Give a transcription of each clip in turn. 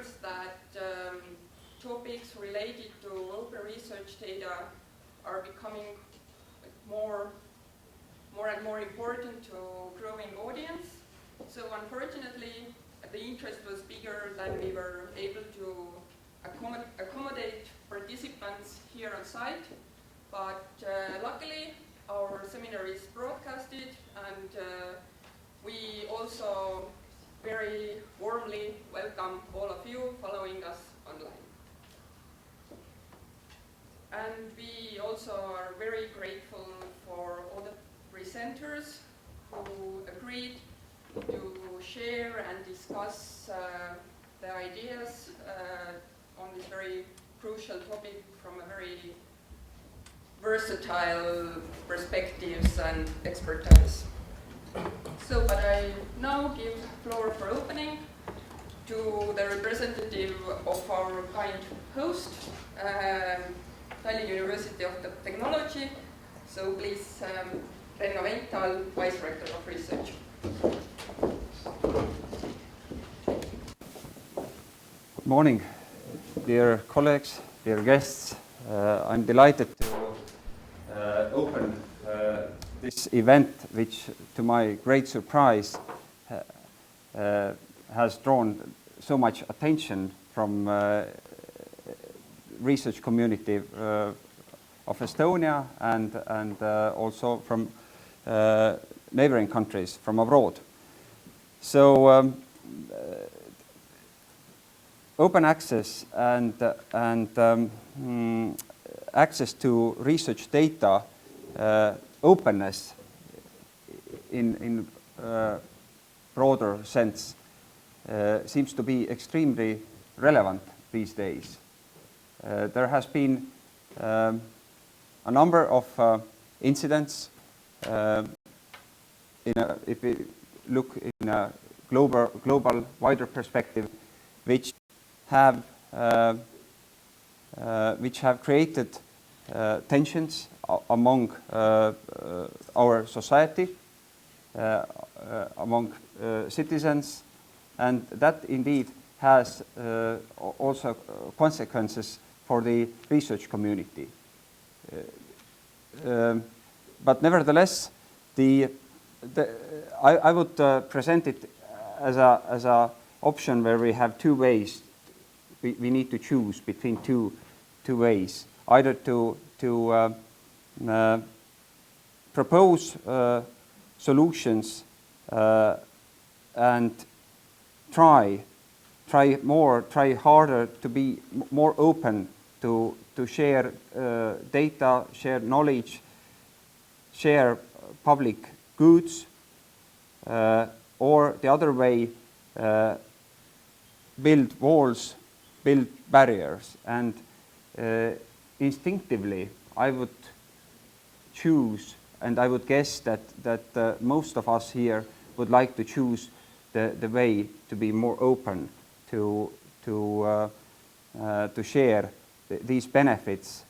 years that topics related to open research data are becoming more and more important to growing audience. So unfortunately, the interest was bigger than we were able to accommodate participants here on site. But luckily, our seminar is broadcasted, and we also very warmly welcome all of you following us online. And we also are very grateful for all the presenters who agreed to share and discuss the ideas on this very crucial topic from a very versatile perspectives and expertise. So, but I now give floor for opening to the representative of our kind host, Tallinn University of Technology. So please, Renno Veinthal, Vice Rector of Research. Good morning, dear colleagues, dear guests. I'm delighted to open this event, which, to my great surprise, has drawn so much attention from research community of Estonia and also from neighboring countries from abroad. So open access and access to research data, openness in broader sense seems to be extremely relevant these days. There has been a number of incidents if we look in a global wider perspective, which have created tensions among our society, among citizens, and that indeed has also consequences for the research community. But nevertheless, I would present it as a option where we have two ways. We need to choose between two ways, either to propose solutions and try harder to be more open to share data, share knowledge, share public goods, or the other way, build walls, build barriers. And instinctively, I would choose, and I would guess that most of us here would like to choose the way to be more open to share these benefits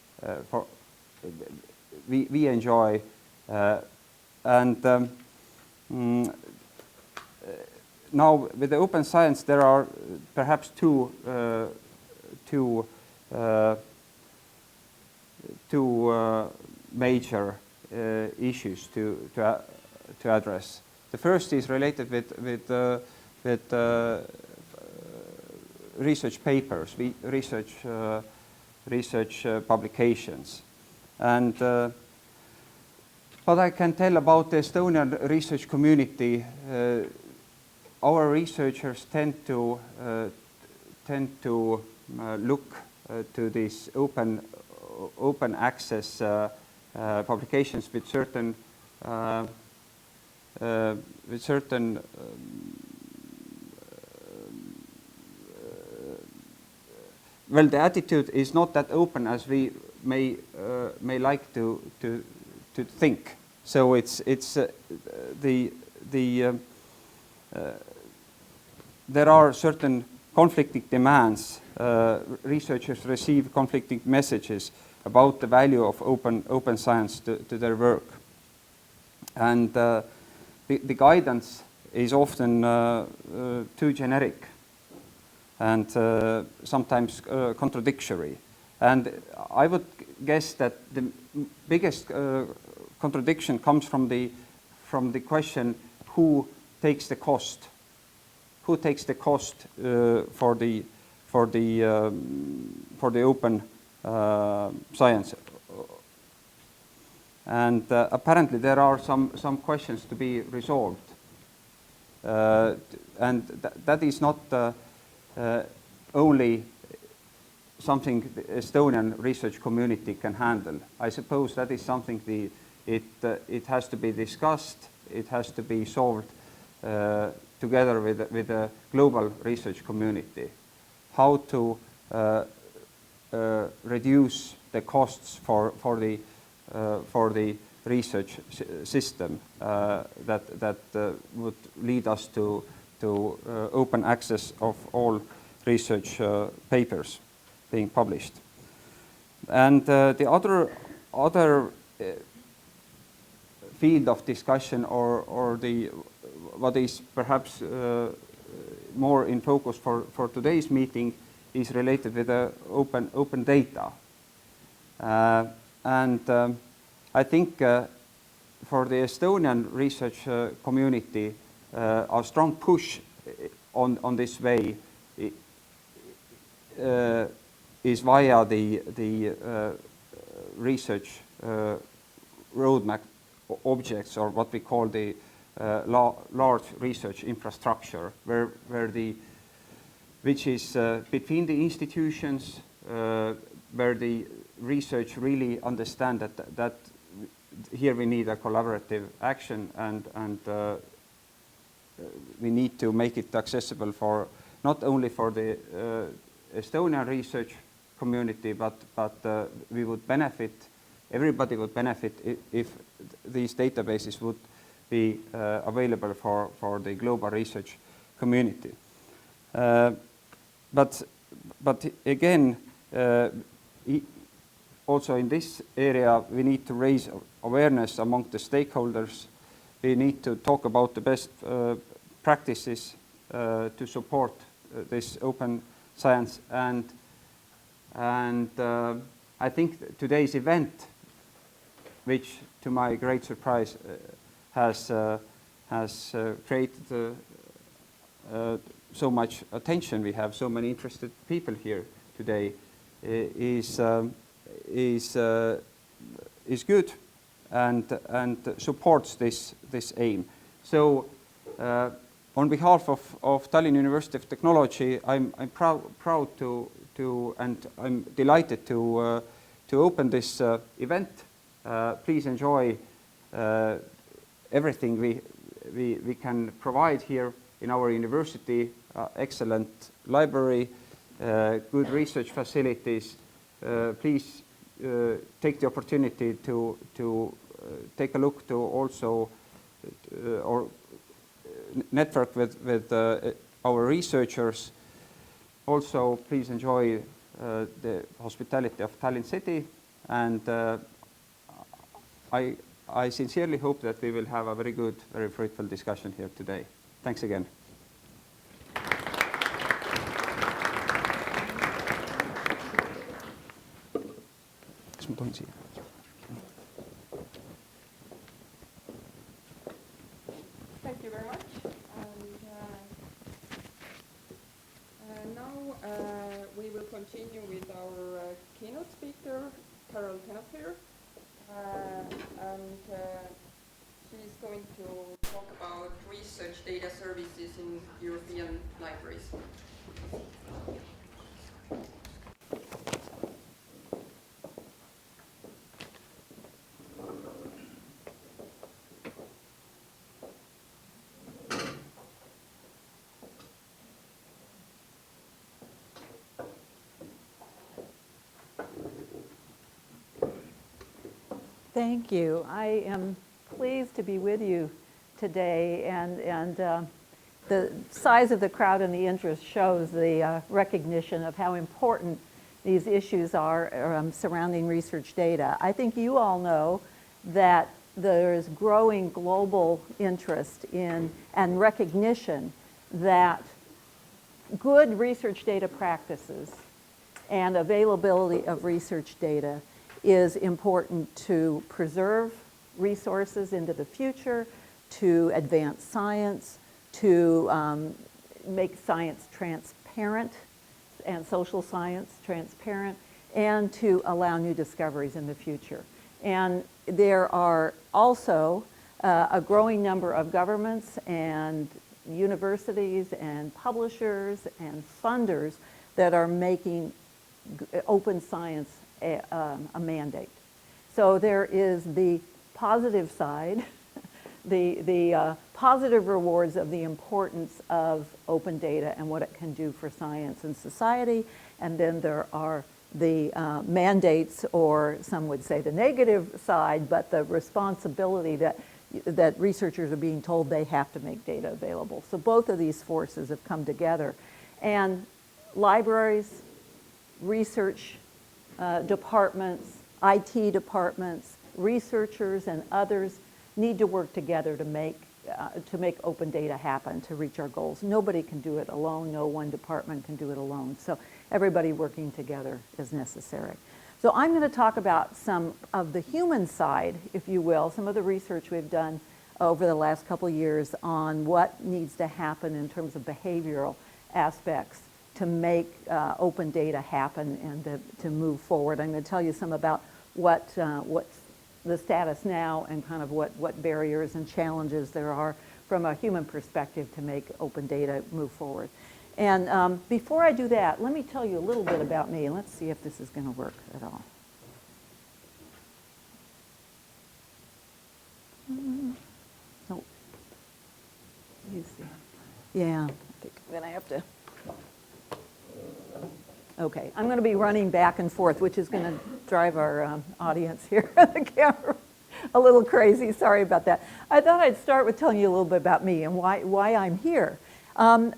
we enjoy, and now with the open science there are perhaps two major issues to address. The first is related with research papers, research publications, and what I can tell about the Estonian research community, our researchers tend to look to these open access publications with certain well, the attitude is not that open as we may like to think. So it's there are certain conflicting demands. Researchers receive conflicting messages about the value of open science to their work, and the guidance is often too generic. and sometimes contradictory. And I would guess that the biggest contradiction comes from the question, who takes the cost? Who takes the cost for the open science? And apparently there are some questions to be resolved, and that is not only something the Estonian research community can handle. I suppose that is something it has to be discussed. It has to be solved together with the global research community. How to reduce the costs for the research system that would lead us to open access of all research papers being published. And the other field of discussion, or what is perhaps more in focus for today's meeting, is related with open data. And I think for the Estonian research community, a strong push on this way is via the research roadmap objects, or what we call the large research infrastructure, which is between the institutions, where the research really understand that here we need a collaborative action, and we need to make it accessible for not only for the Estonian research community, but we would benefit, everybody would benefit if these databases would be available for the global research community. But again, also in this area, we need to raise awareness among the stakeholders. We need to talk about the best practices to support this open science, and I think today's event, which to my great surprise has created so much attention. We have so many interested people here today. Is good and supports this aim. So on behalf of Tallinn University of Technology, I'm proud to and I'm delighted to open this event. Please enjoy everything we can provide here in our university. Excellent library, good research facilities. Please take the opportunity to take a look to also or network with our researchers. Also, please enjoy the hospitality of Tallinn City, and I sincerely hope that we will have a very good, very fruitful discussion here today. Thanks again. Thank you very much. And now we will continue with our keynote speaker, Carol Tenopir, and she is going to talk about research data services in European libraries. Thank you. I am pleased to be with you today, and the size of the crowd and the interest shows the recognition of how important these issues are surrounding research data. I think you all know that there is growing global interest in and recognition that good research data practices and availability of research data is important to preserve resources into the future, to advance science, to make science transparent and social science transparent, and to allow new discoveries in the future. And there are also a growing number of governments and universities and publishers and funders that are making open science a mandate. So there is the positive side, the positive rewards of the importance of open data and what it can do for science and society, and then there are the mandates, or some would say the negative side, but the responsibility that researchers are being told they have to make data available. So both of these forces have come together. And libraries, research departments, IT departments, researchers and others need to work together to make open data happen, to reach our goals. Nobody can do it alone. No one department can do it alone. So everybody working together is necessary. So I'm going to talk about some of the human side, if you will, some of the research we've done over the last couple of years on what needs to happen in terms of behavioral aspects to make open data happen and to move forward. I'm going to tell you some about what's the status now and kind of what barriers and challenges there are from a human perspective to make open data move forward. And before I do that, let me tell you a little bit about me, and let's see if this is going to work at all. Oh, you see. Yeah, I think I'm going to have to. Okay, I'm going to be running back and forth, which is going to drive our audience here on the camera a little crazy. Sorry about that. I thought I'd start with telling you a little bit about me and why I'm here.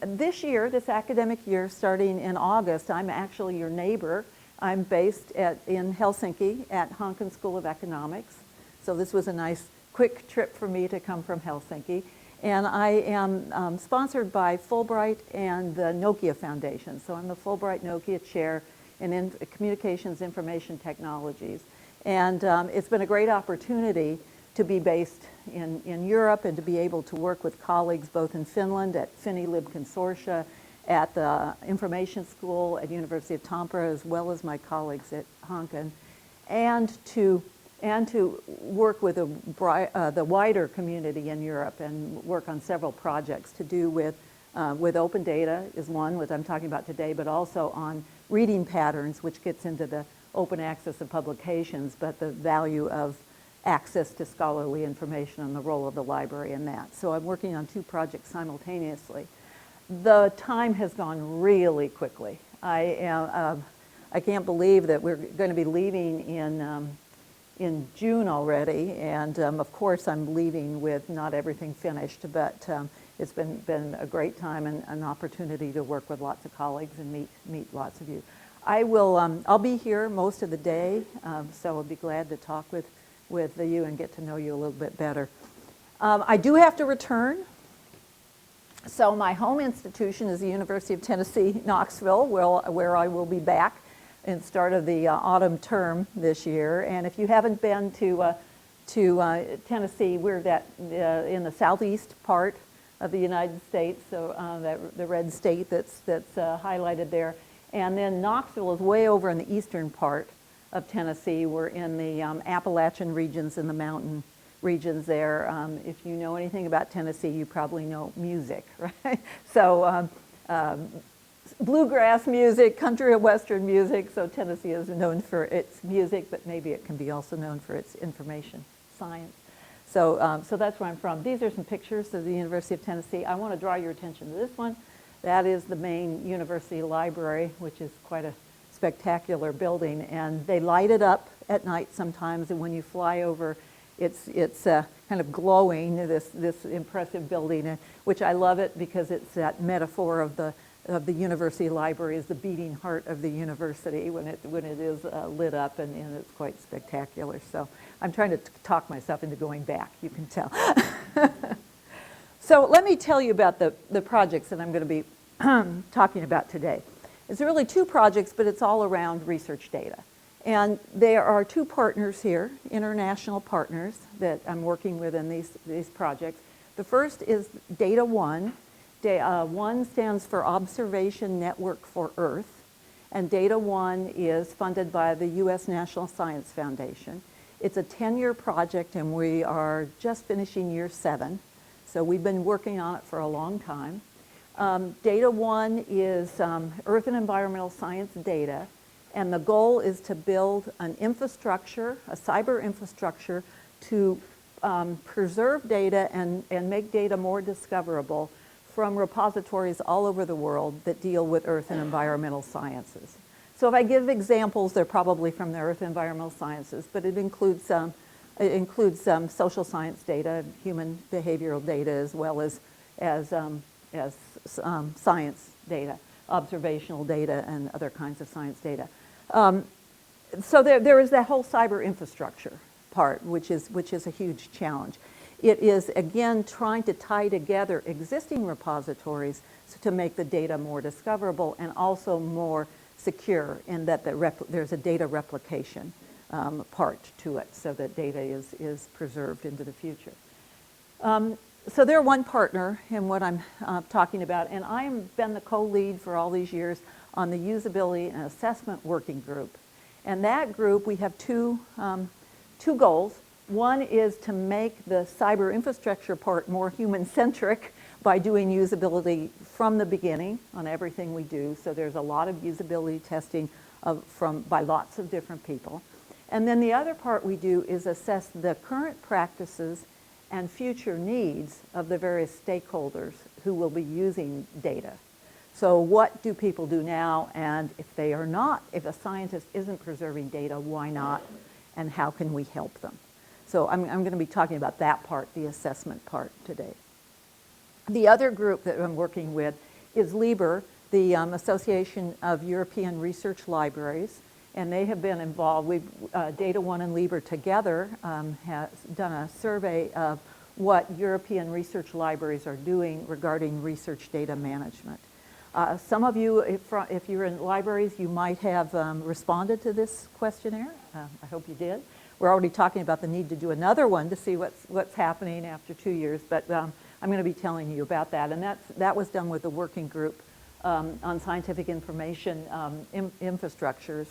This year, this academic year, starting in August, I'm actually your neighbor. I'm based in Helsinki at Hanken School of Economics. So this was a nice, quick trip for me to come from Helsinki. And I am sponsored by Fulbright and the Nokia Foundation. So I'm the Fulbright Nokia Chair in Communications Information Technologies. And it's been a great opportunity to be based in Europe and to be able to work with colleagues both in Finland at FiniLib Consortia, at the Information School at University of Tampere, as well as my colleagues at Hanken, and to work with the wider community in Europe and work on several projects to do with open data is one, which I'm talking about today, but also on reading patterns, which gets into the open access of publications, but the value of access to scholarly information and the role of the library in that. So I'm working on two projects simultaneously. The time has gone really quickly. I can't believe that we're going to be leaving in June already, and of course I'm leaving with not everything finished, but it's been a great time and an opportunity to work with lots of colleagues and meet lots of you. I'll be here most of the day, so I'll be glad to talk with you and get to know you a little bit better. I do have to return. So my home institution is the University of Tennessee, Knoxville, where I will be back in start of the autumn term this year. And if you haven't been to Tennessee, we're in the southeast part of the United States, so the red state that's highlighted there. And then Knoxville is way over in the eastern part of Tennessee. We're in the Appalachian regions and the mountain regions there. If you know anything about Tennessee, you probably know music, right? So bluegrass music, country and western music. So Tennessee is known for its music, but maybe it can be also known for its information science. So that's where I'm from. These are some pictures of the University of Tennessee. I want to draw your attention to this one. That is the main university library, which is quite a spectacular building, and they light it up at night sometimes, and when you fly over, it's kind of glowing, this impressive building, which I love it because it's that metaphor of the university library is the beating heart of the university when it is lit up, and it's quite spectacular. So I'm trying to talk myself into going back, you can tell. So let me tell you about the projects that I'm going to be talking about today. It's really two projects, but it's all around research data. And there are two partners here, international partners, that I'm working with in these projects. The first is Data One. One stands for Observation Network for Earth, and Data One is funded by the U.S. National Science Foundation. It's a 10-year project, and we are just finishing year 7, so we've been working on it for a long time. Data One is Earth and environmental science data, and the goal is to build an infrastructure, a cyber infrastructure, to preserve data and make data more discoverable from repositories all over the world that deal with earth and environmental sciences. So if I give examples, they're probably from the earth and environmental sciences, but it includes social science data, human behavioral data, as well as science data, observational data, and other kinds of science data. So there is that whole cyber infrastructure part, which is a huge challenge. It is, again, trying to tie together existing repositories to make the data more discoverable and also more secure, in that there's a data replication part to it, so that data is preserved into the future. So they're one partner in what I'm talking about, and I've been the co-lead for all these years on the Usability and Assessment Working Group. And that group, we have two goals. One is to make the cyber infrastructure part more human-centric by doing usability from the beginning on everything we do. So there's a lot of usability testing by lots of different people. And then the other part we do is assess the current practices and future needs of the various stakeholders who will be using data. So what do people do now, and if a scientist isn't preserving data, why not, and how can we help them? So I'm going to be talking about that part, the assessment part, today. The other group that I'm working with is LIBER, the Association of European Research Libraries, and they have been involved. Data One and LIBER together has done a survey of what European research libraries are doing regarding research data management. Some of you, if you're in libraries, you might have responded to this questionnaire. I hope you did. We're already talking about the need to do another one to see what's happening after 2 years, but I'm going to be telling you about that. And that was done with the working group on scientific information infrastructures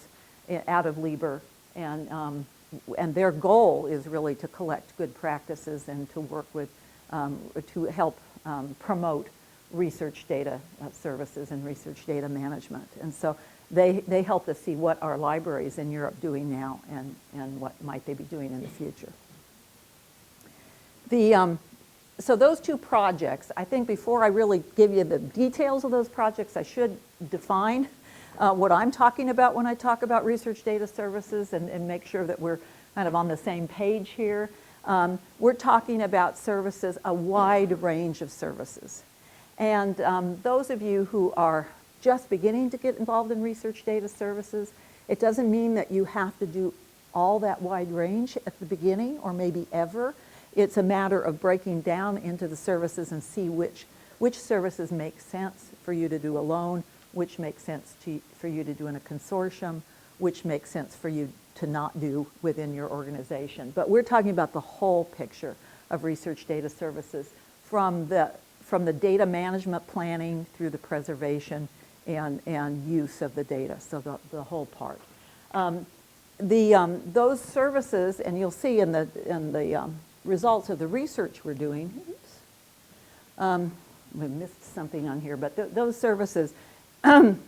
out of LIBER, and their goal is really to collect good practices and to work with, to help promote research data services and research data management. And so they help us see what are libraries in Europe doing now and what might they be doing in the future. So those two projects, I think before I really give you the details of those projects, I should define what I'm talking about when I talk about research data services and make sure that we're kind of on the same page here. We're talking about services, a wide range of services. And those of you who are just beginning to get involved in research data services, it doesn't mean that you have to do all that wide range at the beginning or maybe ever. It's a matter of breaking down into the services and see which services make sense for you to do alone, which makes sense for you to do in a consortium, which makes sense for you to not do within your organization. But we're talking about the whole picture of research data services from the data management planning through the preservation and use of the data, so the whole part. Those services, and you'll see in the results of the research we're doing, we missed something on here, but those services can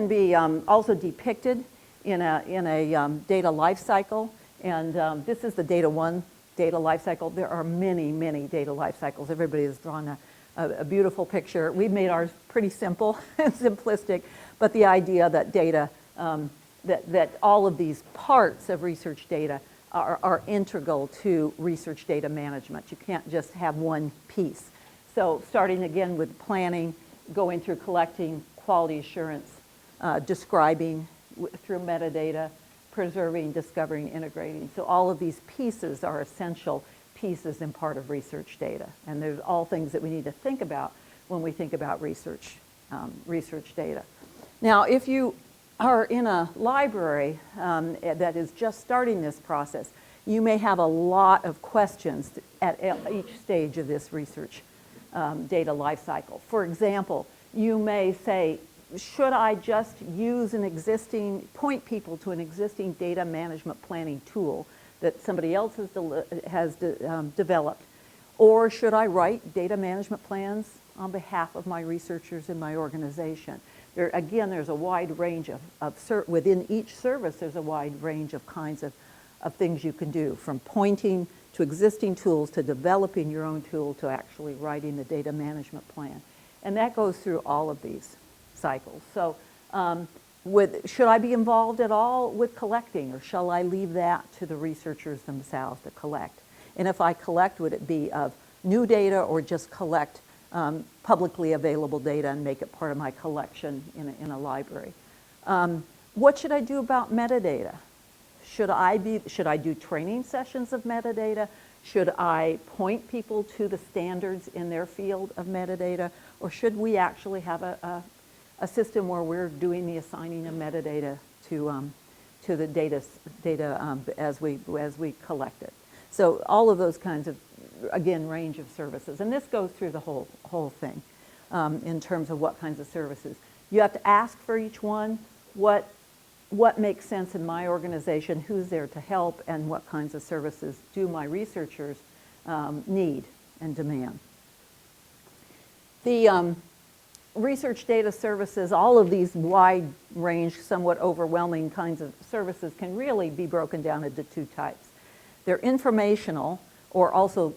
be also depicted in a data life cycle, and this is the Data One data life cycle. There are many, many data life cycles. Everybody has drawn a beautiful picture. We've made ours pretty simple and simplistic, but the idea that data, that all of these parts of research data are integral to research data management. You can't just have one piece. So starting again with planning, going through collecting, quality assurance, describing through metadata, preserving, discovering, integrating. So all of these pieces are essential pieces and part of research data. And there's all things that we need to think about when we think about research data. Now, if you are in a library that is just starting this process, you may have a lot of questions at each stage of this research data life cycle. For example, you may say, should I just use point people to an existing data management planning tool that somebody else has developed? Or should I write data management plans on behalf of my researchers in my organization? Again, there's a wide range within each service, there's a wide range of kinds of things you can do, from pointing to existing tools to developing your own tool to actually writing the data management plan. And that goes through all of these cycles. So should I be involved at all with collecting, or shall I leave that to the researchers themselves to collect? And if I collect, would it be of new data or just collect publicly available data and make it part of my collection in a library? What should I do about metadata? Should I do training sessions of metadata? Should I point people to the standards in their field of metadata? Or should we actually have a system where we're doing the assigning of metadata to the data as we collect it? So all of those kinds of, again, range of services. And this goes through the whole thing in terms of what kinds of services. You have to ask for each one what makes sense in my organization, who's there to help, and what kinds of services do my researchers need and demand. The research data services, all of these wide range, somewhat overwhelming kinds of services can really be broken down into two types. They're informational, or also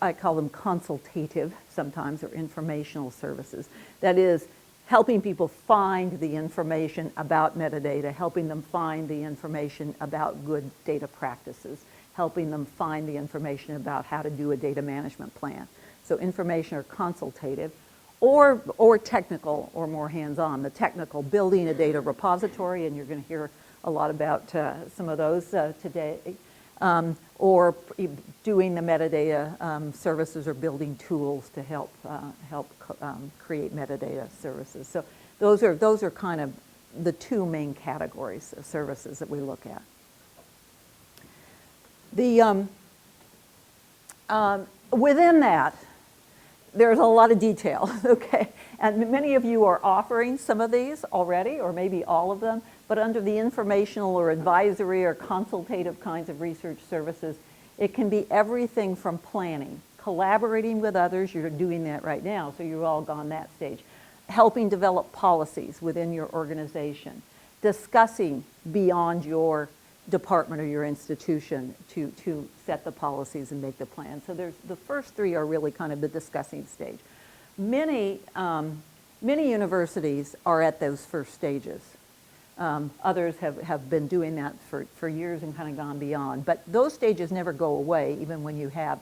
I call them consultative sometimes, or informational services. That is, helping people find the information about metadata, helping them find the information about good data practices, helping them find the information about how to do a data management plan. So information or consultative, or technical, or more hands-on. The technical, building a data repository, and you're going to hear a lot about some of those today, or doing the metadata services or building tools to help create metadata services. So those are kind of the two main categories of services that we look at. Within that, there's a lot of detail, okay? And many of you are offering some of these already, or maybe all of them, but under the informational or advisory or consultative kinds of research services, it can be everything from planning, collaborating with others, you're doing that right now, so you've all gone that stage, helping develop policies within your organization, discussing beyond your department or your institution to set the policies and make the plans. So the first three are really kind of the discussing stage. Many universities are at those first stages. Others have been doing that for years and kind of gone beyond. But those stages never go away, even when you have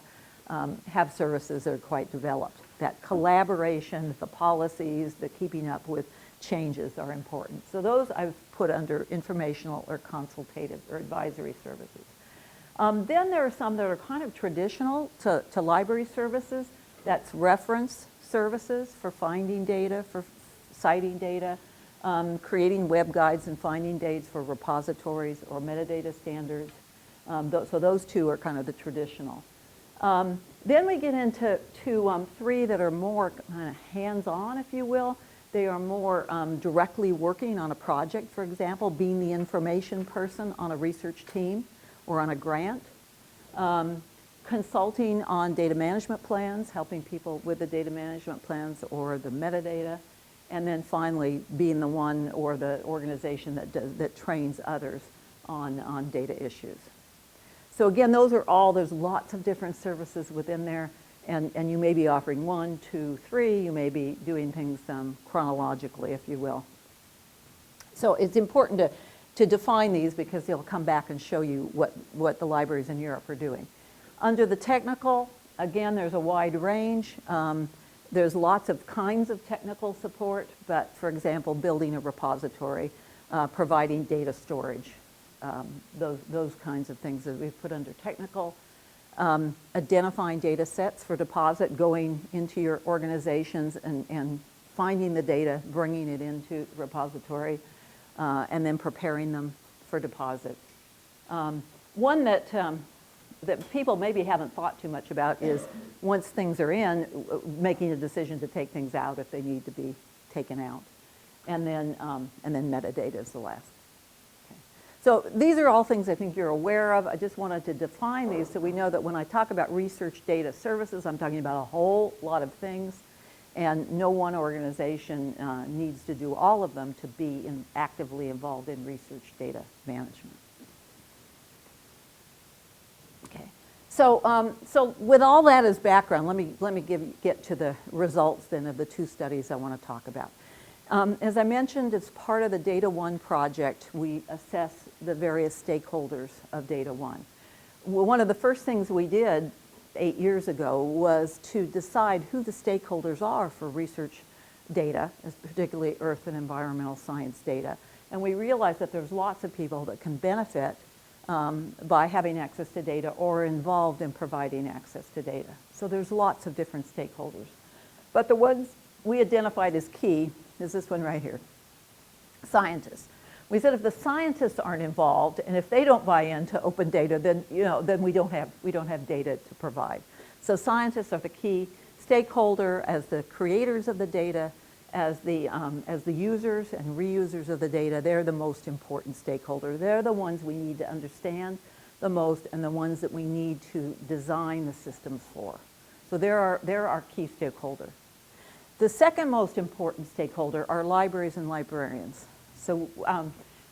services that are quite developed. That collaboration, the policies, the keeping up with changes are important. So those I've put under informational or consultative or advisory services. Then there are some that are kind of traditional to library services. That's reference services for finding data, for citing data, creating web guides and finding dates for repositories or metadata standards. So those two are kind of the traditional. Then we get into three that are more kind of hands-on, if you will. They are more directly working on a project, for example, being the information person on a research team or on a grant. Consulting on data management plans, helping people with the data management plans or the metadata. And then finally, being the one or the organization that trains others on data issues. So again, there's lots of different services within there. And you may be offering 1, 2, 3. You may be doing things chronologically, if you will. So it's important to define these because they'll come back and show you what the libraries in Europe are doing. Under the technical, again, there's a wide range. There's lots of kinds of technical support, but for example, building a repository, providing data storage, those kinds of things that we've put under technical. identifying data sets for deposit, going into your organizations and finding the data, bringing it into the repository, and then preparing them for deposit. One that people maybe haven't thought too much about is once things are in, making a decision to take things out if they need to be taken out. And then metadata is the last. Okay. So these are all things I think you're aware of. I just wanted to define these so we know that when I talk about research data services, I'm talking about a whole lot of things. And no one organization needs to do all of them to be actively involved in research data management. Okay, so with all that as background, let me get to the results then of the two studies I want to talk about. As I mentioned, as part of the Data One project, we assess the various stakeholders of Data One. One of the first things we did 8 years ago was to decide who the stakeholders are for research data, particularly earth and environmental science data. And we realized that there's lots of people that can benefit by having access to data or involved in providing access to data. So there's lots of different stakeholders. But the ones we identified as key is this one right here, scientists. We said if the scientists aren't involved and if they don't buy into open data, then we don't have data to provide. So scientists are the key stakeholder as the creators of the data, as the users and reusers of the data. They're the most important stakeholder. They're the ones we need to understand the most and the ones that we need to design the systems for. So they're our key stakeholder. The second most important stakeholder are libraries and librarians. So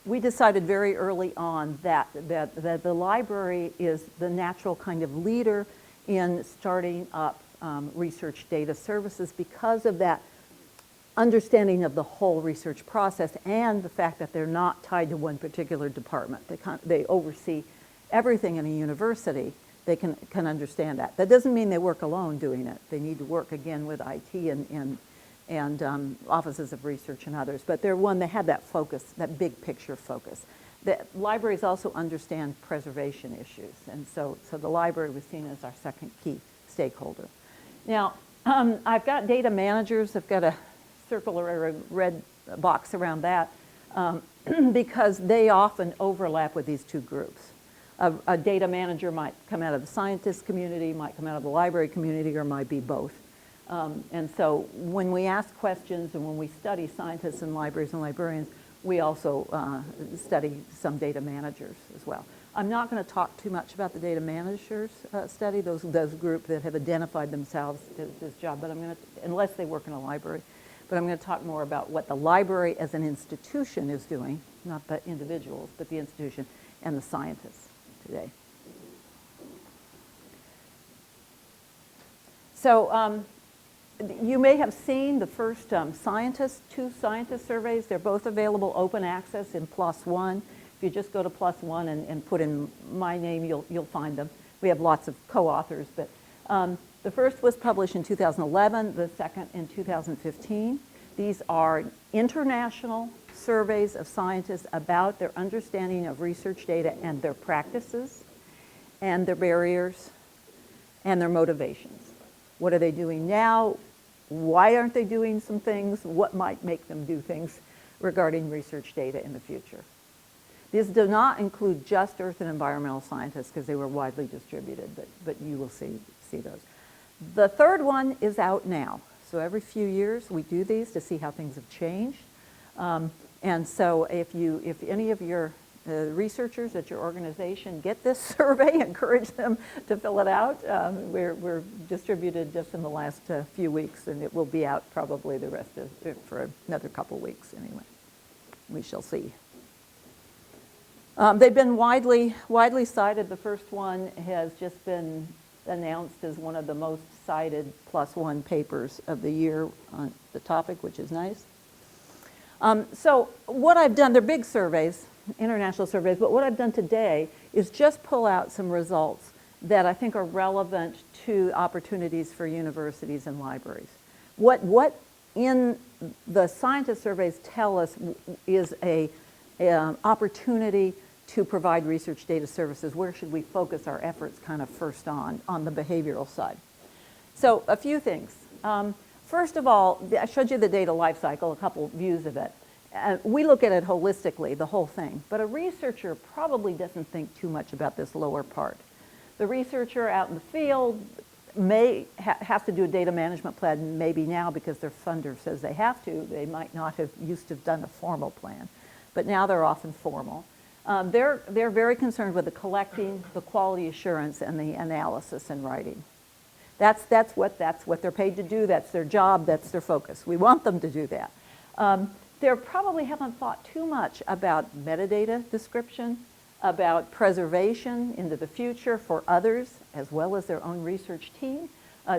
we decided very early on that the library is the natural kind of leader in starting up research data services because of that understanding of the whole research process and the fact that they're not tied to one particular department. They oversee everything in a university. They can understand that. That doesn't mean they work alone doing it. They need to work again with IT and offices of research and others. But they have that focus, that big picture focus. The libraries also understand preservation issues. And so the library was seen as our second key stakeholder. Now, I've got data managers. I've got a circle or a red box around that because they often overlap with these two groups. A data manager might come out of the scientist community, might come out of the library community, or might be both. And so when we ask questions and when we study scientists and libraries and librarians, we also study some data managers as well. I'm not going to talk too much about the data managers study, those group that have identified themselves as this job, but I'm going to, unless they work in a library, but I'm going to talk more about what the library as an institution is doing, not the individuals, but the institution and the scientists today. So you may have seen the first two scientist surveys. They're both available open access in PLOS One. If you just go to PLOS One and put in my name, you'll find them. We have lots of co-authors, but the first was published in 2011, the second in 2015. These are international surveys of scientists about their understanding of research data and their practices and their barriers and their motivations. What are they doing now? Why aren't they doing some things? What might make them do things regarding research data in the future? These do not include just earth and environmental scientists because they were widely distributed, but you will see those. The third one is out now. So every few years we do these to see how things have changed. And so if any of your researchers at your organization get this survey, encourage them to fill it out. We're distributed just in the last few weeks, and it will be out probably the rest of it for another couple weeks anyway. We shall see. They've been widely cited. The first one has just been announced as one of the most cited PLOS One papers of the year on the topic, which is nice. So what I've done, they're big surveys, international surveys, but what I've done today is just pull out some results that I think are relevant to opportunities for universities and libraries. What in the scientist surveys tell us is a opportunity to provide research data services, where should we focus our efforts kind of first on the behavioral side? So a few things. First of all, I showed you the data life cycle, a couple views of it. We look at it holistically, the whole thing, but a researcher probably doesn't think too much about this lower part. The researcher out in the field may have to do a data management plan maybe now because their funder says they have to. They might not have used to have done a formal plan, but now they're often formal. They're very concerned with the collecting, the quality assurance, and the analysis and writing. That's what they're paid to do. That's their job. That's their focus. We want them to do that. They probably haven't thought too much about metadata description, about preservation into the future for others as well as their own research team,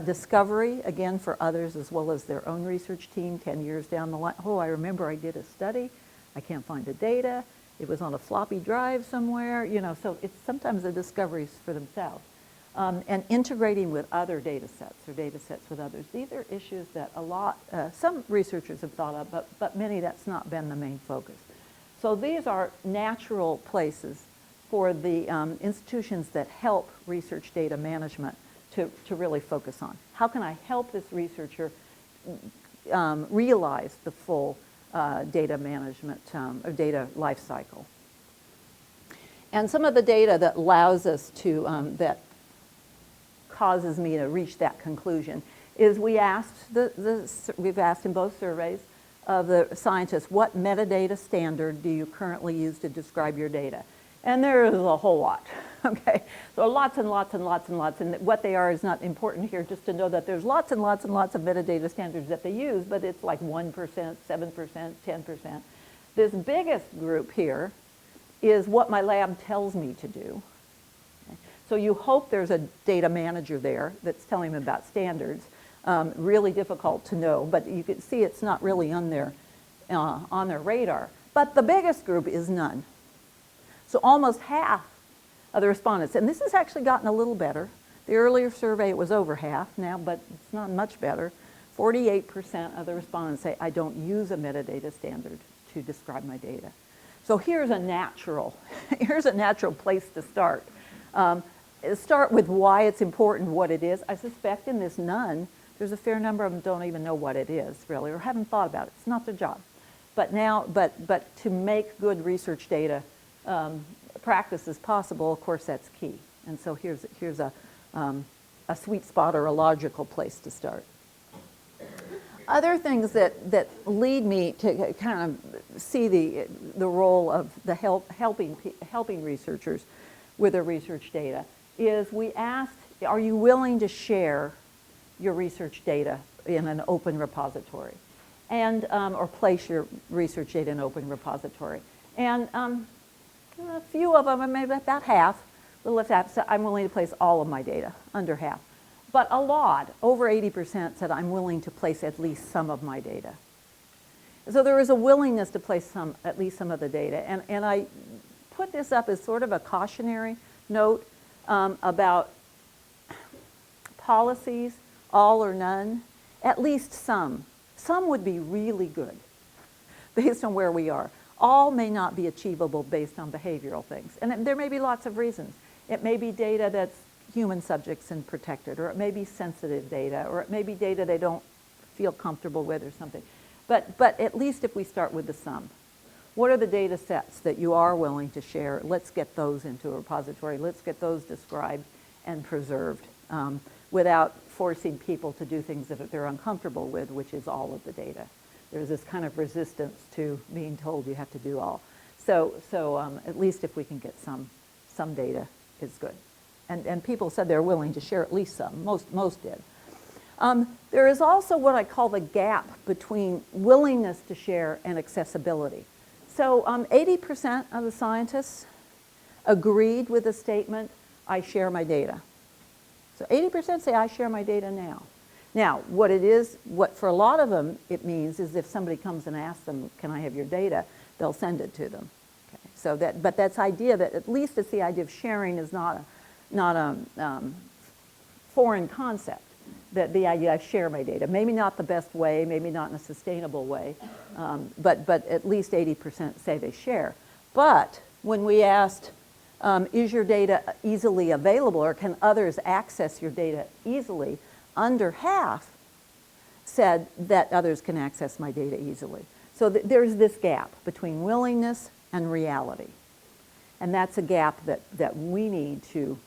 discovery, again, for others as well as their own research team 10 years down the line. Oh, I remember I did a study. I can't find the data. It was on a floppy drive somewhere, so it's sometimes the discoveries for themselves. And integrating with other data sets or data sets with others. These are issues that some researchers have thought of, but many that's not been the main focus. So these are natural places for the institutions that help research data management to really focus on. How can I help this researcher realize the full data management or data life cycle? And some of the data that allows us to, that causes me to reach that conclusion is we've asked in both surveys of the scientists, what metadata standard do you currently use to describe your data? And there is a whole lot, okay? So lots and lots and lots and lots, and what they are is not important here, just to know that there's lots and lots and lots of metadata standards that they use, but it's like 1%, 7%, 10%. This biggest group here is what my lab tells me to do. So you hope there's a data manager there that's telling them about standards. Really difficult to know, but you can see it's not really on their radar. But the biggest group is none. So almost half of the respondents, and this has actually gotten a little better. The earlier survey, it was over half now, but it's not much better. 48% of the respondents say, I don't use a metadata standard to describe my data. So here's a natural place to start. Start with why it's important, what it is. I suspect in this none, there's a fair number of them don't even know what it is, really, or haven't thought about it. It's not their job. But to make good research data practices possible, of course, that's key. And so here's a sweet spot or a logical place to start. Other things that lead me to kind of see the role of the helping researchers with their research data is we asked, are you willing to share your research data in an open repository, and or place your research data in an open repository? And a few of them, maybe about half, a little less half, said I'm willing to place all of my data, under half. But a lot, over 80%, said I'm willing to place at least some of my data. So there is a willingness to place at least some of the data. And I put this up as sort of a cautionary note about policies, all or none, at least some. Some would be really good based on where we are. All may not be achievable based on behavioral things. And there may be lots of reasons. It may be data that's human subjects and protected, or it may be sensitive data, or it may be data they don't feel comfortable with or something. But at least if we start with the sum. What are the data sets that you are willing to share? Let's get those into a repository. Let's get those described and preserved without forcing people to do things that they're uncomfortable with, which is all of the data. There's this kind of resistance to being told you have to do all. So at least if we can get some data is good. And people said they're willing to share at least some. Most did. There is also what I call the gap between willingness to share and accessibility. So 80% of the scientists agreed with the statement, I share my data. So 80% say I share my data now. Now, what for a lot of them it means is if somebody comes and asks them, can I have your data, they'll send it to them. Okay. So but that's idea that at least it's the idea of sharing is not a foreign concept. That the idea I share my data, maybe not the best way, maybe not in a sustainable way, but at least 80% say they share. But when we asked, is your data easily available, or can others access your data easily, under half said that others can access my data easily. So there's this gap between willingness and reality. And that's a gap that we need to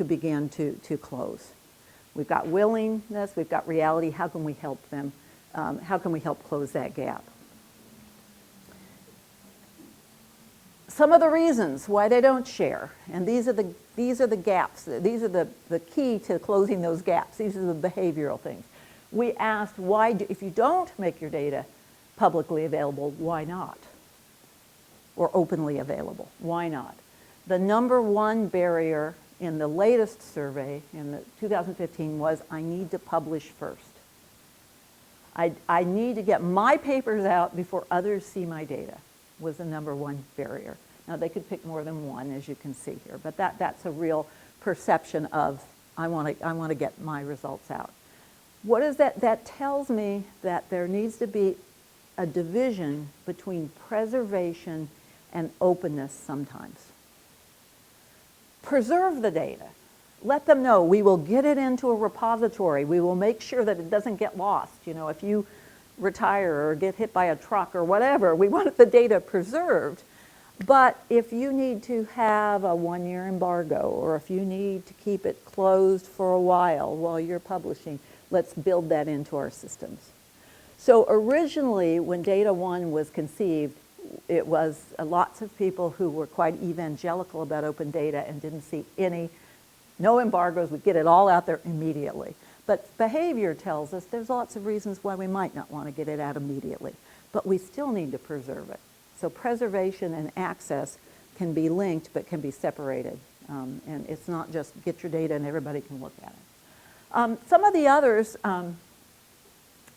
begin to close. We've got willingness, we've got reality. How can we help them? How can we help close that gap? Some of the reasons why they don't share, and these are the gaps. These are the key to closing those gaps. These are the behavioral things. We asked, if you don't make your data publicly available, why not? Or openly available, why not? The number one barrier in the latest survey, in the 2015, was I need to publish first. I need to get my papers out before others see my data, was the number one barrier. Now, they could pick more than one, as you can see here, but that's a real perception of, I want to get my results out. What is that? That tells me that there needs to be a division between preservation and openness sometimes. Preserve the data. Let them know we will get it into a repository. We will make sure that it doesn't get lost. You know, if you retire or get hit by a truck or whatever, we want the data preserved. But if you need to have a one-year embargo, or if you need to keep it closed for a while you're publishing, let's build that into our systems. So originally, when Data One was conceived, it was lots of people who were quite evangelical about open data and didn't see no embargoes, we get it all out there immediately. But behavior tells us there's lots of reasons why we might not want to get it out immediately, but we still need to preserve it. So preservation and access can be linked, but can be separated. And it's not just get your data and everybody can look at it. Some of the others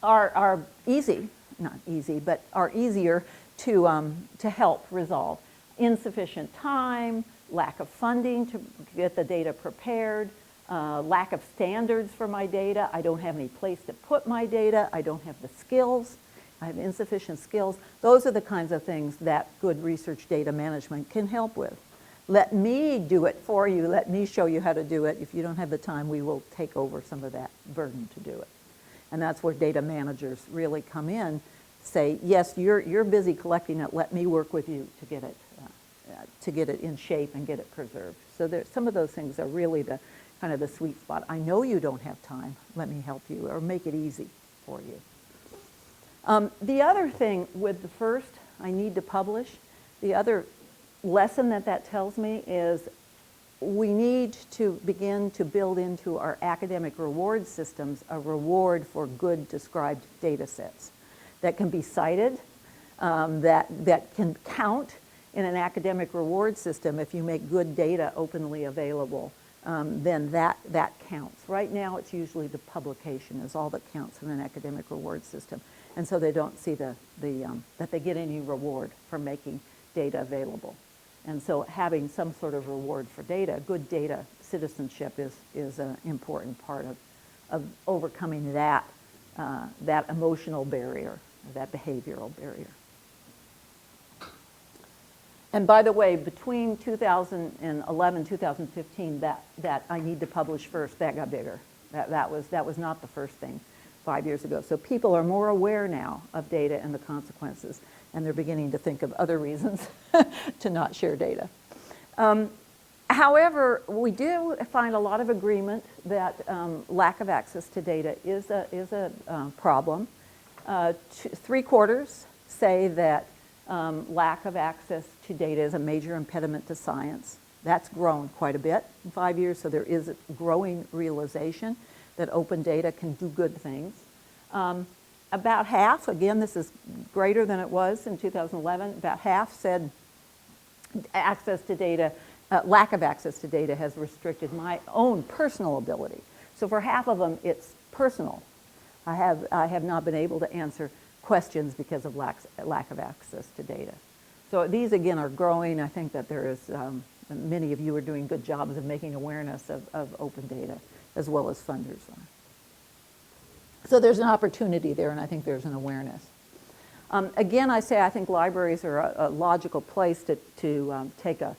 are easy, not easy, but are easier to help resolve. Insufficient time, lack of funding to get the data prepared, lack of standards for my data. I don't have any place to put my data. I don't have the skills. I have insufficient skills. Those are the kinds of things that good research data management can help with. Let me do it for you. Let me show you how to do it. If you don't have the time, we will take over some of that burden to do it. And that's where data managers really come in, say, yes, you're busy collecting it. Let me work with you to get it in shape and get it preserved. So some of those things are really the kind of the sweet spot. I know you don't have time. Let me help you, or make it easy for you. The other thing with the first, I need to publish, the other lesson that tells me is we need to begin to build into our academic reward systems a reward for good described data sets that can be cited, that can count in an academic reward system. If you make good data openly available, then that counts. Right now, it's usually the publication is all that counts in an academic reward system. And so they don't see that they get any reward for making data available. And so having some sort of reward for data, good data citizenship is an important part of overcoming that emotional barrier, that behavioral barrier. And by the way, between 2011 2015, that I need to publish first, that got bigger. That was not the first thing 5 years ago. So people are more aware now of data and the consequences, and they're beginning to think of other reasons to not share data. However, we do find a lot of agreement that lack of access to data is a problem. 3/4 say that lack of access to data is a major impediment to science. That's grown quite a bit in 5 years, so there is a growing realization that open data can do good things. About half, again, this is greater than it was in 2011, about half said access to data, lack of access to data has restricted my own personal ability. So for half of them, it's personal. I have not been able to answer questions because of lack of access to data. So these, again, are growing. I think that there is, many of you are doing good jobs of making awareness of open data, as well as funders are. So there's an opportunity there, and I think there's an awareness. Again, I think libraries are a logical place to take a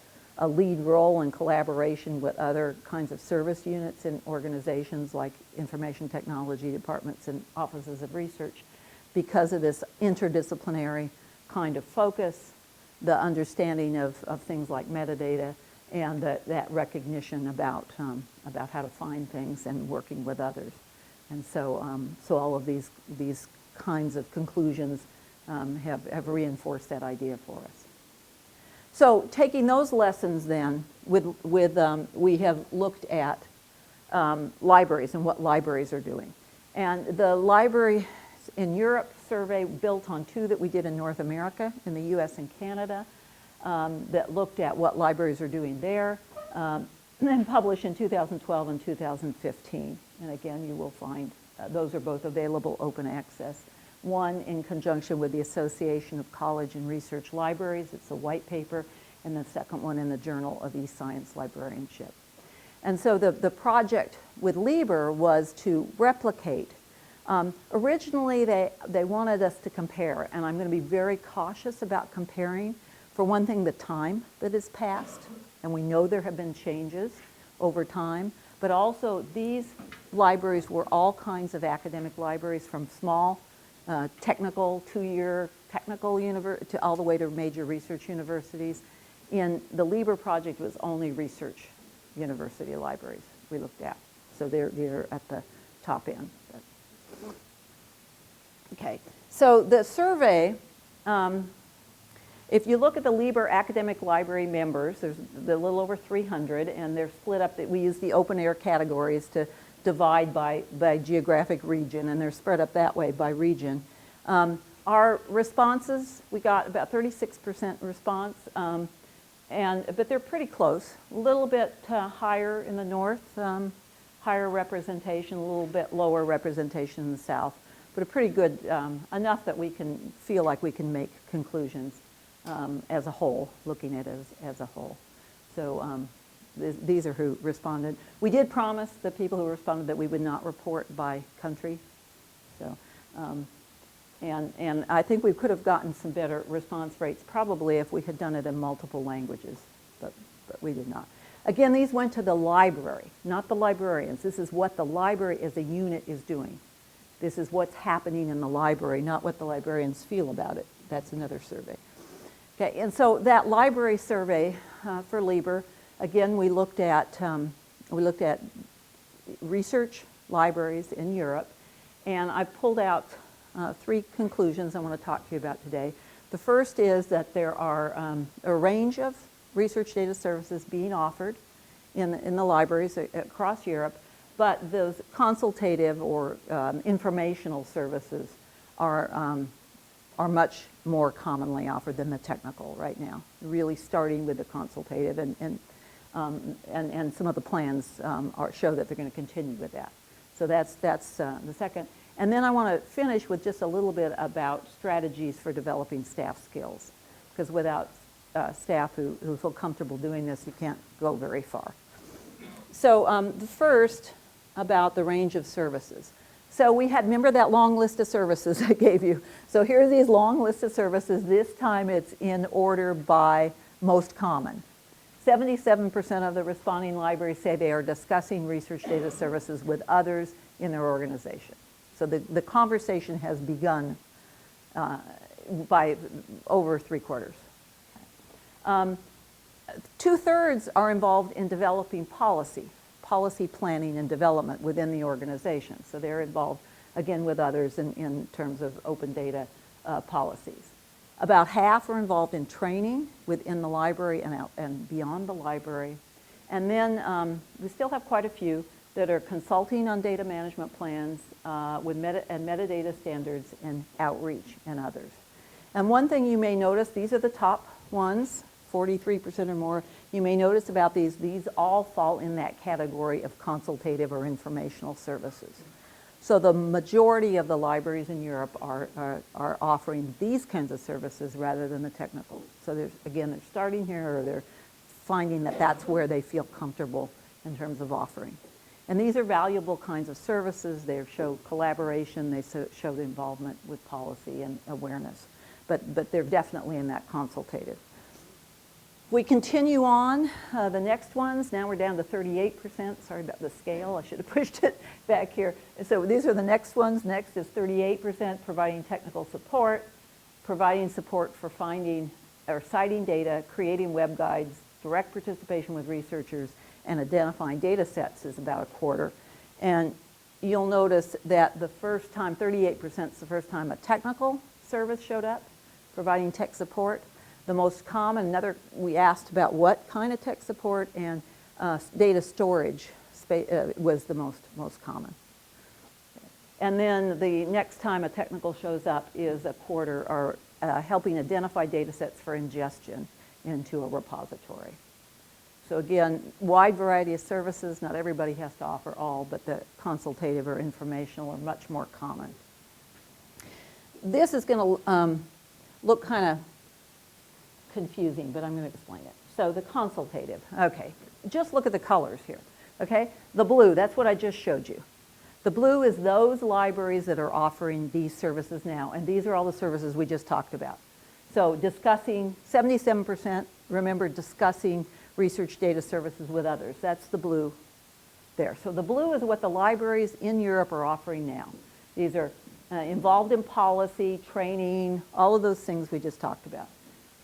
lead role in collaboration with other kinds of service units in organizations like information technology departments and offices of research because of this interdisciplinary kind of focus, the understanding of things like metadata, and that recognition about how to find things and working with others. And so all of these kinds of conclusions have reinforced that idea for us. So taking those lessons then, we have looked at libraries and what libraries are doing. And the library in Europe survey built on two that we did in North America, in the US and Canada, that looked at what libraries are doing there, and published in 2012 and 2015. And again, you will find those are both available open access. One in conjunction with the Association of College and Research Libraries, it's a white paper, and the second one in the Journal of eScience Librarianship. And so the project with LIBER was to replicate. Originally, they wanted us to compare, and I'm going to be very cautious about comparing. For one thing, the time that has passed, and we know there have been changes over time, but also these libraries were all kinds of academic libraries, from small technical, two-year technical to all the way to major research universities. In the LIBER project, it was only research university libraries we looked at. So they're at the top end. Okay, so the survey, if you look at the LIBER academic library members, there's a little over 300, and they're split up. We use the open air categories to divide by geographic region, and they're spread up that way by region. Our responses, we got about 36% response, but they're pretty close. A little bit higher in the north, higher representation, a little bit lower representation in the south, but a pretty good, enough that we can feel like we can make conclusions as a whole, looking at it as a whole. So these are who responded. We did promise the people who responded that we would not report by country. So, and I think we could have gotten some better response rates probably if we had done it in multiple languages, but we did not. Again, these went to the library, not the librarians. This is what the library as a unit is doing. This is what's happening in the library, not what the librarians feel about it. That's another survey. Okay, and so that library survey for LIBER, again, we looked at research libraries in Europe, and I pulled out three conclusions I want to talk to you about today. The first is that there are a range of research data services being offered in the libraries across Europe, but those consultative or informational services are much more commonly offered than the technical right now, really starting with the consultative, and some of the plans show that they're going to continue with that. So that's the second. And then I want to finish with just a little bit about strategies for developing staff skills, because without staff who feel comfortable doing this, you can't go very far. So the first, about the range of services. So we had, remember that long list of services I gave you? So here's these long lists of services. This time it's in order by most common. 77% of the responding libraries say they are discussing research data services with others in their organization. So the conversation has begun by over 3/4. 2/3 are involved in developing policy planning and development within the organization. So they're involved, again, with others in terms of open data policies. About half are involved in training within the library and beyond the library. And then we still have quite a few that are consulting on data management plans with metadata standards and outreach and others. And one thing you may notice, these are the top ones, 43% or more. You may notice about these all fall in that category of consultative or informational services. So the majority of the libraries in Europe are offering these kinds of services rather than the technical. So they're starting here, or they're finding that that's where they feel comfortable in terms of offering. And these are valuable kinds of services. They show collaboration. They show the involvement with policy and awareness. but they're definitely in that consultative. We continue on, the next ones, now we're down to 38%. Sorry about the scale, I should have pushed it back here. So these are the next ones. Next is 38%, providing technical support, providing support for finding or citing data, creating web guides, direct participation with researchers, and identifying data sets is about a quarter. And you'll notice that the first time, 38% is the first time a technical service showed up, providing tech support. The most common, we asked about what kind of tech support, and data storage was the most common. And then the next time a technical shows up is a quarter, or helping identify data sets for ingestion into a repository. So again, wide variety of services. Not everybody has to offer all, but the consultative or informational are much more common. This is going to look kind of confusing, but I'm going to explain it. So the consultative, okay, just look at the colors here, okay? The blue, that's what I just showed you. The blue is those libraries that are offering these services now, and these are all the services we just talked about. So discussing, 77%, remember, discussing research data services with others. That's the blue there. So the blue is what the libraries in Europe are offering now. These are involved in policy, training, all of those things we just talked about.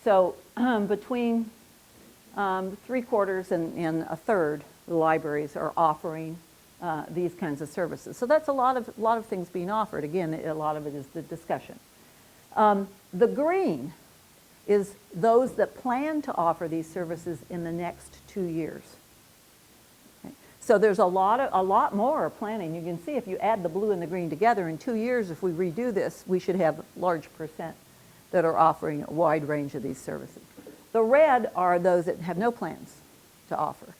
So between 3/4 and a third, the libraries are offering these kinds of services. So that's a lot of things being offered. Again, a lot of it is the discussion. The green is those that plan to offer these services in the next 2 years. Okay. So there's a lot more planning. You can see if you add the blue and the green together in 2 years, if we redo this, we should have a large percent that are offering a wide range of these services. The red are those that have no plans to offer.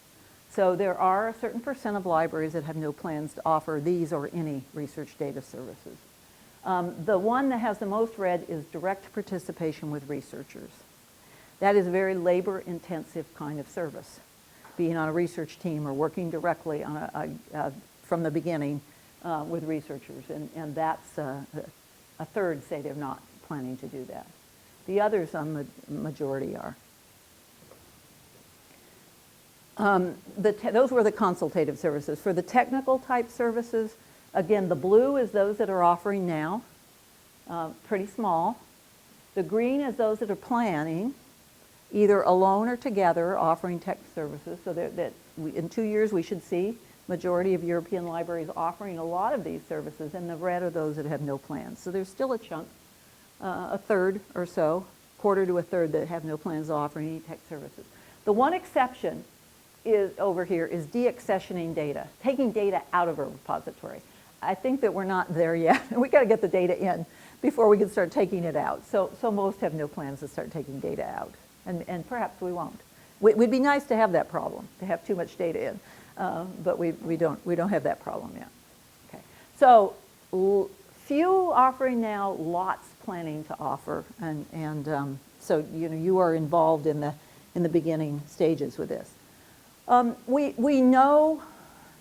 So there are a certain percent of libraries that have no plans to offer these or any research data services. The one that has the most red is direct participation with researchers. That is a very labor-intensive kind of service, being on a research team or working directly on from the beginning with researchers, and that's a third say they're not planning to do that. The others, the majority are. Those were the consultative services. For the technical type services, again, the blue is those that are offering now, pretty small. The green is those that are planning, either alone or together, offering tech services. So that in 2 years we should see majority of European libraries offering a lot of these services, and the red are those that have no plans. So there's still a chunk, a third or so, quarter to a third that have no plans to offer any tech services. The one exception is over here is deaccessioning data, taking data out of a repository. I think that we're not there yet. We got to get the data in before we can start taking it out. So most have no plans to start taking data out, and perhaps we won't. We'd be nice to have that problem, to have too much data in, but we don't have that problem yet. Okay, so few offering now, lots planning to offer, and so you are involved in the beginning stages with this. We know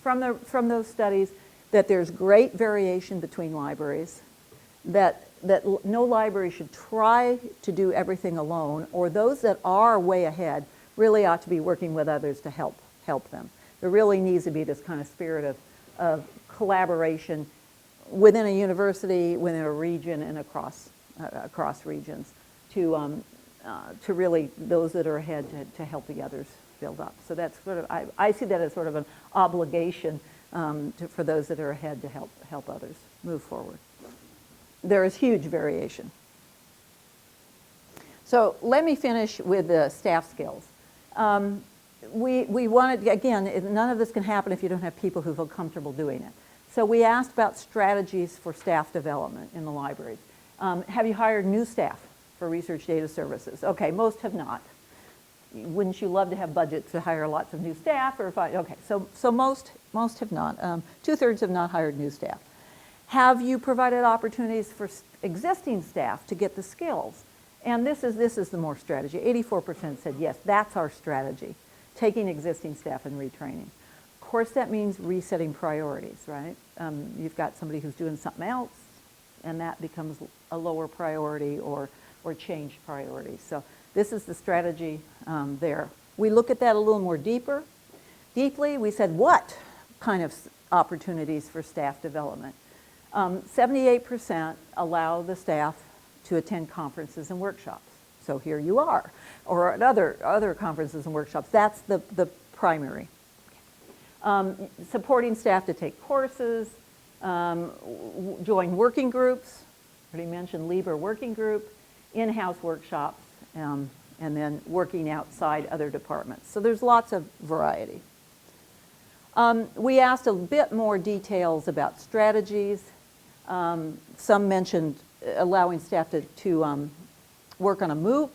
from those studies that there's great variation between libraries, that no library should try to do everything alone, or those that are way ahead really ought to be working with others to help them. There really needs to be this kind of spirit of collaboration within a university, within a region, and across regions to really, those that are ahead to help the others build up. So that's sort of, I see that as sort of an obligation for those that are ahead to help others move forward. There is huge variation. So let me finish with the staff skills. We wanted, again, none of this can happen if you don't have people who feel comfortable doing it. So we asked about strategies for staff development in the libraries. Have you hired new staff for research data services? Okay, most have not. Wouldn't you love to have budgets to hire lots of new staff? Okay, so most have not. 2/3 have not hired new staff. Have you provided opportunities for existing staff to get the skills? And this is the more strategy. 84% said yes, that's our strategy, taking existing staff and retraining. Of course, that means resetting priorities, right? You've got somebody who's doing something else, and that becomes a lower priority, or or change priorities. So this is the strategy there. We look at that a little more deeply. We said, what kind of opportunities for staff development? 78% allow the staff to attend conferences and workshops. So here you are, or at other conferences and workshops. That's the primary. Supporting staff to take courses, join working groups. Already mentioned LIBOR working group, in-house workshops, and then working outside other departments. So there's lots of variety. We asked a bit more details about strategies. Some mentioned allowing staff to work on a MOOC,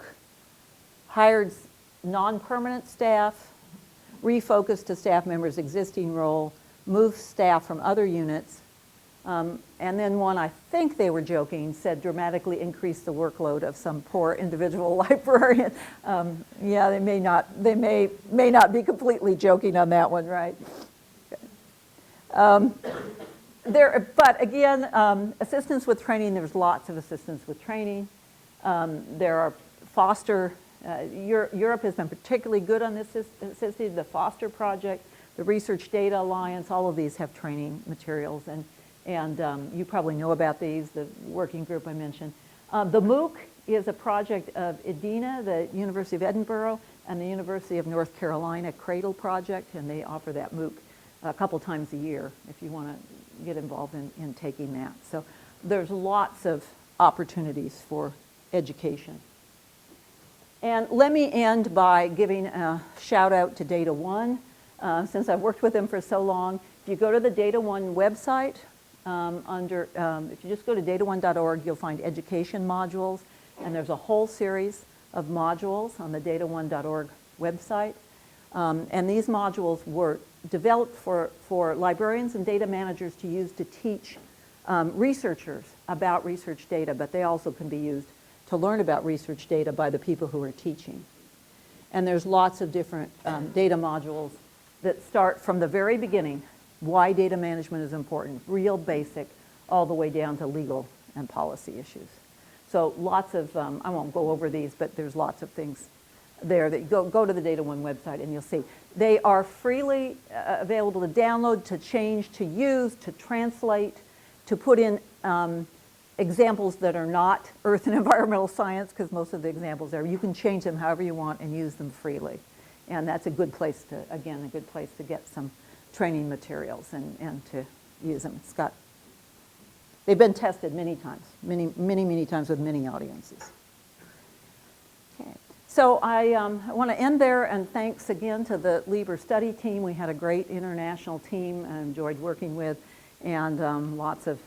hired non-permanent staff, refocused to staff members' existing role, moved staff from other units, and then one, I think they were joking, said dramatically increase the workload of some poor individual librarian. Yeah, they may not be completely joking on that one, right? But again, assistance with training, there's lots of assistance with training. There are Europe has been particularly good on this, assisted the Foster Project, the Research Data Alliance, all of these have training materials, and you probably know about these, the working group I mentioned. The MOOC is a project of EDINA, the University of Edinburgh, and the University of North Carolina Cradle Project, and they offer that MOOC a couple times a year if you want to get involved in taking that. So there's lots of opportunities for education. And let me end by giving a shout out to Data One. Since I've worked with them for so long, if you go to the Data One website, if you just go to dataone.org, you'll find education modules, and there's a whole series of modules on the dataone.org website. And these modules were developed for librarians and data managers to use to teach researchers about research data, but they also can be used to learn about research data by the people who are teaching. And there's lots of different data modules that start from the very beginning, why data management is important, real basic, all the way down to legal and policy issues. So lots of, I won't go over these, but there's lots of things there that go to the Data One website and you'll see. They are freely available to download, to change, to use, to translate, to put in examples that are not earth and environmental science, because most of the examples there, you can change them however you want and use them freely. And that's a good place to, again, a good place to get some training materials and to use them. They've been tested many times, many times with many audiences. Okay. So I want to end there, and thanks again to the LIBOR study team. We had a great international team I enjoyed working with, and lots of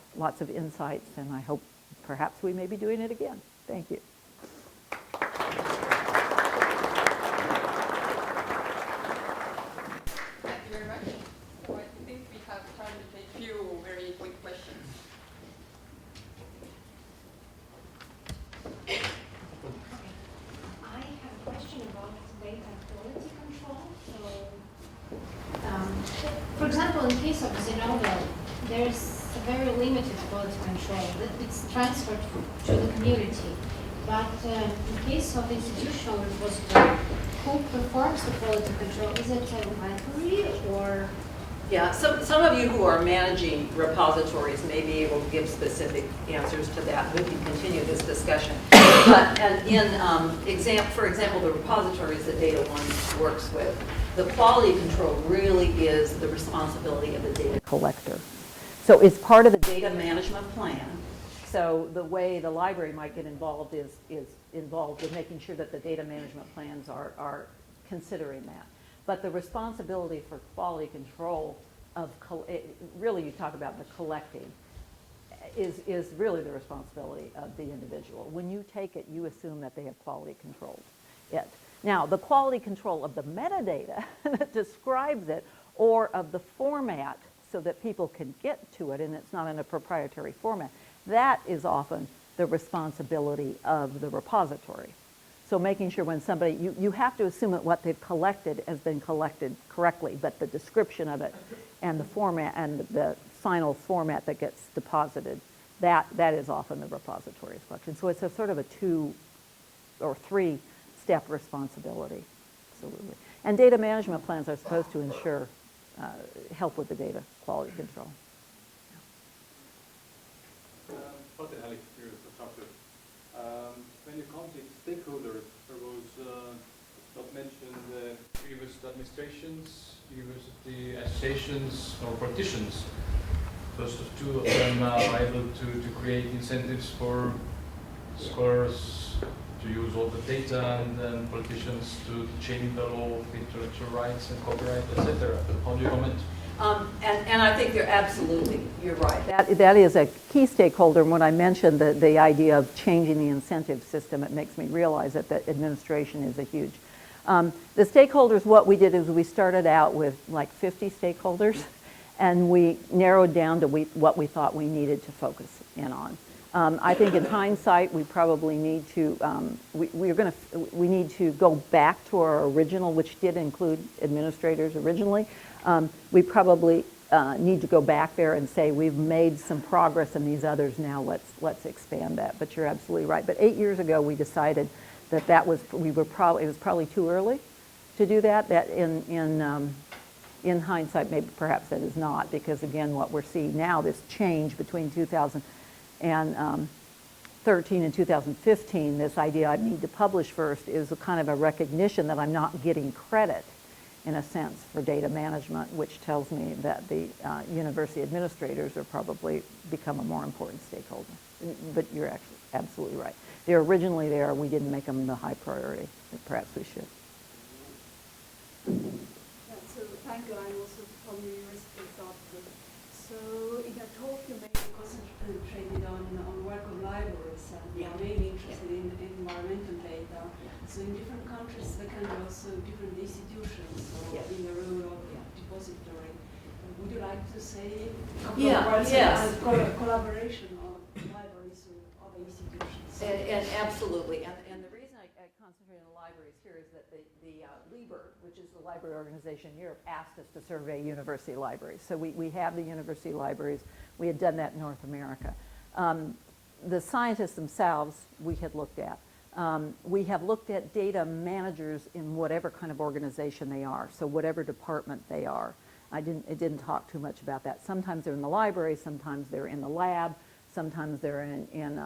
insights, and I hope perhaps we may be doing it again. Thank you. Thank you very much. So I think we have time to take a few very quick questions. I have a question about data quality control. So, for example, in case of Zenodo, there's a very limited quality control. It's transferred to the community. But in case of institutional repository, who performs the quality control? Is it a library or? Yeah, some of you who are managing repositories may be able to give specific answers to that. We can continue this discussion. But for example, the repositories that Data One works with, the quality control really is the responsibility of the data collector. So it's part of the data management plan. So the way the library might get involved is involved with making sure that the data management plans are considering that. But the responsibility for quality control of, really you talk about the collecting, is really the responsibility of the individual. When you take it, you assume that they have quality controlled it. Now, the quality control of the metadata that describes it, or of the format so that people can get to it and it's not in a proprietary format, that is often the responsibility of the repository. So making sure when somebody, you have to assume that what they've collected has been collected correctly, but the description of it and the format and the final format that gets deposited, that is often the repository's collection. So it's a sort of a or three-step responsibility. Absolutely. And data management plans are supposed to ensure help with the data quality control. Martin Halleck here at Structure. When you contact stakeholders, there was not mentioned university administrations, university associations, or politicians. First of two of them are able to create incentives for scholars to use all the data, and then politicians to change the law of intellectual rights and copyright, etc. How do you comment? And I think they're absolutely, you're right. That is a key stakeholder. And when I mentioned the idea of changing the incentive system, it makes me realize that the administration is a huge. The stakeholders, what we did is we started out with like 50 stakeholders, and we narrowed down to what we thought we needed to focus in on. I think in hindsight, we probably need to, we need to go back to our original, which did include administrators originally. We probably need to go back there and say we've made some progress in these others now, let's expand that. But you're absolutely right. But 8 years ago, we decided that it was probably too early to do that. That in hindsight, maybe perhaps that is not, because again, what we're seeing now, this change between 2013 and 2015, this idea I need to publish first is a kind of a recognition that I'm not getting credit, in a sense, for data management, which tells me that the university administrators are probably become a more important stakeholder. But you're actually absolutely right. They're originally there, we didn't make them the high priority, but perhaps we should. So thank you. I'm also from the University of Dartmouth. So in a talk you made concentrated on work of libraries, and you are mainly interested in environmental data. So in different countries there can be also different institutions in the role of depository. Would you like to say a couple of words about collaboration of libraries with other institutions? And absolutely. And the reason I concentrate on libraries here is that the LIBER, which is the library organization in Europe, asked us to survey university libraries. So we have the university libraries. We had done that in North America. The scientists themselves we had looked at. We have looked at data managers in whatever kind of organization they are, so whatever department they are. It didn't talk too much about that. Sometimes they're in the library, sometimes they're in the lab, sometimes they're in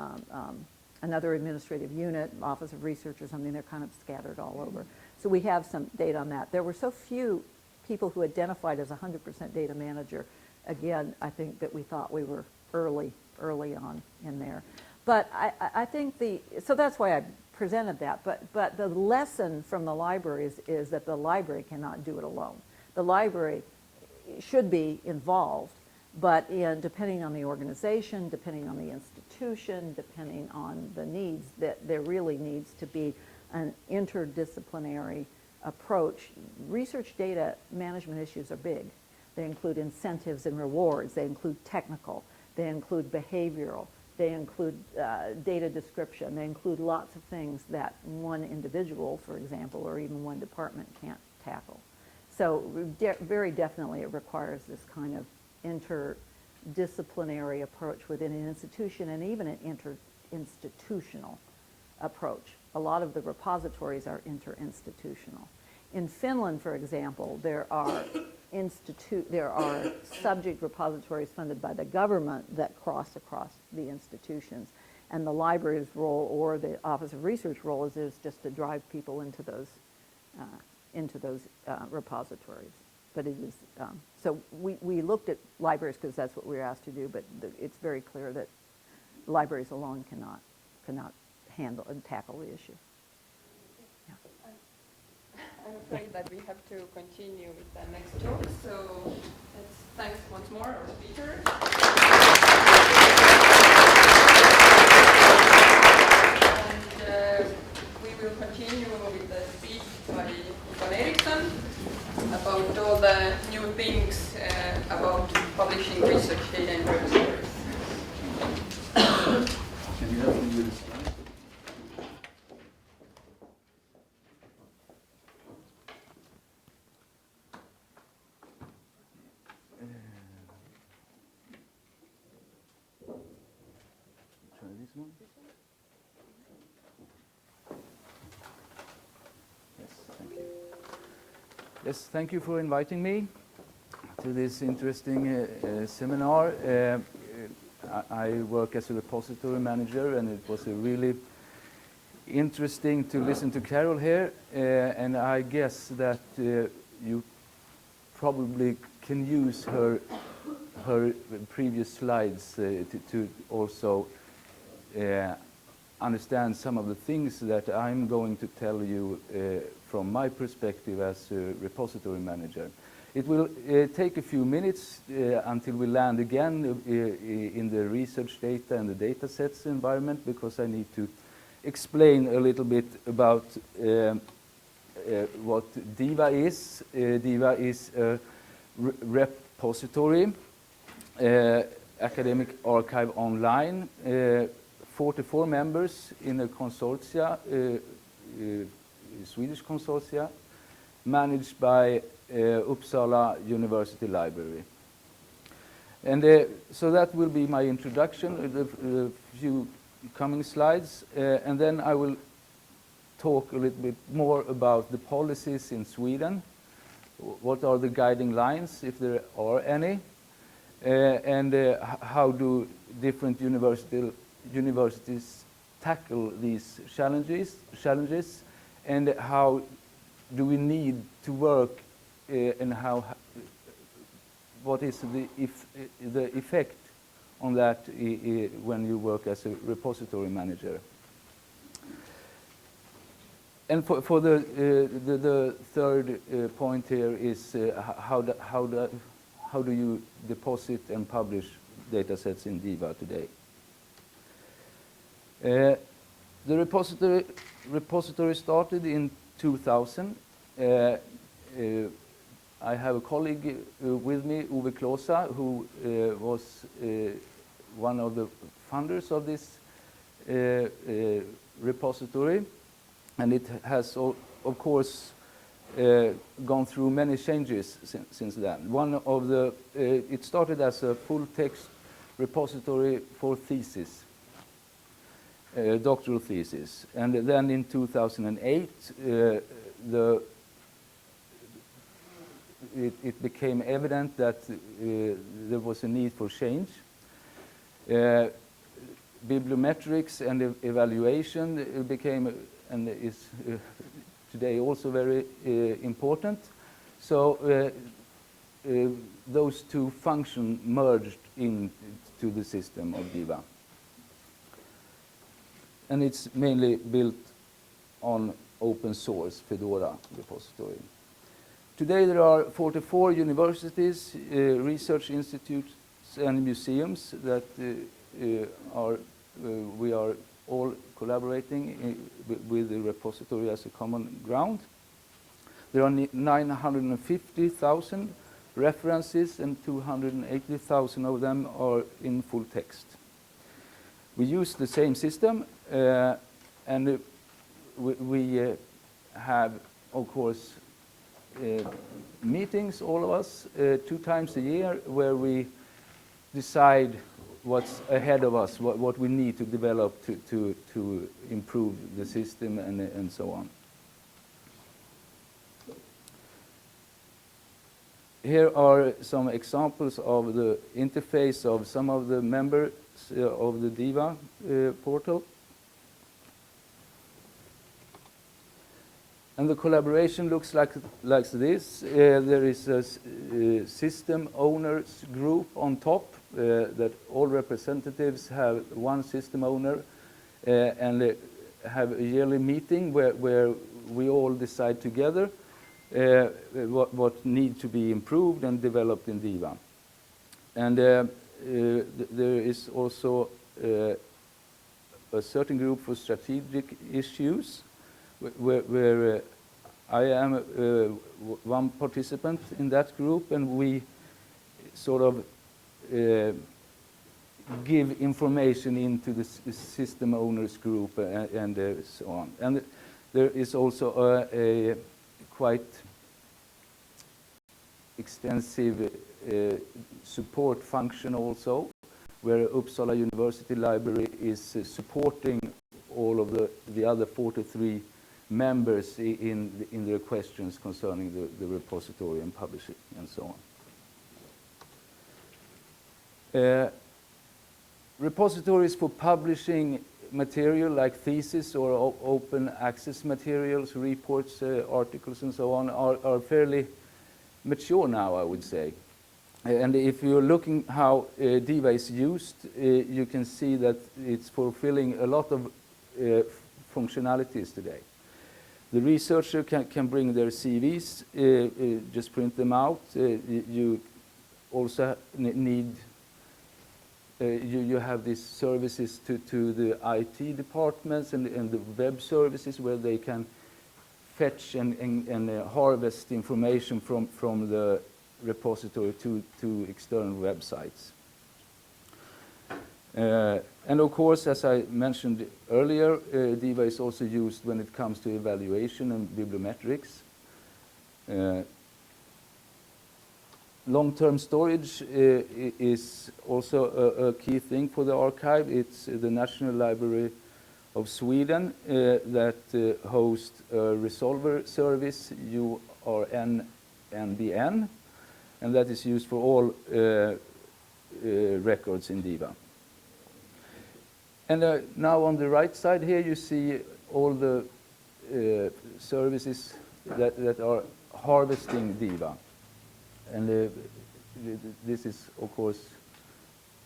another administrative unit, Office of Research or something. They're kind of scattered all over. So we have some data on that. There were so few people who identified as 100% data manager. Again, I think that we thought we were early on in there. But I think so that's why I presented that. But the lesson from the libraries is that the library cannot do it alone. The library should be involved, but depending on the organization, depending on the institution, depending on the needs, that there really needs to be an interdisciplinary approach. Research data management issues are big. They include incentives and rewards. They include technical. They include behavioral. They include data description. They include lots of things that one individual, for example, or even one department can't tackle. So very definitely it requires this kind of interdisciplinary approach within an institution, and even an interinstitutional approach. A lot of the repositories are interinstitutional. In Finland, for example, there are subject repositories funded by the government that cross across the institutions, and the library's role or the Office of Research role is just to drive people into those repositories. But it is so we looked at libraries because that's what we were asked to do. But it's very clear that libraries alone cannot handle and tackle the issue. I'm afraid that we have to continue with the next talk, so let's thank once more our speakers. And we will continue with the speech by Ivan Eriksson about all the new things about publishing research data in repositories. Can you help me with the slides? Try this one. Yes, thank you for inviting me to this interesting seminar. I work as a repository manager, and it was a really interesting to listen to Carol here, and I guess that you probably can use her previous slides to also understand some of the things that I'm going to tell you from my perspective as a repository manager. It will take a few minutes until we land again in the research data and the data sets environment, because I need to explain a little bit about what DIVA is. DIVA is a repository, academic archive online, 44 members in a consortia, Swedish consortia, managed by Uppsala University Library. And so that will be my introduction, a few coming slides, and then I will talk a little bit more about the policies in Sweden. What are the guiding lines, if there are any, and how do different universities tackle these challenges, and how do we need to work, and what is the effect on that when you work as a repository manager. And for the third point here is how do you deposit and publish data sets in DIVA today? The repository started in 2000. I have a colleague with me, Ove Klosa, who was one of the founders of this repository, and it has, of course, gone through many changes since then. One of the it started as a full-text repository for thesis, doctoral thesis, and then in 2008 it became evident that there was a need for change. Bibliometrics and evaluation became and is today also very important. So those two functions merged into the system of DIVA. And it's mainly built on open source Fedora repository. Today there are 44 universities, research institutes and museums that we are all collaborating with the repository as a common ground. There are 950,000 references, and 280,000 of them are in full text. We use the same system, and we have, of course, meetings, all of us, 2 times a year, where we decide what's ahead of us, what we need to develop to improve the system and so on. Here are some examples of the interface of some of the members of the DIVA portal. And the collaboration looks like this. There is a system owners group on top that all representatives have one system owner and have a yearly meeting where we all decide together what needs to be improved and developed in DIVA. And there is also a certain group for strategic issues where I am one participant in that group, and we sort of give information into the system owners group and so on. And there is also a quite extensive support function also, where Uppsala University Library is supporting all of the other 43 members in their questions concerning the repository and publishing and so on. Repositories for publishing material like thesis or open access materials, reports, articles and so on are fairly mature now, I would say. And if you're looking how DIVA is used, you can see that it's fulfilling a lot of functionalities today. The researcher can bring their CVs, just print them out. You also need you have these services to the IT departments and the web services where they can fetch and harvest information from the repository to external websites. And of course, as I mentioned earlier, DIVA is also used when it comes to evaluation and bibliometrics. Long-term storage is also a key thing for the archive. It's the National Library of Sweden that hosts a resolver service, URNNBN, and that is used for all records in DIVA. And now on the right side here you see all the services that are harvesting DIVA. And this is, of course,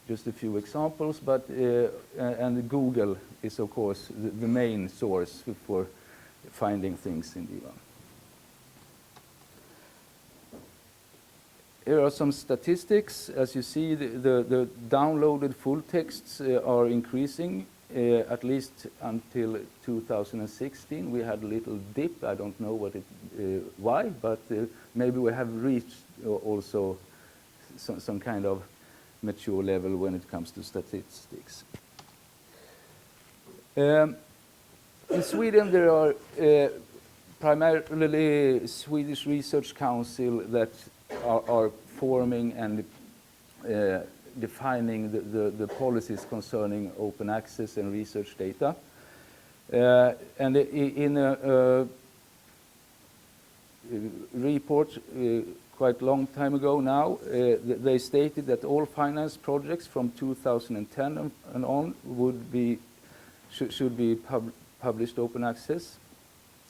just a few examples, but and Google is, of course, the main source for finding things in DIVA. Here are some statistics. As you see, the downloaded full texts are increasing, at least until 2016. We had a little dip. I don't know why, but maybe we have reached also some kind of mature level when it comes to statistics. In Sweden, there are primarily Swedish Research Council that are forming and defining the policies concerning open access and research data. And in a report quite a long time ago now, they stated that all finance projects from 2010 and on should be published open access,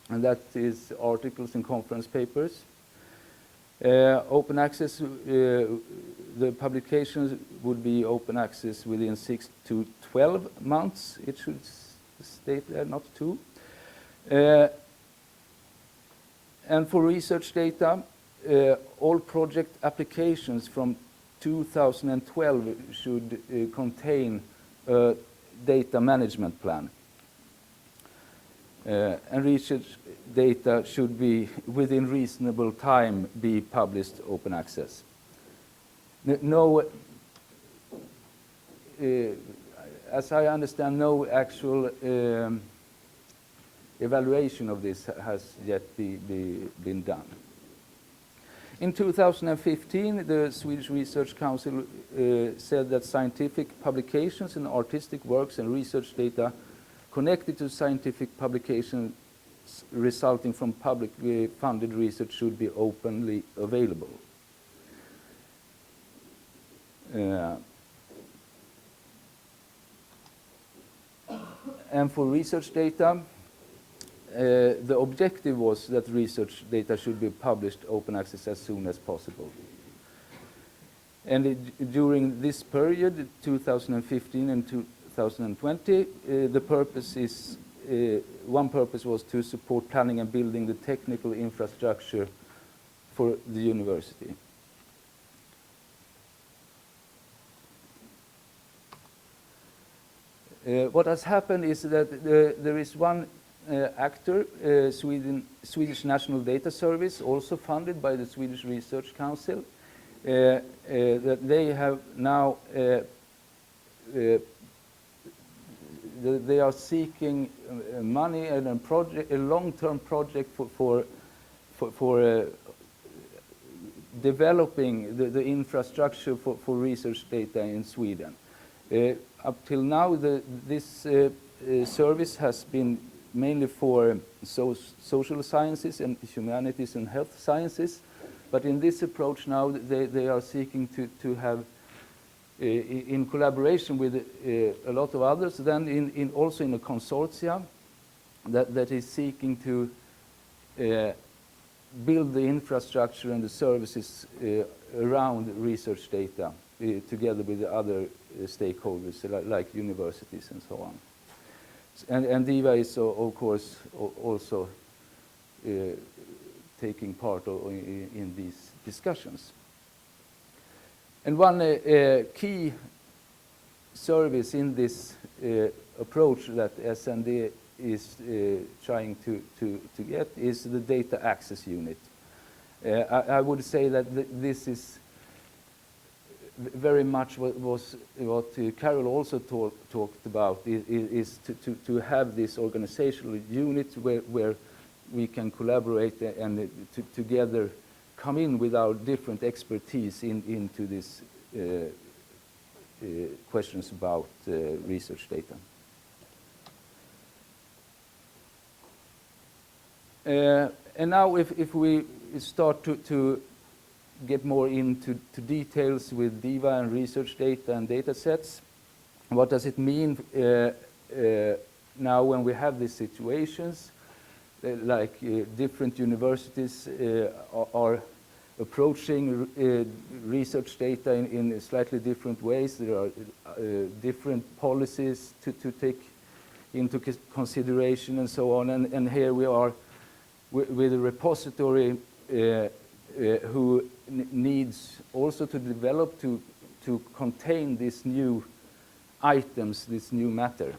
and that is articles and conference papers. Open access, the publications would be open access within 6 to 12 months. It should state there, not 2. And for research data, all project applications from 2012 should contain a data management plan. And research data should be, within reasonable time, be published open access. As I understand, no actual evaluation of this has yet been done. In 2015, the Swedish Research Council said that scientific publications and artistic works and research data connected to scientific publications resulting from publicly funded research should be openly available. And for research data, the objective was that research data should be published open access as soon as possible. And during this period, 2015 and 2020, the purpose is, one purpose was to support planning and building the technical infrastructure for the university. What has happened is that there is one actor, Swedish National Data Service, also funded by the Swedish Research Council, that they have now they are seeking money and a long-term project for developing the infrastructure for research data in Sweden. Up till now, this service has been mainly for social sciences and humanities and health sciences. But in this approach now, they are seeking to have, in collaboration with a lot of others, then also in a consortia that is seeking to build the infrastructure and the services around research data together with the other stakeholders like universities and so on. And DIVA is, of course, also taking part in these discussions. And one key service in this approach that SND is trying to get is the data access unit. I would say that this is very much what Carol also talked about, is to have this organizational unit where we can collaborate and together come in with our different expertise into these questions about research data. And now if we start to get more into details with DIVA and research data and data sets, what does it mean now when we have these situations, like different universities are approaching research data in slightly different ways. There are different policies to take into consideration and so on. And here we are with a repository who needs also to develop to contain these new items, this new matter.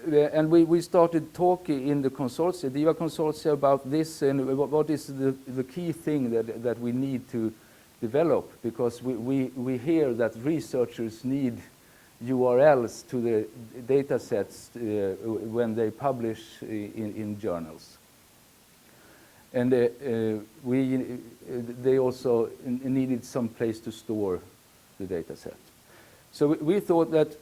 And we started talking in the consortia, DIVA consortia, about this and what is the key thing that we need to develop, because we hear that researchers need URLs to the data sets when they publish in journals. And they also needed some place to store the data set. So we thought that,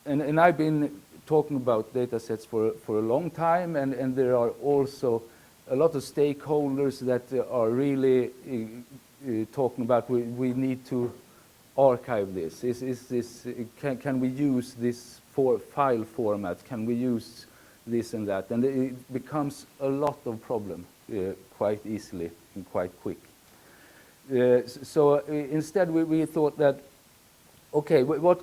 and I've been talking about data sets for a long time, and there are also a lot of stakeholders that are really talking about we need to archive this. Can we use this file format? Can we use this and that? And it becomes a lot of problem quite easily and quite quick. So instead we thought that, okay, what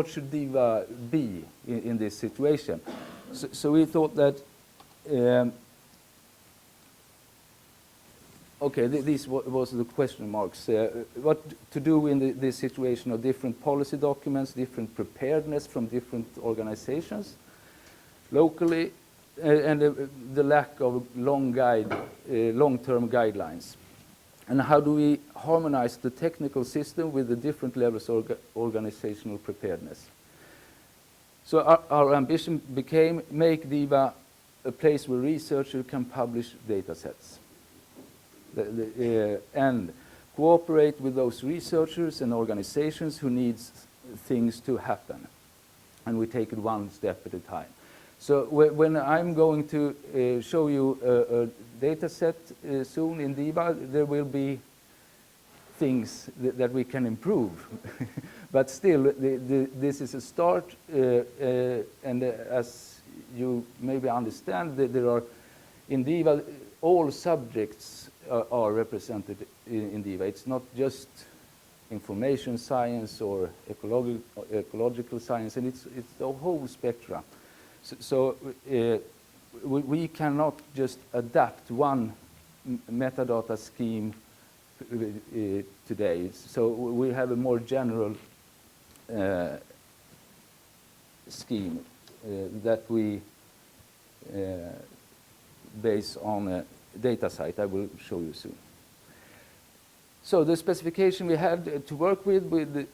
should DIVA be in this situation? So we thought that, okay, this was the question marks. What to do in this situation of different policy documents, different preparedness from different organizations locally, and the lack of long-term guidelines. And how do we harmonize the technical system with the different levels of organizational preparedness? So our ambition became make DIVA a place where researchers can publish data sets. And cooperate with those researchers and organizations who needs things to happen. And we take it one step at a time. So when I'm going to show you a data set soon in DIVA, there will be things that we can improve. But still, this is a start, and as you maybe understand, there are, in DIVA, all subjects are represented in DIVA. It's not just information science or ecological science, and it's the whole spectrum. So we cannot just adapt one metadata scheme today. So we have a more general scheme that we base on a data site. I will show you soon. So the specification we had to work with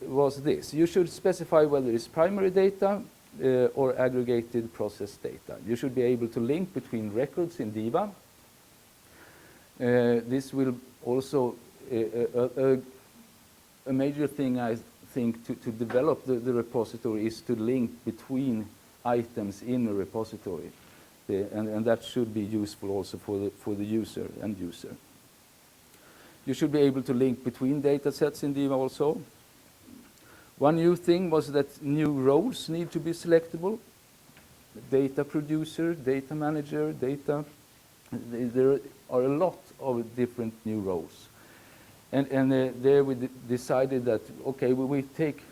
was this. You should specify whether it's primary data or aggregated process data. You should be able to link between records in DIVA. This will also, a a major thing I think to develop the repository is to link between items in a repository. And that should be useful also for the user, end user. You should be able to link between data sets in Diva also. One new thing was that new roles need to be selectable. Data producer, data manager, data. There are a lot of different new roles. And there we decided that, okay, we take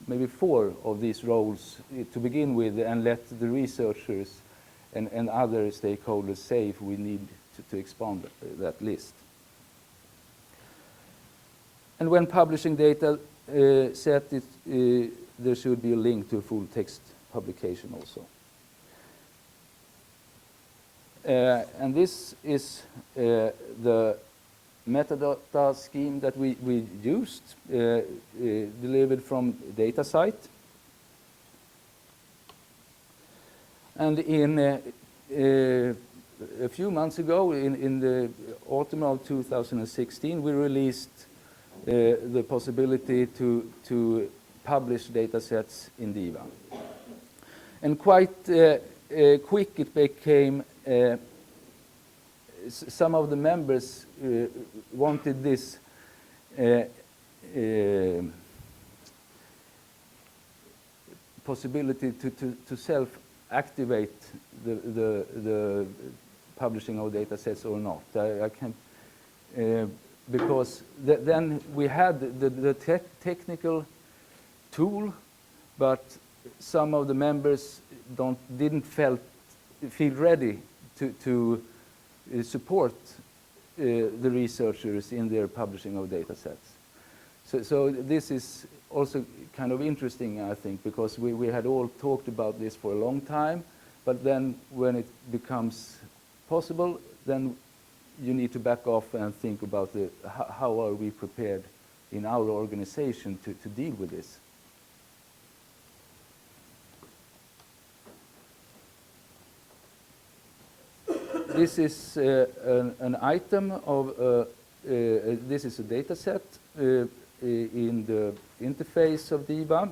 maybe 4 of these roles to begin with and let the researchers and other stakeholders say if we need to expand that list. And when publishing data set, there should be a link to a full text publication also. And this is the metadata scheme that we used, delivered from DataSite. And in a few months ago, in the autumn of 2016, we released the possibility to publish data sets in Diva. And quite quick it became, some of the members wanted this possibility to self-activate the publishing of data sets or not. I can, because then we had the technical tool, but some of the members didn't feel ready to support the researchers in their publishing of data sets. So this is also kind of interesting, I think, because we had all talked about this for a long time, but then when it becomes possible, then you need to back off and think about how are we prepared in our organization to deal with this. This is an item of, this is a data set in the interface of Diva,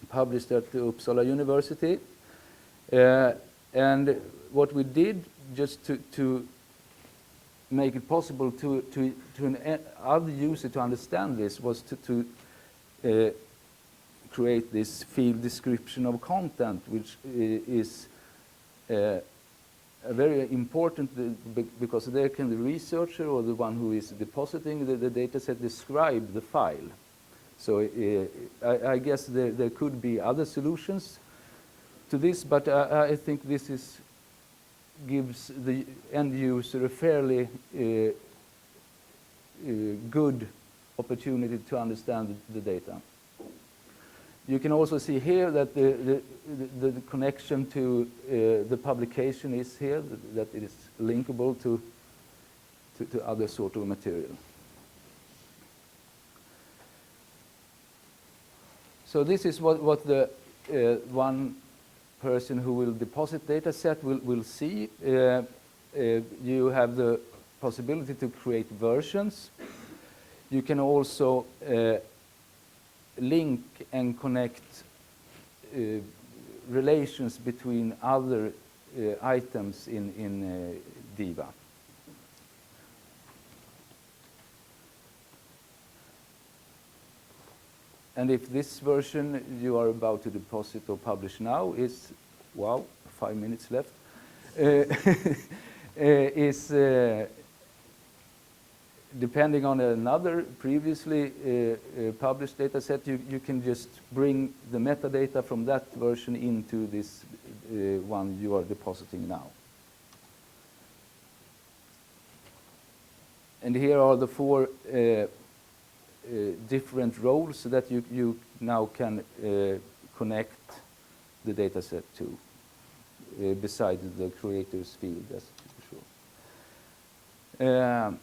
published at Uppsala University. And what we did, just to make it possible to an other user to understand this, was to create this field description of content, which is very important because there can the researcher or the one who is depositing the data set describe the file. So I guess there could be other solutions to this, but I think this gives the end user a fairly good opportunity to understand the data. You can also see here that the connection to the publication is here, that it is linkable to other sort of material. So this is what the one person who will deposit data set will see. You have the possibility to create versions. You can also link and connect relations between other items in Diva. And if this version you are about to deposit or publish now is, wow, 5 minutes left, is depending on another previously published data set, you can just bring the metadata from that version into this one you are depositing now. And here are the 4 different roles that you now can connect the data set to, besides the creator's field, that's for sure.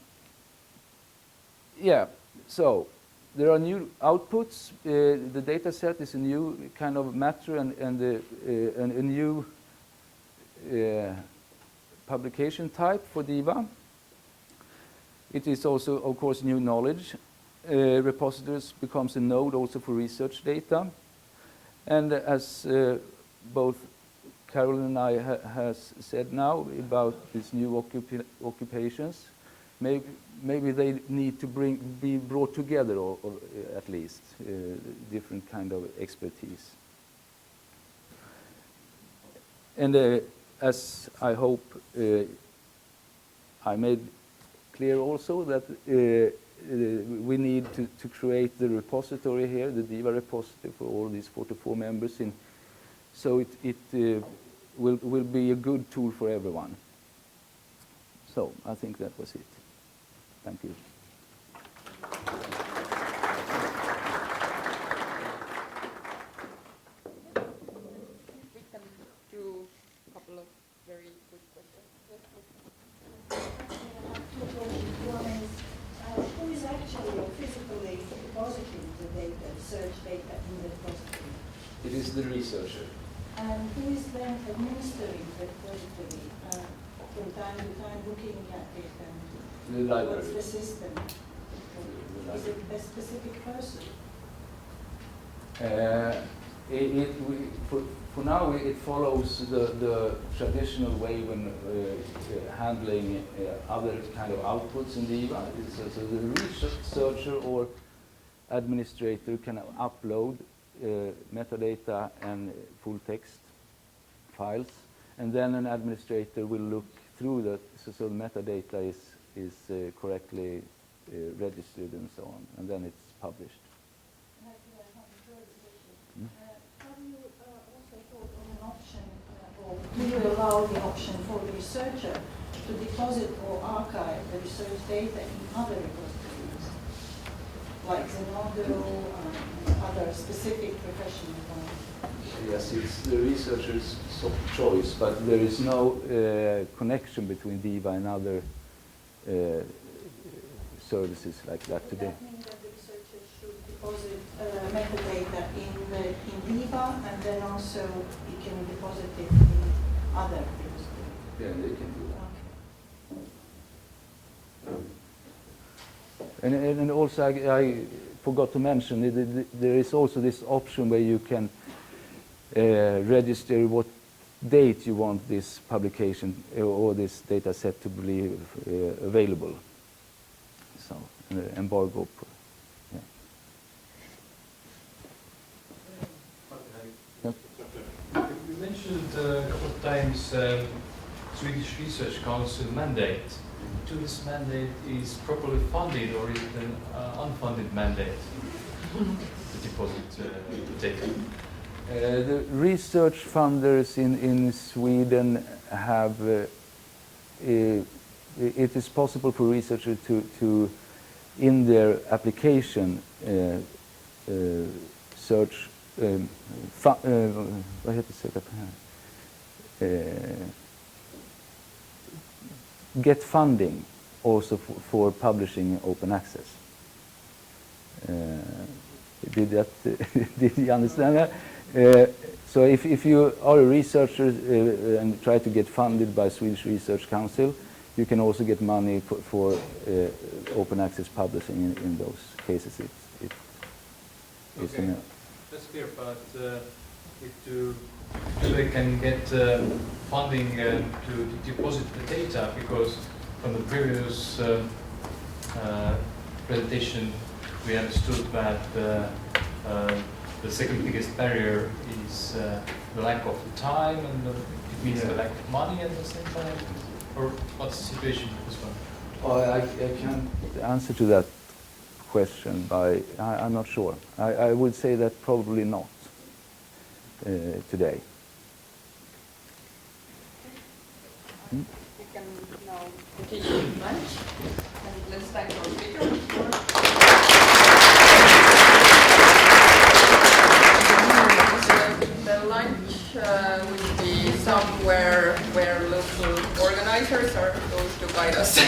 Yeah, so there are new outputs. The data set is a new kind of matter and a new publication type for Diva. It is also, of course, new knowledge. repositories becomes a node also for research data. And as both Carol and I has said now about these new occupations, maybe they need to be brought together, or at least different kind of expertise. And as I hope I made clear also that we need to create the repository here, the DIVA repository for all these 44 members, so it will be a good tool for everyone. So I think that was it. Thank you. We can do a couple of very good questions. One is, who is actually or physically depositing the data, search data in the repository? It is the researcher. And who is then administering the repository from time to time, looking at it, and The library. what's the system? Is it a specific person? For now, it follows the traditional way when handling other kind of outputs in DIVA. So the researcher or administrator can upload metadata and full text files, and then an administrator will look through that, so the metadata is correctly registered and so on, and then it's published. Have you also thought of an option, or do you allow the option for the researcher to deposit or archive the research data in other repositories, like Zenodo and other specific professional ones? Yes, it's the researcher's choice, but there is no connection between DIVA and other services like that today. Does that mean that the researcher should deposit metadata in DIVA, and then also he can deposit it in other repositories? Yeah, they can do that. Okay. And also, I forgot to mention, there is also this option where you can register what date you want this publication or this data set to be available. So, embargo. Yeah. Yep. You mentioned a couple of times Swedish Research Council mandate. To this mandate is properly funded, or is it an unfunded mandate to deposit data? The research funders in Sweden have, it is possible for researchers to in their application, search, vad heter det? Get funding also for publishing open access. Did you understand that? So if you are a researcher and try to get funded by Swedish Research Council, you can also get money for open access publishing in those cases. Okay, that's clear, but if they can get funding to deposit the data, because from the previous presentation we understood that the second biggest barrier is the lack of time, and it means the lack of money at the same time? Or what's the situation with this one? Oh, I can't answer to that question, I'm not sure. I would say that probably not today. We can now continue with lunch, and let's thank our speakers. The lunch will be somewhere where local organizers are going to guide us.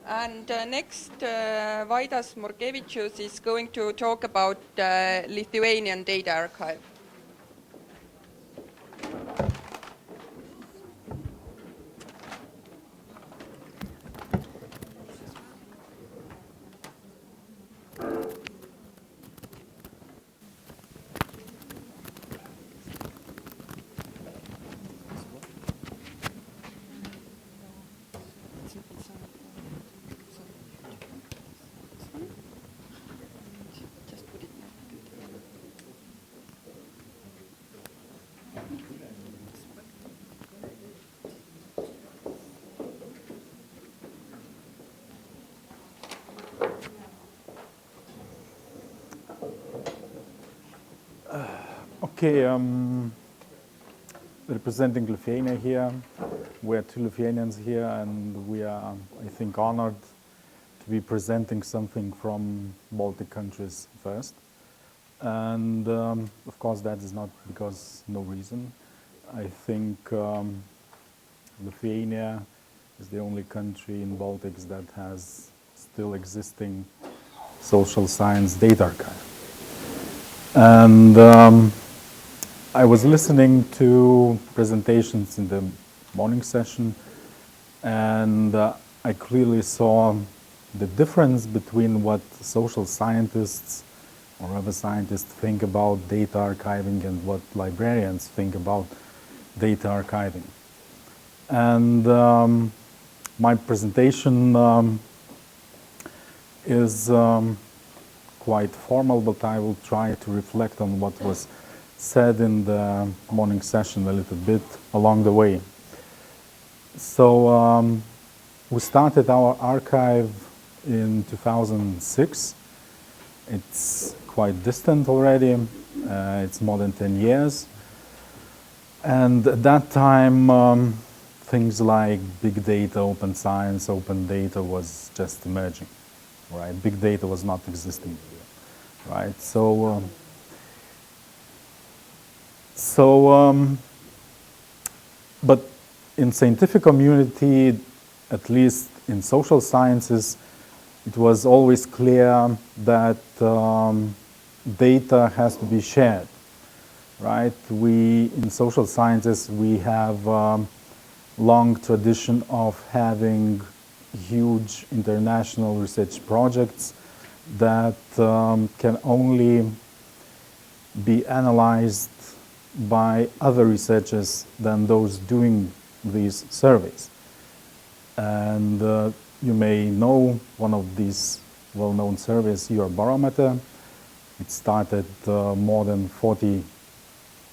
And next, Vaidas Morkevičius is going to talk about Lithuanian Data Archive. Okay, representing Lithuania here. We're two Lithuanians here, and we are, I think, honored to be presenting something from Baltic countries first. And of course, that is not because no reason. I think Lithuania is the only country in Baltics that has still existing social science data archive. And I was listening to presentations in the morning session, and I clearly saw the difference between what social scientists or other scientists think about data archiving and what librarians think about data archiving. And my presentation is quite formal, but I will try to reflect on what was said in the morning session a little bit along the way. So we started our archive in 2006. It's quite distant already. It's more than 10 years. And at that time, things like big data, open science, open data was just emerging, right? Big data was not existing here, right? But in scientific community, at least in social sciences, it was always clear that data has to be shared, right? In social sciences, we have long tradition of having huge international research projects that can only be analyzed by other researchers than those doing these surveys. And you may know one of these well-known surveys, Eurobarometer. It started more than 40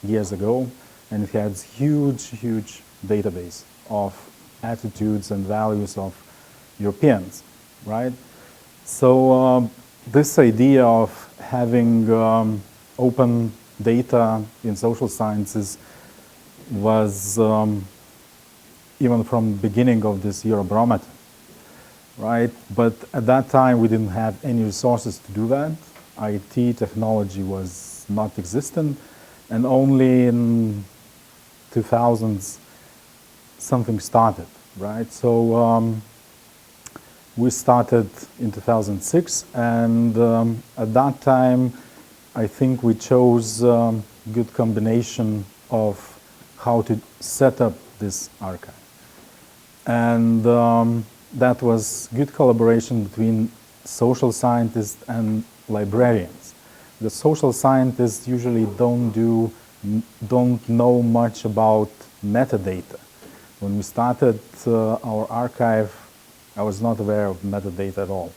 years ago, and it has huge database of attitudes and values of Europeans, right? So this idea of having open data in social sciences was even from the beginning of this Eurobarometer, right? But at that time, we didn't have any resources to do that. IT technology was not existent, and only in 2000s something started, right? So we started in 2006, and at that time, I think we chose a good combination of how to set up this archive. And that was good collaboration between social scientists and librarians. The social scientists usually don't know much about metadata. When we started our archive, I was not aware of metadata at all.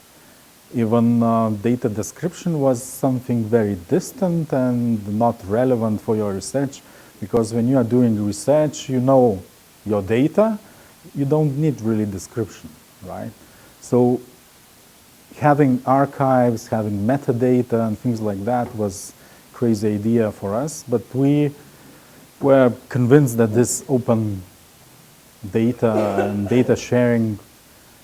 Even data description was something very distant and not relevant for your research, because when you are doing research, you know your data, you don't need really description, right? So having archives, having metadata and things like that was a crazy idea for us, but we were convinced that this open data and data sharing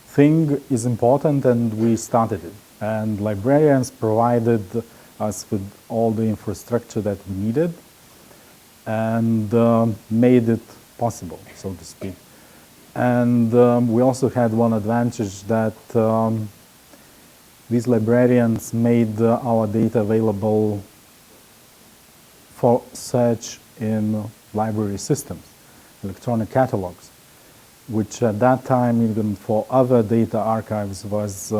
thing is important, and we started it. And librarians provided us with all the infrastructure that we needed and made it possible, so to speak. And we also had one advantage that these librarians made our data available for search in library systems, electronic catalogs, which at that time, even for other data archives, was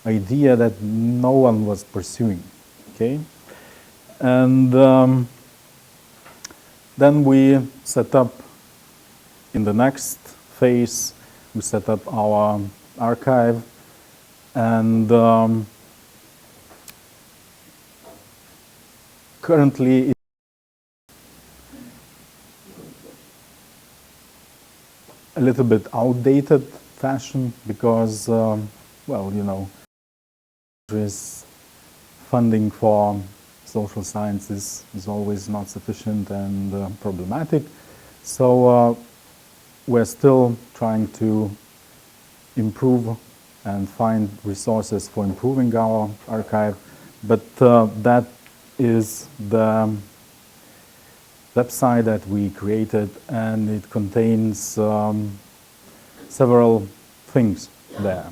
idea that no one was pursuing. Okay, and then we set up, in the next phase, we set up our archive, and currently it's a little bit outdated fashion because, well, you know, there is funding for social sciences is always not sufficient and problematic. So we're still trying to improve and find resources for improving our archive, but that is the website that we created, and it contains several things there.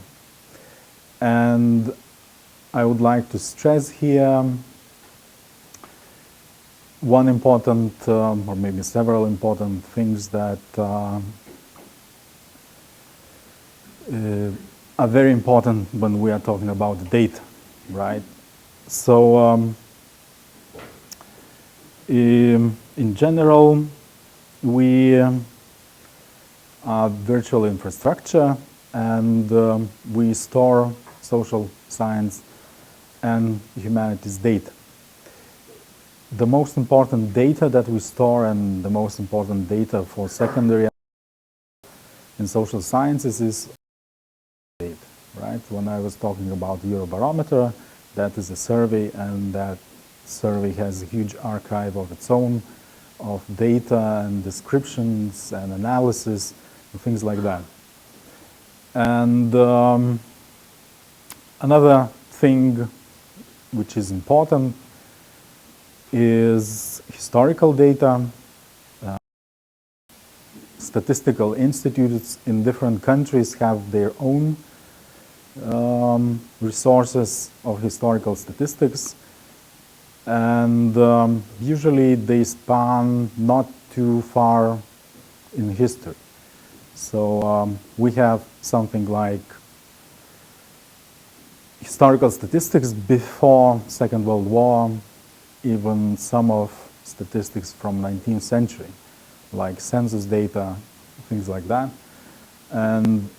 And I would like to stress here one important, or maybe several important things that are very important when we are talking about data, right? So in general, we are virtual infrastructure, and we store social science and humanities data. The most important data that we store, and the most important data for secondary in social sciences, is data, right? When I was talking about Eurobarometer, that is a survey, and that survey has a huge archive of its own, of data and descriptions and analysis and things like that. And another thing which is important is historical data. Statistical institutes in different countries have their own resources of historical statistics, and usually they span not too far in history. So we have something like historical statistics before Second World War, even some of statistics from 19th century, like census data, things like that. And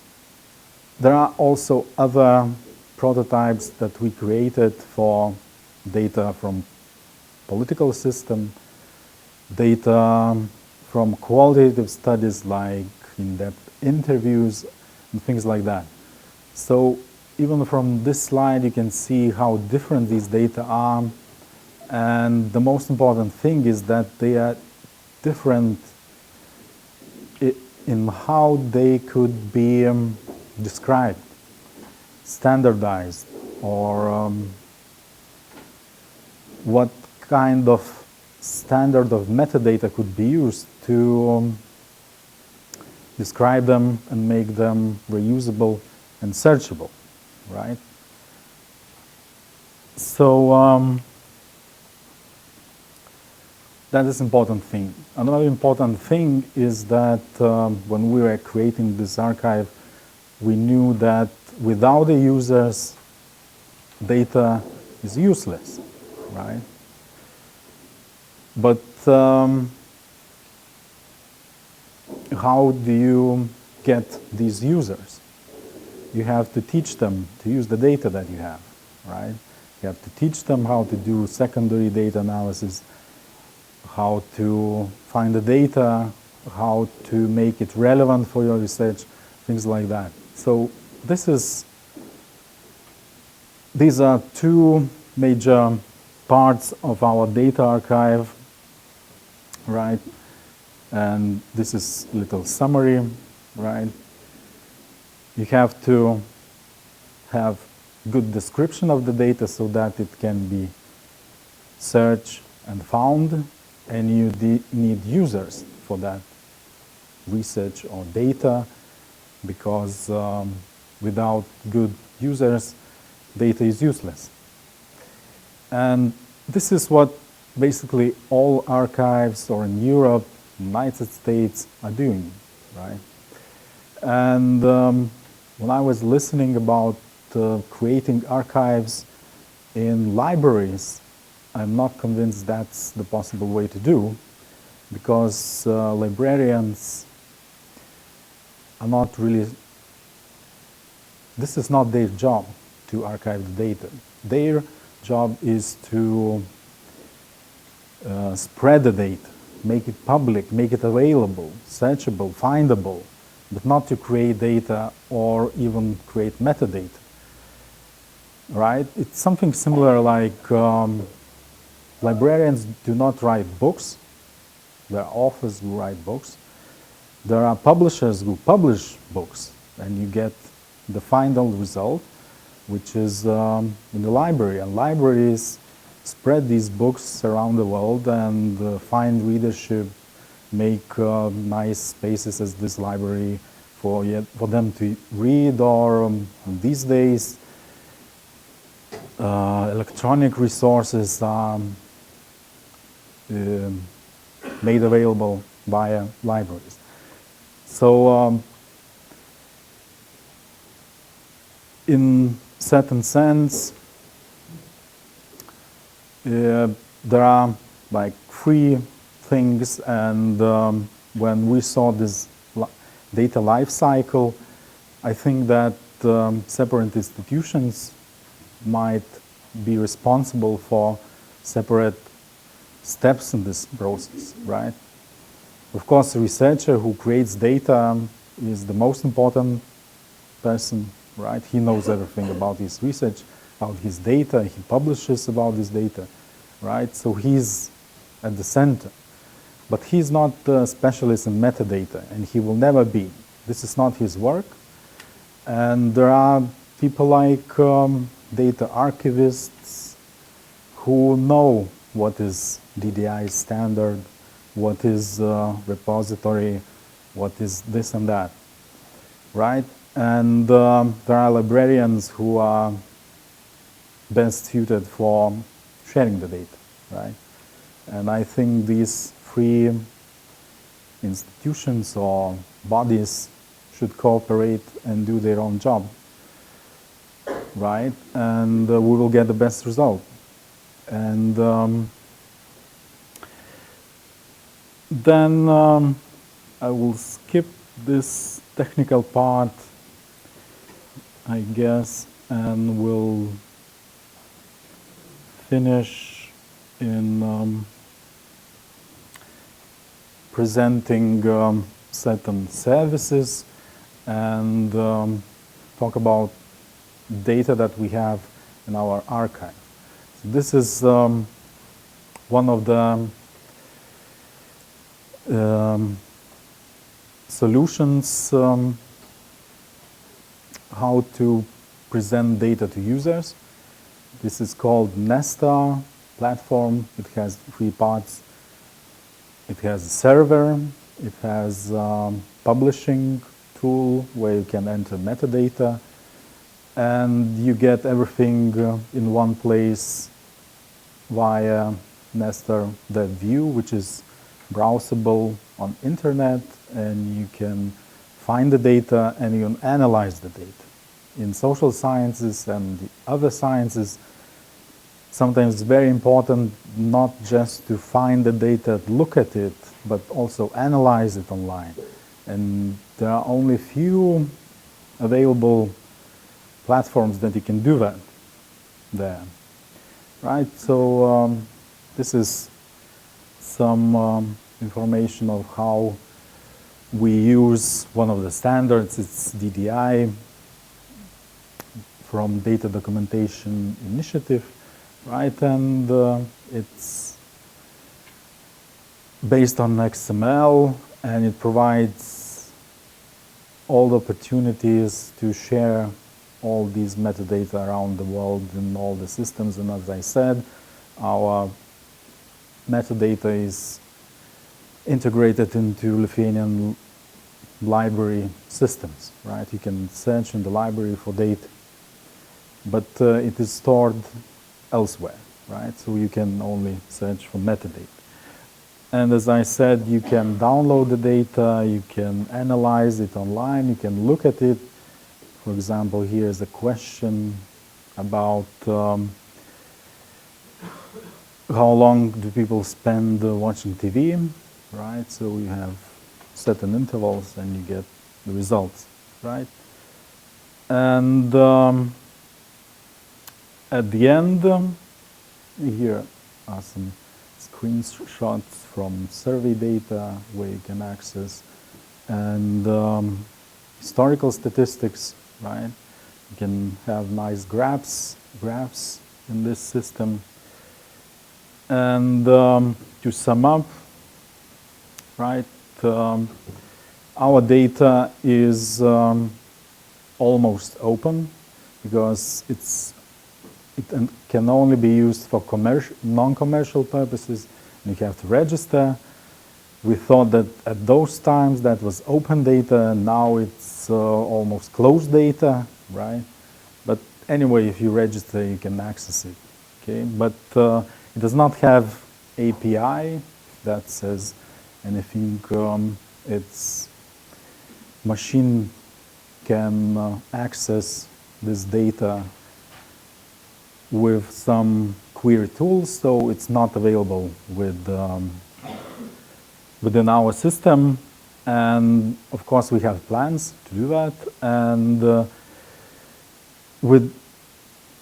there are also other prototypes that we created for data from political system, data from qualitative studies like in-depth interviews and things like that. So even from this slide you can see how different these data are, and the most important thing is that they are different in how they could be described, standardized, or what kind of standard of metadata could be used to describe them and make them reusable and searchable, right? So that is an important thing. Another important thing is that when we were creating this archive, we knew that without the users, data is useless, right? But how do you get these users? You have to teach them to use the data that you have, right? You have to teach them how to do secondary data analysis, how to find the data, how to make it relevant for your research, things like that. So these are two major parts of our data archive, right? And this is a little summary, right? You have to have good description of the data so that it can be searched and found, and you need users for that research or data, because without good users, data is useless. And this is what basically all archives, or in Europe, United States, are doing, right? And when I was listening about creating archives in libraries, I'm not convinced that's the possible way to do, because librarians are not really, this is not their job to archive the data. Their job is to spread the data, make it public, make it available, searchable, findable, but not to create data or even create metadata, right? It's something similar like librarians do not write books. There are authors who write books. There are publishers who publish books, and you get the final result, which is in the library. And libraries spread these books around the world and find readership, make nice spaces as this library for them to read, or these days electronic resources are made available via libraries. So in certain sense, there are like three things, and when we saw this data life cycle, I think that separate institutions might be responsible for separate steps in this process, right? Of course, the researcher who creates data is the most important person, right? He knows everything about his research, about his data, he publishes about his data, right? So he's at the center. But he's not a specialist in metadata, and he will never be. This is not his work. And there are people like data archivists who know what is DDI standard, what is repository, what is this and that, right? And there are librarians who are best suited for sharing the data, right? And I think these three institutions or bodies should cooperate and do their own job, right? And we will get the best result. And then I will skip this technical part, I guess, and we'll finish in presenting certain services and talk about data that we have in our archive. So this is one of the solutions how to present data to users. This is called Nesta platform. It has three parts. It has a server, it has publishing tool where you can enter metadata, and you get everything in one place via Nesta View, which is browsable on internet, and you can find the data and you can analyze the data. In social sciences and the other sciences, sometimes it's very important not just to find the data, look at it, but also analyze it online. And there are only few available platforms that you can do that there, right? So this is some information of how we use one of the standards. It's DDI from Data Documentation Initiative, right? And it's based on XML, and it provides all the opportunities to share all these metadata around the world in all the systems. And as I said, our metadata is integrated into Lithuanian library systems, right? You can search in the library for data, but it is stored elsewhere, right? So you can only search for metadata. And as I said, you can download the data, you can analyze it online, you can look at it. For example, here's a question about how long do people spend watching TV, right? So you have certain intervals and you get the results, right? And at the end, here are some screenshots from survey data where you can access, and historical statistics, right? You can have nice graphs in this system. And to sum up, right, our data is almost open because it can only be used for non-commercial purposes. And you have to register. We thought that at those times that was open data, and now it's almost closed data, right? But anyway, if you register, you can access it, okay? But it does not have API that says anything. Its machine can access this data with some query tools, so it's not available within our system. And of course, we have plans to do that. And with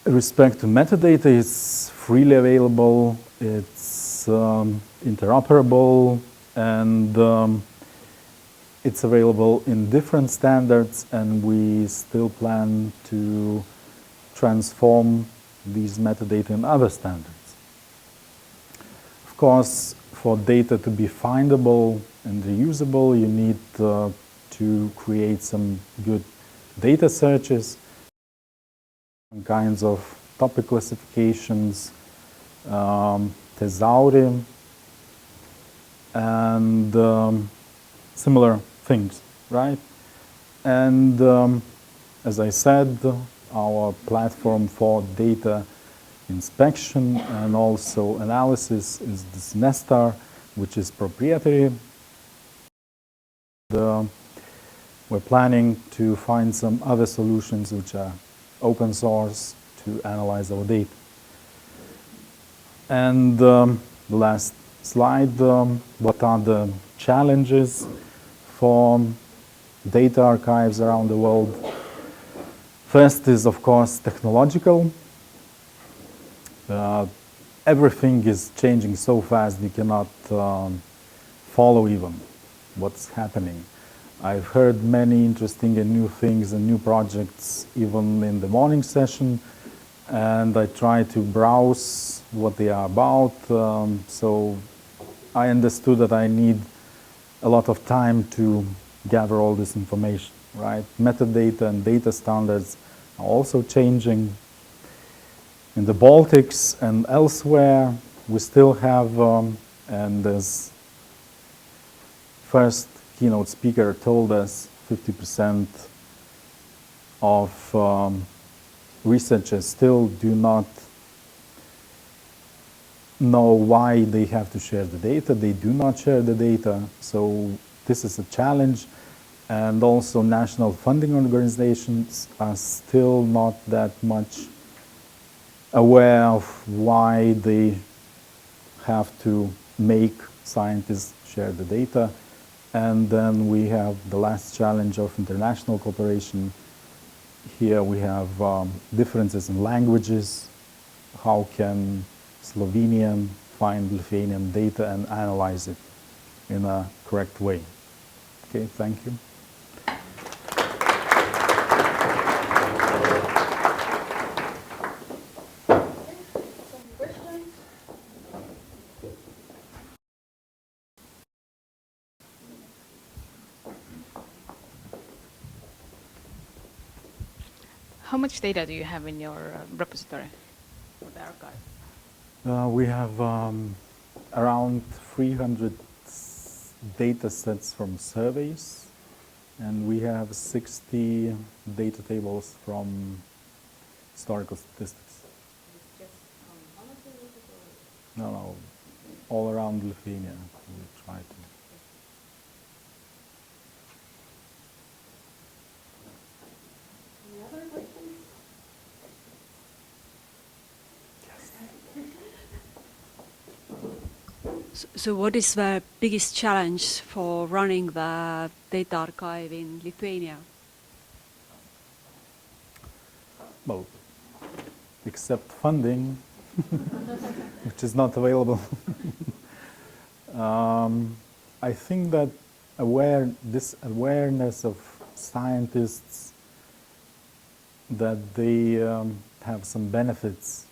respect to metadata, it's freely available, it's interoperable, and it's available in different standards, and we still plan to transform these metadata in other standards. Of course, for data to be findable and reusable, you need to create some good data searches, some kinds of topic classifications, thesauri, and similar things, right? And as I said, our platform for data inspection and also analysis is this Nestar, which is proprietary. We're planning to find some other solutions which are open source to analyze our data. And the last slide, what are the challenges for data archives around the world? First is, of course, technological. Everything is changing so fast, we cannot follow even what's happening. I've heard many interesting and new things and new projects even in the morning session, and I try to browse what they are about. So I understood that I need a lot of time to gather all this information, right? Metadata and data standards are also changing. In the Baltics and elsewhere, we still have, and as first keynote speaker told us, 50% of researchers still do not know why they have to share the data. They do not share the data, so this is a challenge. And also national funding organizations are still not that much aware of why they have to make scientists share the data. And then we have the last challenge of international cooperation. Here we have differences in languages. How can Slovenian find Lithuanian data and analyze it in a correct way? Okay, thank you. How much data do you have in your repository or the archive? We have around 300 data sets from surveys And we have 60 data tables from historical statistics. No, all around Lithuania we try to. Any other questions? So what is the biggest challenge for running the data archive in Lithuania? Well, except funding, which is not available. I think that this awareness of scientists that they have some benefits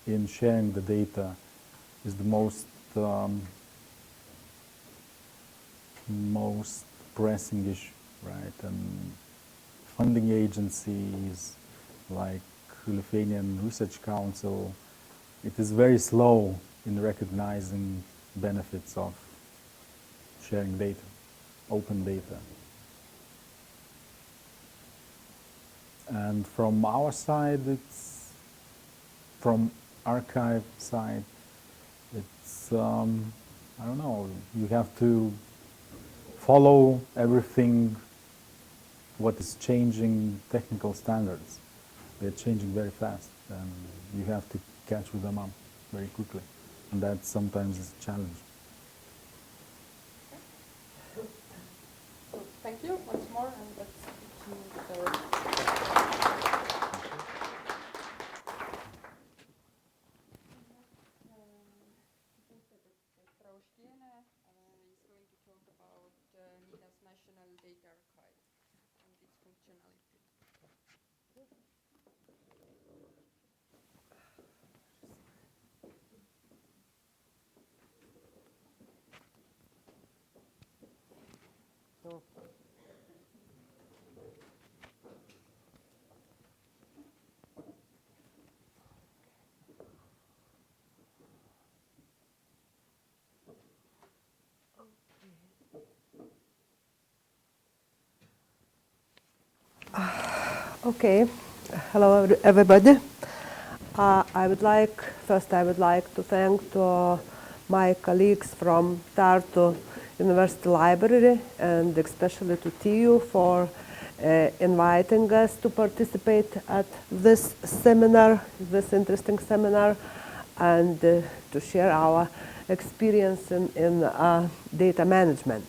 in sharing the data is the most pressing issue, right? And funding agencies like Lithuanian Research Council, it is very slow in recognizing benefits of sharing data, open data. And from our side, from archive side, it's, I don't know, you have to follow everything, what is changing technical standards. They're changing very fast, and you have to catch with them up very quickly. And that sometimes is a challenge. So thank you once more, and let's continue with our is going to talk about NIDA's National Data Archive and its functionality. Okay, hello everybody. I would like to thank my colleagues from Tartu University Library and especially to TU for inviting us to participate at this seminar, this interesting seminar, and to share our experience in data management.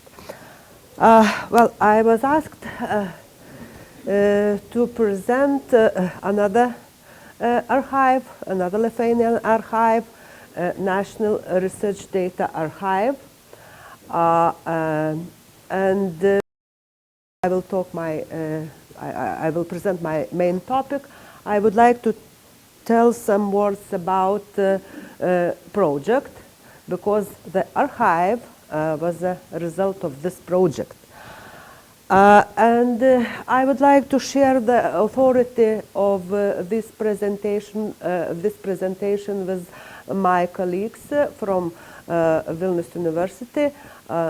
Well, I was asked to present another archive, another Lithuanian archive, National Research Data Archive, and I will talk I will present my main topic. I would like to tell some words about the project, because the archive was a result of this project. And I would like to share the authority of this presentation with my colleagues from Vilnius University,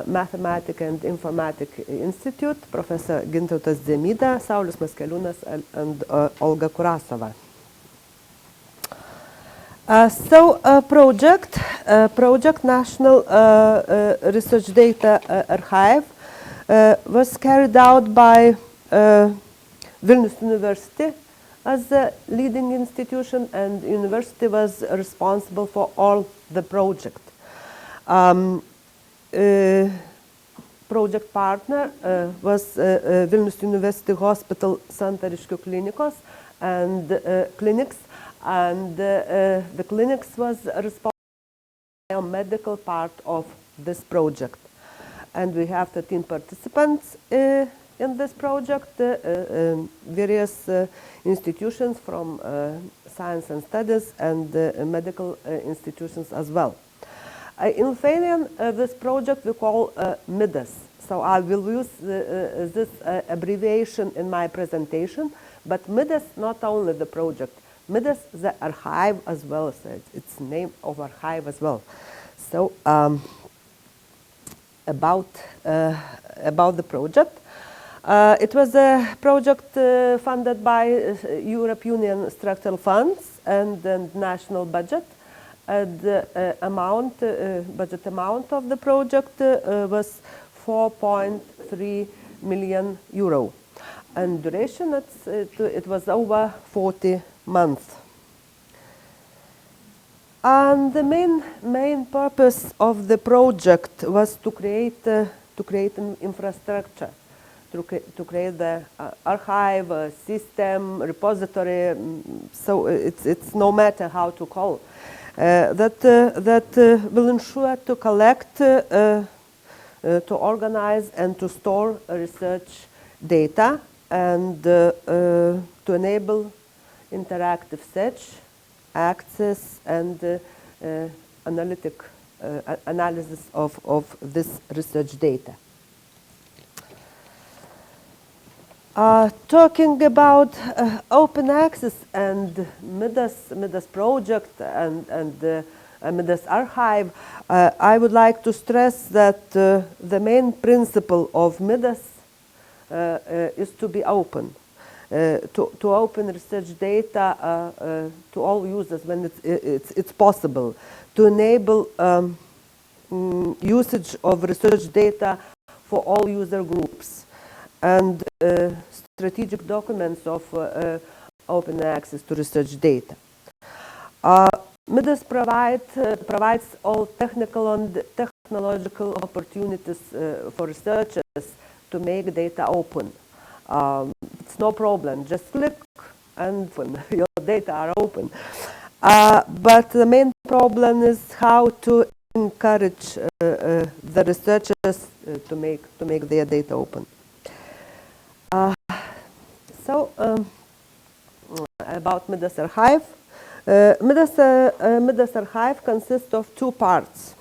Mathematics and Informatics Institute, Professor Gintautas Dzemyda, Saulius Maskeliūnas, and Olga Kurasova. Project National Research Data Archive was carried out by Vilnius University as a leading institution, and university was responsible for all the project. Project partner was Vilnius University Hospital Santariškių Klinikos and clinics, and the clinics was responsible for the medical part of this project. And we have 13 participants in this project, various institutions from science and studies and medical institutions as well. In Lithuanian, this project we call MIDAS. So I will use this abbreviation in my presentation, but MIDAS not only the project, MIDAS the archive as well, so it's name of archive as well. So about the project. It was a project funded by European Union structural funds and the national budget. The budget amount of the project was 4.3 million euro. And duration, it was over 40 months. And the main purpose of the project was to create an infrastructure, to create the archive, system, repository. So it's no matter how to call that will ensure to collect, to organize, and to store research data, and to enable interactive search, access, and analysis of this research data. Talking about open access and Midas project and Midas archive, I would like to stress that the main principle of Midas is to be open, to open research data to all users when it's possible, to enable usage of research data for all user groups, and strategic documents of open access to research data. Midas provides all technical and technological opportunities for researchers to make data open. It's no problem, just click and your data are open. But the main problem is how to encourage the researchers to make their data open. About Midas archive. Midas archive consists of two parts,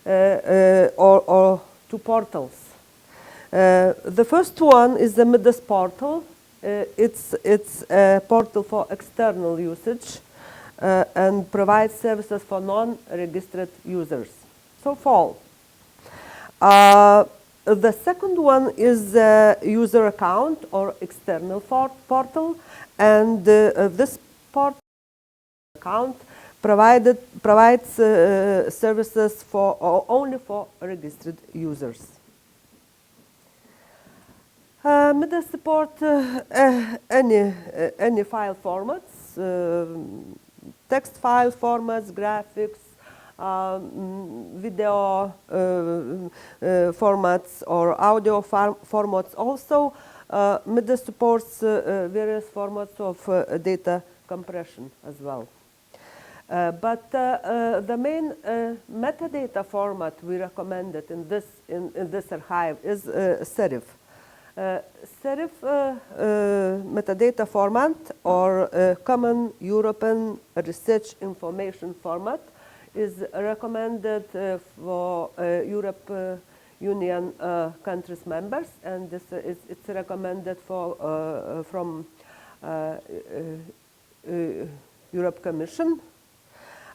or two portals. The first one is the Midas portal. It's a portal for external usage and provides services for non-registered users. So for all. The second one is the user account or external portal, and this portal account provides services only for registered users. Midas supports any file formats, text file formats, graphics, video formats, or audio formats. Also, Midas supports various formats of data compression as well. But the main metadata format we recommended in this archive is serif. Serif metadata format, or Common European Research Information Format, is recommended for European Union countries members, and it's recommended from Europe Commission.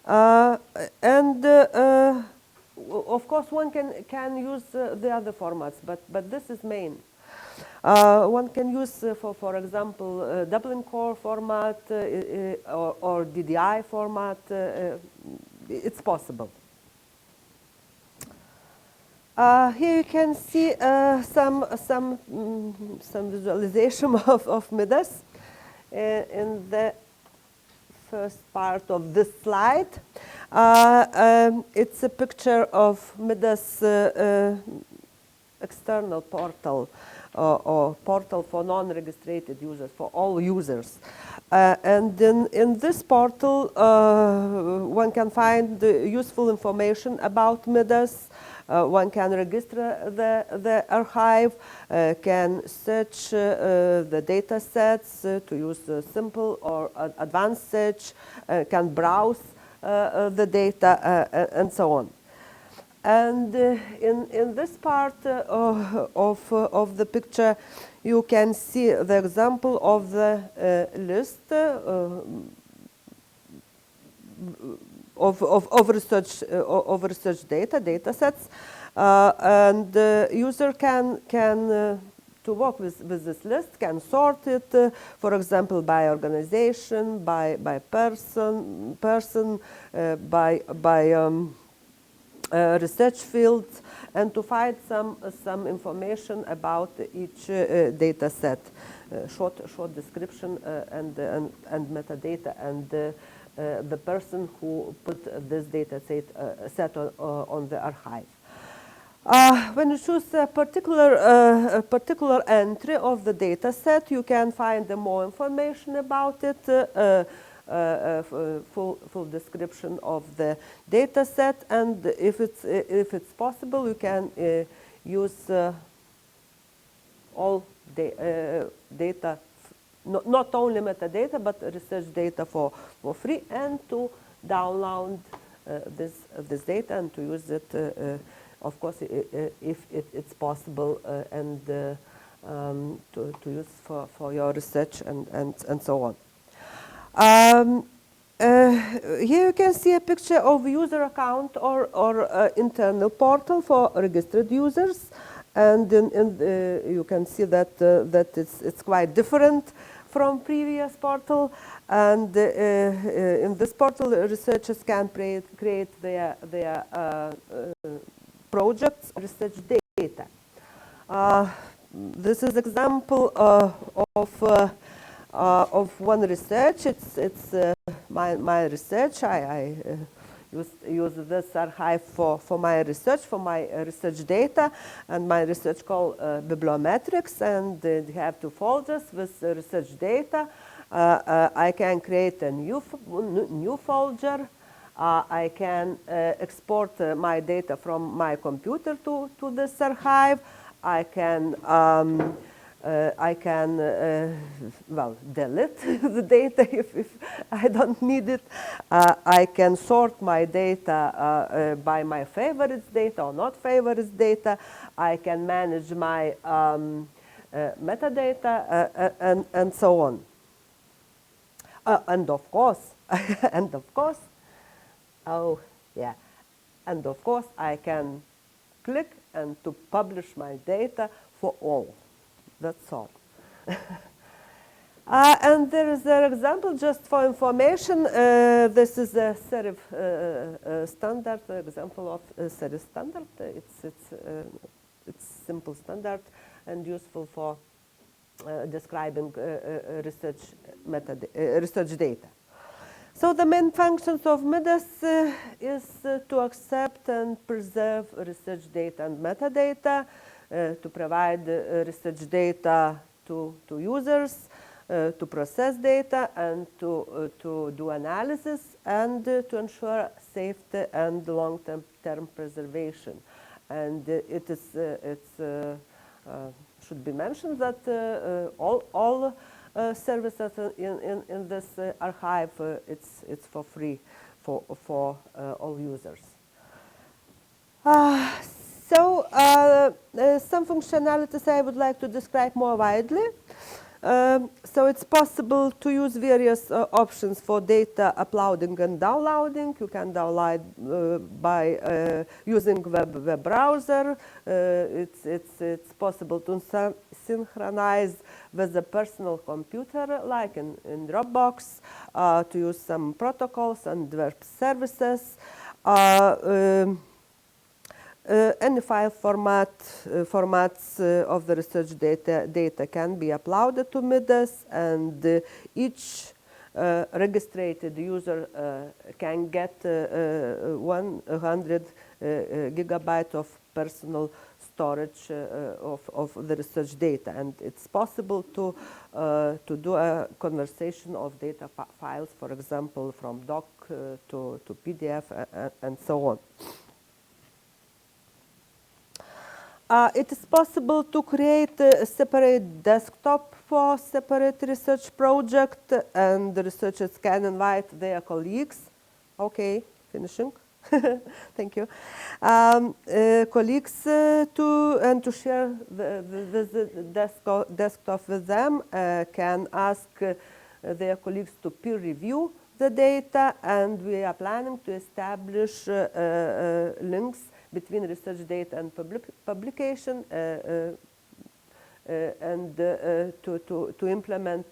And of course, one can use the other formats, but this is main. One can use, for example, Dublin Core format or DDI format. It's possible. Here you can see some visualization of Midas in the first part of this slide. It's a picture of Midas external portal, or portal for non-registered users, for all users. And in this portal, one can find useful information about Midas. One can register the archive, can search the data sets to use simple or advanced search, can browse the data, and so on. And in this part of the picture, you can see the example of the list of research data sets, and the user can work with this list can sort it, for example, by organization, by person, by research fields, and to find some information about each data set, short description and metadata, and the person who put this data set on the archive. When you choose a particular entry of the data set, you can find more information about it, full description of the data set, and if it's possible, you can use all data, not only metadata, but research data for free, and to download this data and to use it, of course, if it's possible, and to use for your research and so on. Here you can see a picture of user account or internal portal for registered users, and you can see that it's quite different from previous portal. And in this portal, researchers can create their projects, research data. This is example of one research. It's my research. I use this archive for my research data, and my research called bibliometrics, and they have two folders with research data. I can create a new folder. I can export my data from my computer to this archive. I can delete the data if I don't need it. I can sort my data by my favorites data or not favorites data. I can manage my metadata and so on. And of course, oh yeah, and of course I can click and to publish my data for all. That's all. And there is an example just for information. This is a serif standard, example of serif standard. It's simple standard and useful for describing research data. So the main functions of MIDAS is to accept and preserve research data and metadata, to provide research data to users, to process data, and to do analysis, and to ensure safety and long-term preservation. And it should be mentioned that all services in this archive, it's for free for all users. So some functionalities I would like to describe more widely. So it's possible to use various options for data uploading and downloading. You can download by using web browser. It's possible to synchronize with a personal computer, like in Dropbox, to use some protocols and web services. Any file formats of the research data can be uploaded to MIDAS, and each registered user can get 100 gigabytes of personal storage of the research data, and it's possible to do a conversion of data files, for example, from doc to PDF and so on. It is possible to create a separate desktop for separate research project, and the researchers can invite their colleagues. Okay, finishing. Thank you. Colleagues to share the desktop with them, can ask their colleagues to peer review the data, and we are planning to establish links between research data and publication and to implement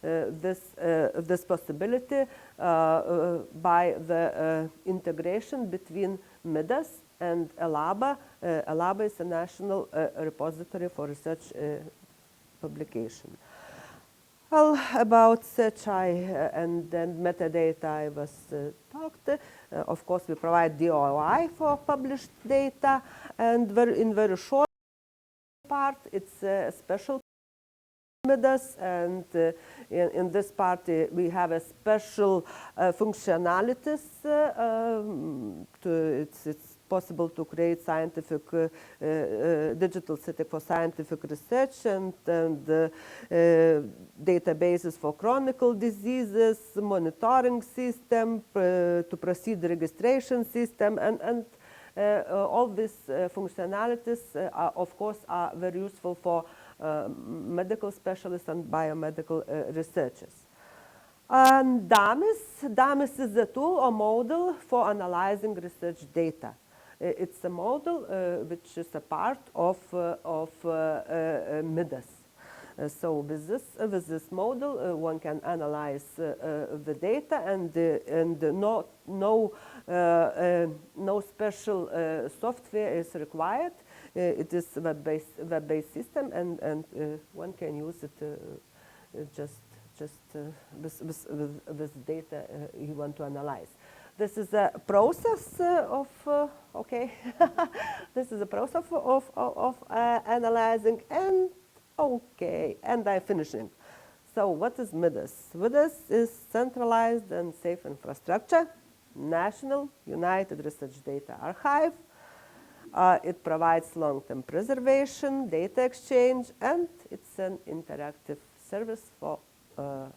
this possibility by the integration between MIDAS and ELABA. ELABA is a national repository for research publication. Well, about search and metadata I was talked. Of course, we provide DOI for published data, and in very short part, it's a special MIDAS, and in this part we have a special functionalities. It's possible to create scientific digital city for scientific research and databases for chronic diseases, monitoring system, to proceed registration system, and all these functionalities, of course, are very useful for medical specialists and biomedical researchers. And DAMIS is a tool or model for analyzing research data. It's a model which is a part of MIDAS. So with this model, one can analyze the data, and no special software is required. It is a web-based system, and one can use it just with data you want to analyze. This is a process of this is a process of analyzing, and I'm finishing. So what is MIDAS? MIDAS is centralized and safe infrastructure, National United Research Data Archive. It provides long-term preservation, data exchange, and it's an interactive service for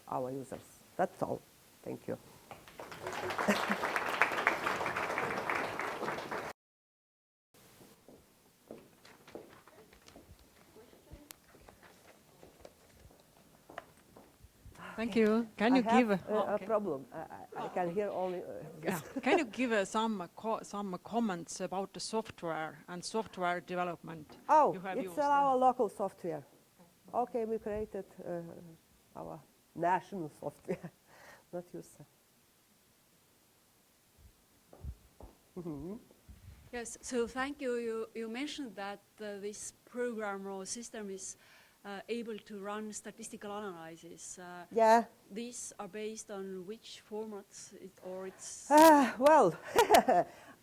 our users. That's all. Thank you. Thank you. Can you give a problem? I can hear only. Can you give some comments about the software and software development? Oh, you have it's used? our local software. Okay, we created our national software, not user. Yes, so thank you. You mentioned that this program or system is able to run statistical analysis. Yeah. These are based on which formats, or it's? Well,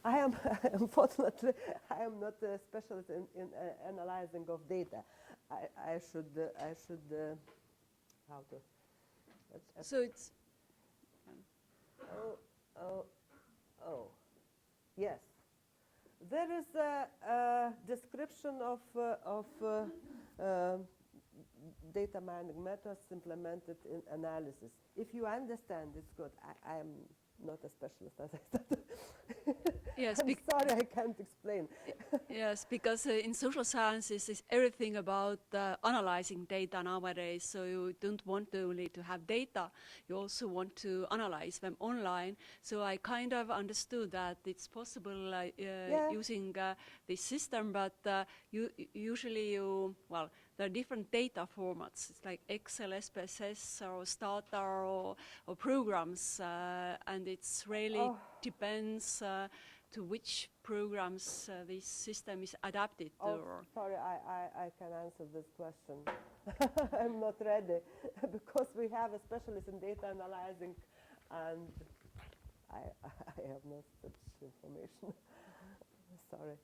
unfortunately, I am not a specialist in analyzing of data. I should how to? So it's. Yes. There is a description of data mining methods implemented in analysis. If you understand, it's good. I am not a specialist, as I said. Yes, I'm sorry, I can't explain. Yes, because in social sciences, it's everything about analyzing data nowadays. So you don't want only to have data, you also want to analyze them online. So I kind of understood that it's possible using this system, but usually there are different data formats. It's like Excel, SPSS, or Stata, or programs, and it's really depends to which programs this system is adapted to. Oh, sorry, I can answer this question. I'm not ready because we have a specialist in data analyzing, and I have not such information. Sorry.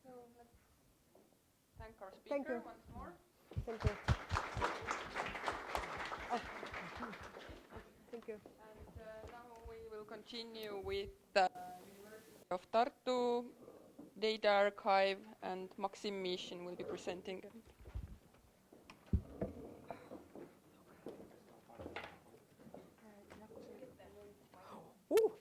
So let's thank our speaker once more. Thank you. Oh. Thank you. And now we will continue with the University of Tartu Data Archive, and Maxim Mishin will be presenting. Ooh.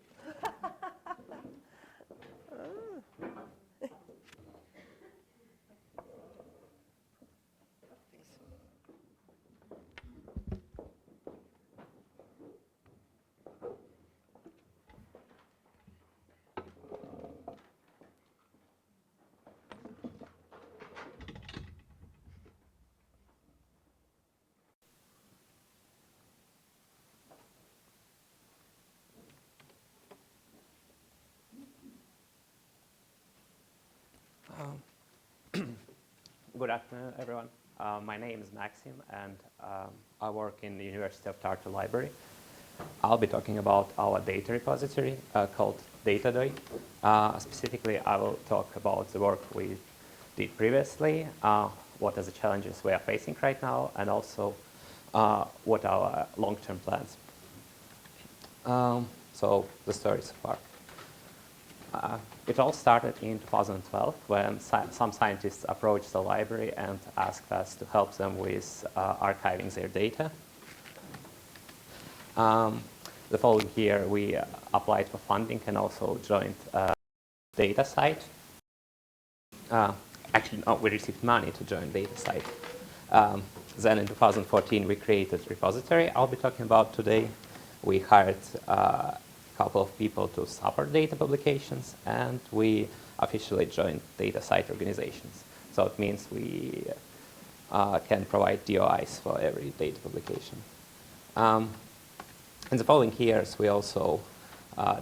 Good afternoon, everyone. My name is Maxim, and I work in the University of Tartu Library. I'll be talking about our data repository called Datadoi. Specifically, I will talk about the work we did previously, what are the challenges we are facing right now, and also what are our long-term plans. So the story so far. It all started in 2012 when some scientists approached the library and asked us to help them with archiving their data. The following year, we applied for funding and also joined a data site. Actually, no, we received money to join data site. Then in 2014, we created a repository I'll be talking about today. We hired a couple of people to support data publications, and we officially joined data site organizations. So it means we can provide DOIs for every data publication. In the following years, we also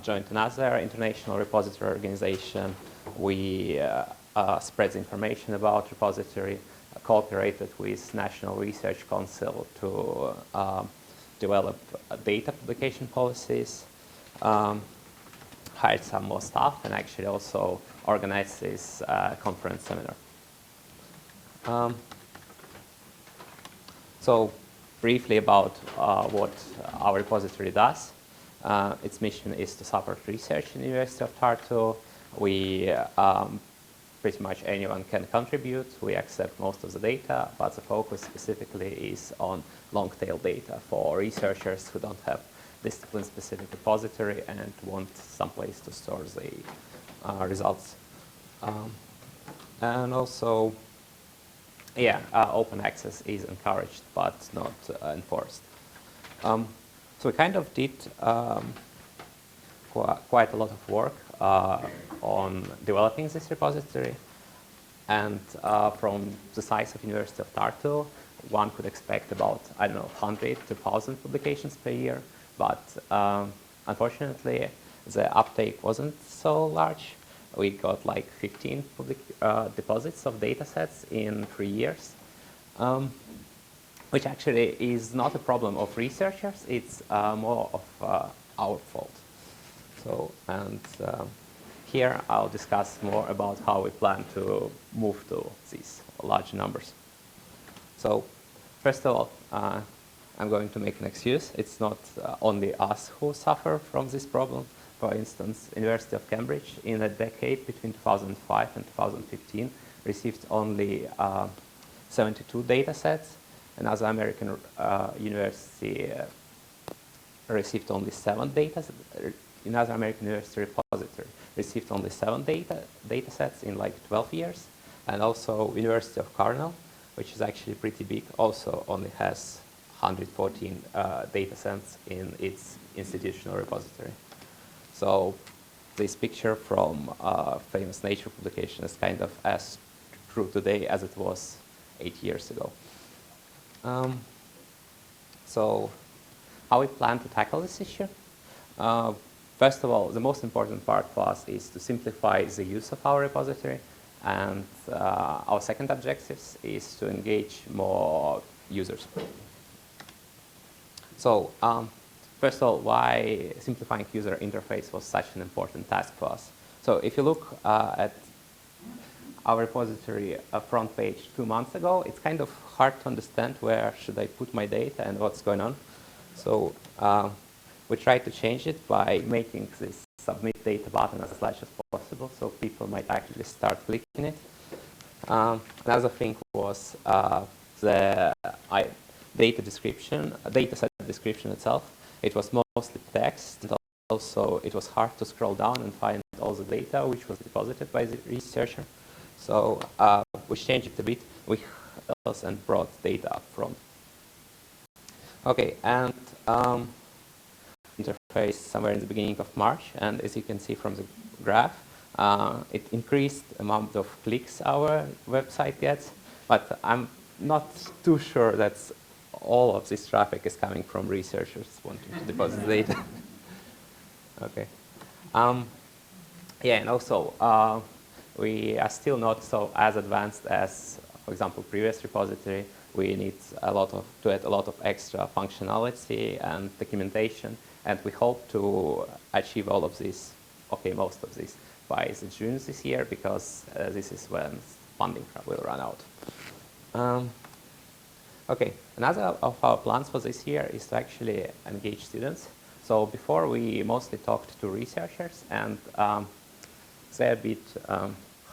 joined another international repository organization. We spread the information about repository, cooperated with National Research Council to develop data publication policies, hired some more staff, and actually also organized this conference seminar. So briefly about what our repository does. Its mission is to support research in the University of Tartu. We pretty much anyone can contribute. We accept most of the data, but the focus specifically is on long-tail data for researchers who don't have discipline-specific repository and want some place to store the results. And also, yeah, open access is encouraged but not enforced. So we kind of did quite a lot of work on developing this repository, and from the size of University of Tartu, one could expect about, I don't know, 100 to 1,000 publications per year, but unfortunately the uptake wasn't so large. We got like 15 deposits of data sets in 3 years, which actually is not a problem of researchers, it's more of our fault. So, and here I'll discuss more about how we plan to move to these large numbers. So, first of all, I'm going to make an excuse. It's not only us who suffer from this problem. For instance, University of Cambridge in a decade between 2005 and 2015 received only 72 data sets. Another American university received only 7 data. Another American university repository received only 7 data sets in like 12 years. And also University of Cornell, which is actually pretty big, also only has 114 data sets in its institutional repository. So this picture from famous Nature publication is kind of as true today as it was 8 years ago. So how we plan to tackle this issue? First of all, the most important part for us is to simplify the use of our repository, and our second objective is to engage more users. So first of all, why simplifying user interface was such an important task for us. So if you look at our repository front page 2 months ago, it's kind of hard to understand where should I put my data and what's going on. So we tried to change it by making this submit data button as large as possible, so people might actually start clicking it. Another thing was the data set description itself. It was mostly text, and also it was hard to scroll down and find all the data which was deposited by the researcher. So we changed it a bit. We also brought data up front. Okay, and interface somewhere in the beginning of March, and as you can see from the graph, it increased the amount of clicks our website gets, but I'm not too sure that all of this traffic is coming from researchers wanting to deposit data. Okay. Yeah, and also we are still not so as advanced as for example, previous repository, we need to add a lot of extra functionality and documentation, and we hope to achieve all of this, okay, most of this, by June this year, because this is when funding will run out. Okay, another of our plans for this year is to actually engage students. So before we mostly talked to researchers, and they're a bit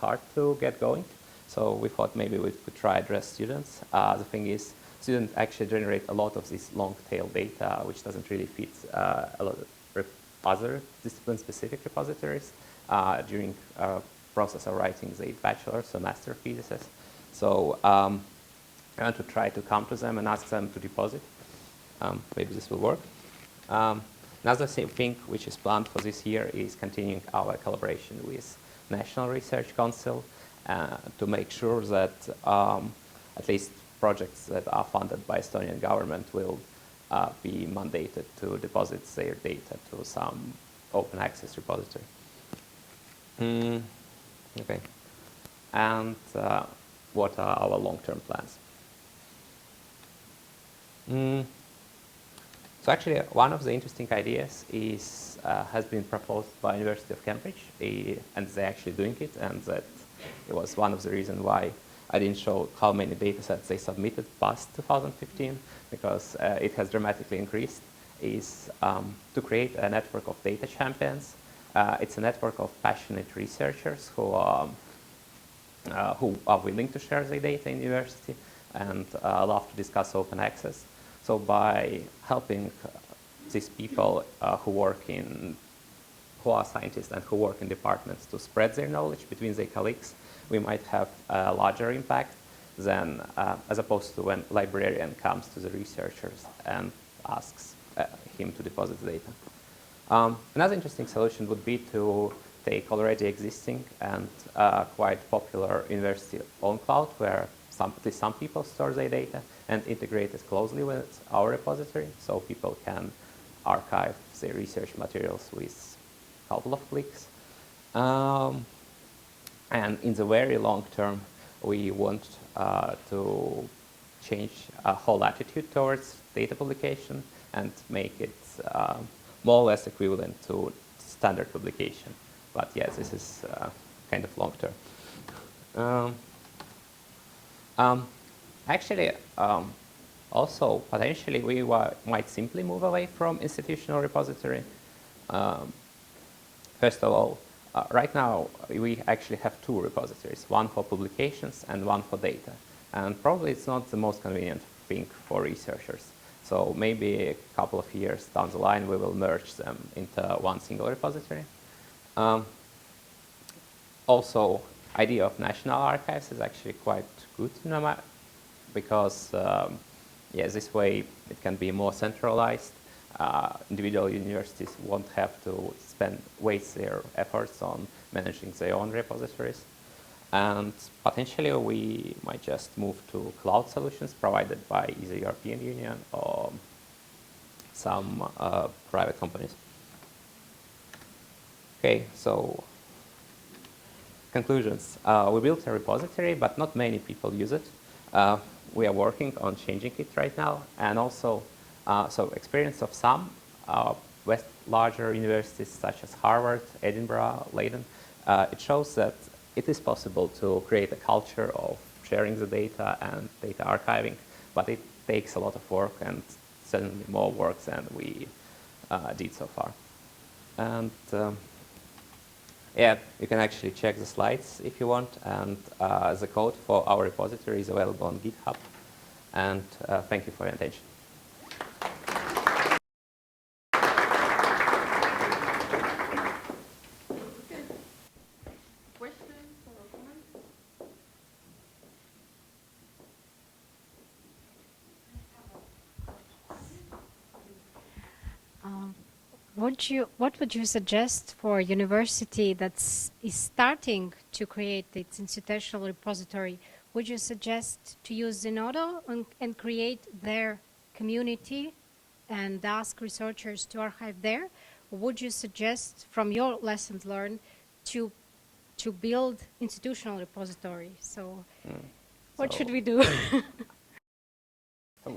hard to get going. So we thought maybe we could try address students. The thing is, students actually generate a lot of this long tail data, which doesn't really fit a lot of other discipline-specific repositories during process of writing the bachelor's or master thesis. So I want to try to come to them and ask them to deposit. Maybe this will work. Another thing which is planned for this year is continuing our collaboration with National Research Council to make sure that at least projects that are funded by Estonian government will be mandated to deposit their data to some open access repository. Okay. And what are our long-term plans? So actually, one of the interesting ideas is has been proposed by University of Cambridge, and they're actually doing it, and that it was one of the reasons why I didn't show how many data sets they submitted past 2015, because it has dramatically increased, is to create a network of data champions. It's a network of passionate researchers who are willing to share their data in university and love to discuss open access. So by helping these people who are scientists and who work in departments to spread their knowledge between their colleagues, we might have a larger impact than as opposed to when a librarian comes to the researchers and asks him to deposit the data. Another interesting solution would be to take already existing and quite popular university-owned cloud, where at least some people store their data, and integrate it closely with our repository, so people can archive their research materials with a couple of clicks. And in the very long term, we want to change a whole attitude towards data publication and make it more or less equivalent to standard publication. But yes, this is kind of long term. Actually, also potentially we might simply move away from institutional repository. First of all, right now we actually have two repositories, one for publications and one for data. And probably it's not the most convenient thing for researchers. So maybe a couple of years down the line we will merge them into one single repository. Also, idea of national archives is actually quite good, because yeah, this way it can be more centralized. Individual universities won't have to waste their efforts on managing their own repositories. And potentially we might just move to cloud solutions provided by either European Union or some private companies. Okay, so conclusions. We built a repository, but not many people use it. We are working on changing it right now, and also so experience of some larger universities such as Harvard, Edinburgh, Leiden, it shows that it is possible to create a culture of sharing the data and data archiving, but it takes a lot of work, and certainly more work than we did so far. And yeah, you can actually check the slides if you want, and the code for our repository is available on GitHub. And thank you for your attention. Questions or comments? What would you suggest for a university that is starting to create its institutional repository? Would you suggest to use Zenodo and create their community and ask researchers to archive there? Or would you suggest, from your lessons learned, to build institutional repository? So What should we do? So,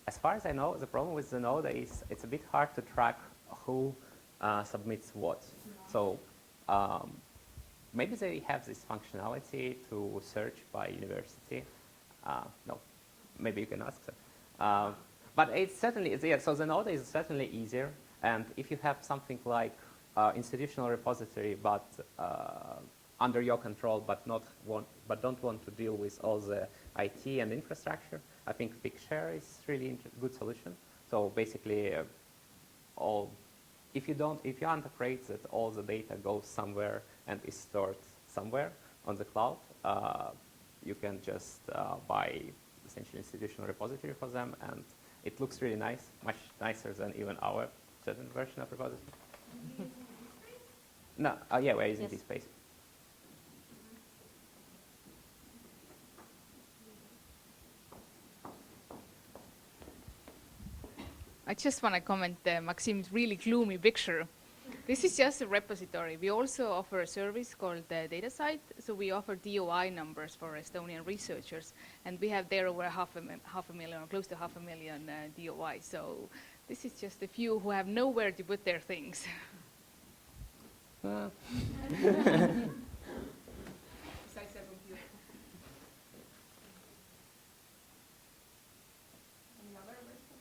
as far as I know, the problem with the node is it's a bit hard to track who submits what. So maybe they have this functionality to search by university. No, maybe you can ask them. But it's certainly, yeah, so the node is certainly easier. And if you have something like institutional repository, but under your control, but don't want to deal with all the IT and infrastructure, I think Picshare is really a good solution. So basically, if you aren't afraid that all the data goes somewhere and is stored somewhere on the cloud, you can just buy essentially institutional repository for them, and it looks really nice, much nicer than even our certain version of repository. No, yeah, we're using DSpace. I just want to comment Maxim's really gloomy picture. This is just a repository. We also offer a service called the DataSite. So we offer DOI numbers for Estonian researchers, and we have there over half a million, or close to 500,000 DOI. So this is just a few who have nowhere to put their things. Besides their computer. Any other questions?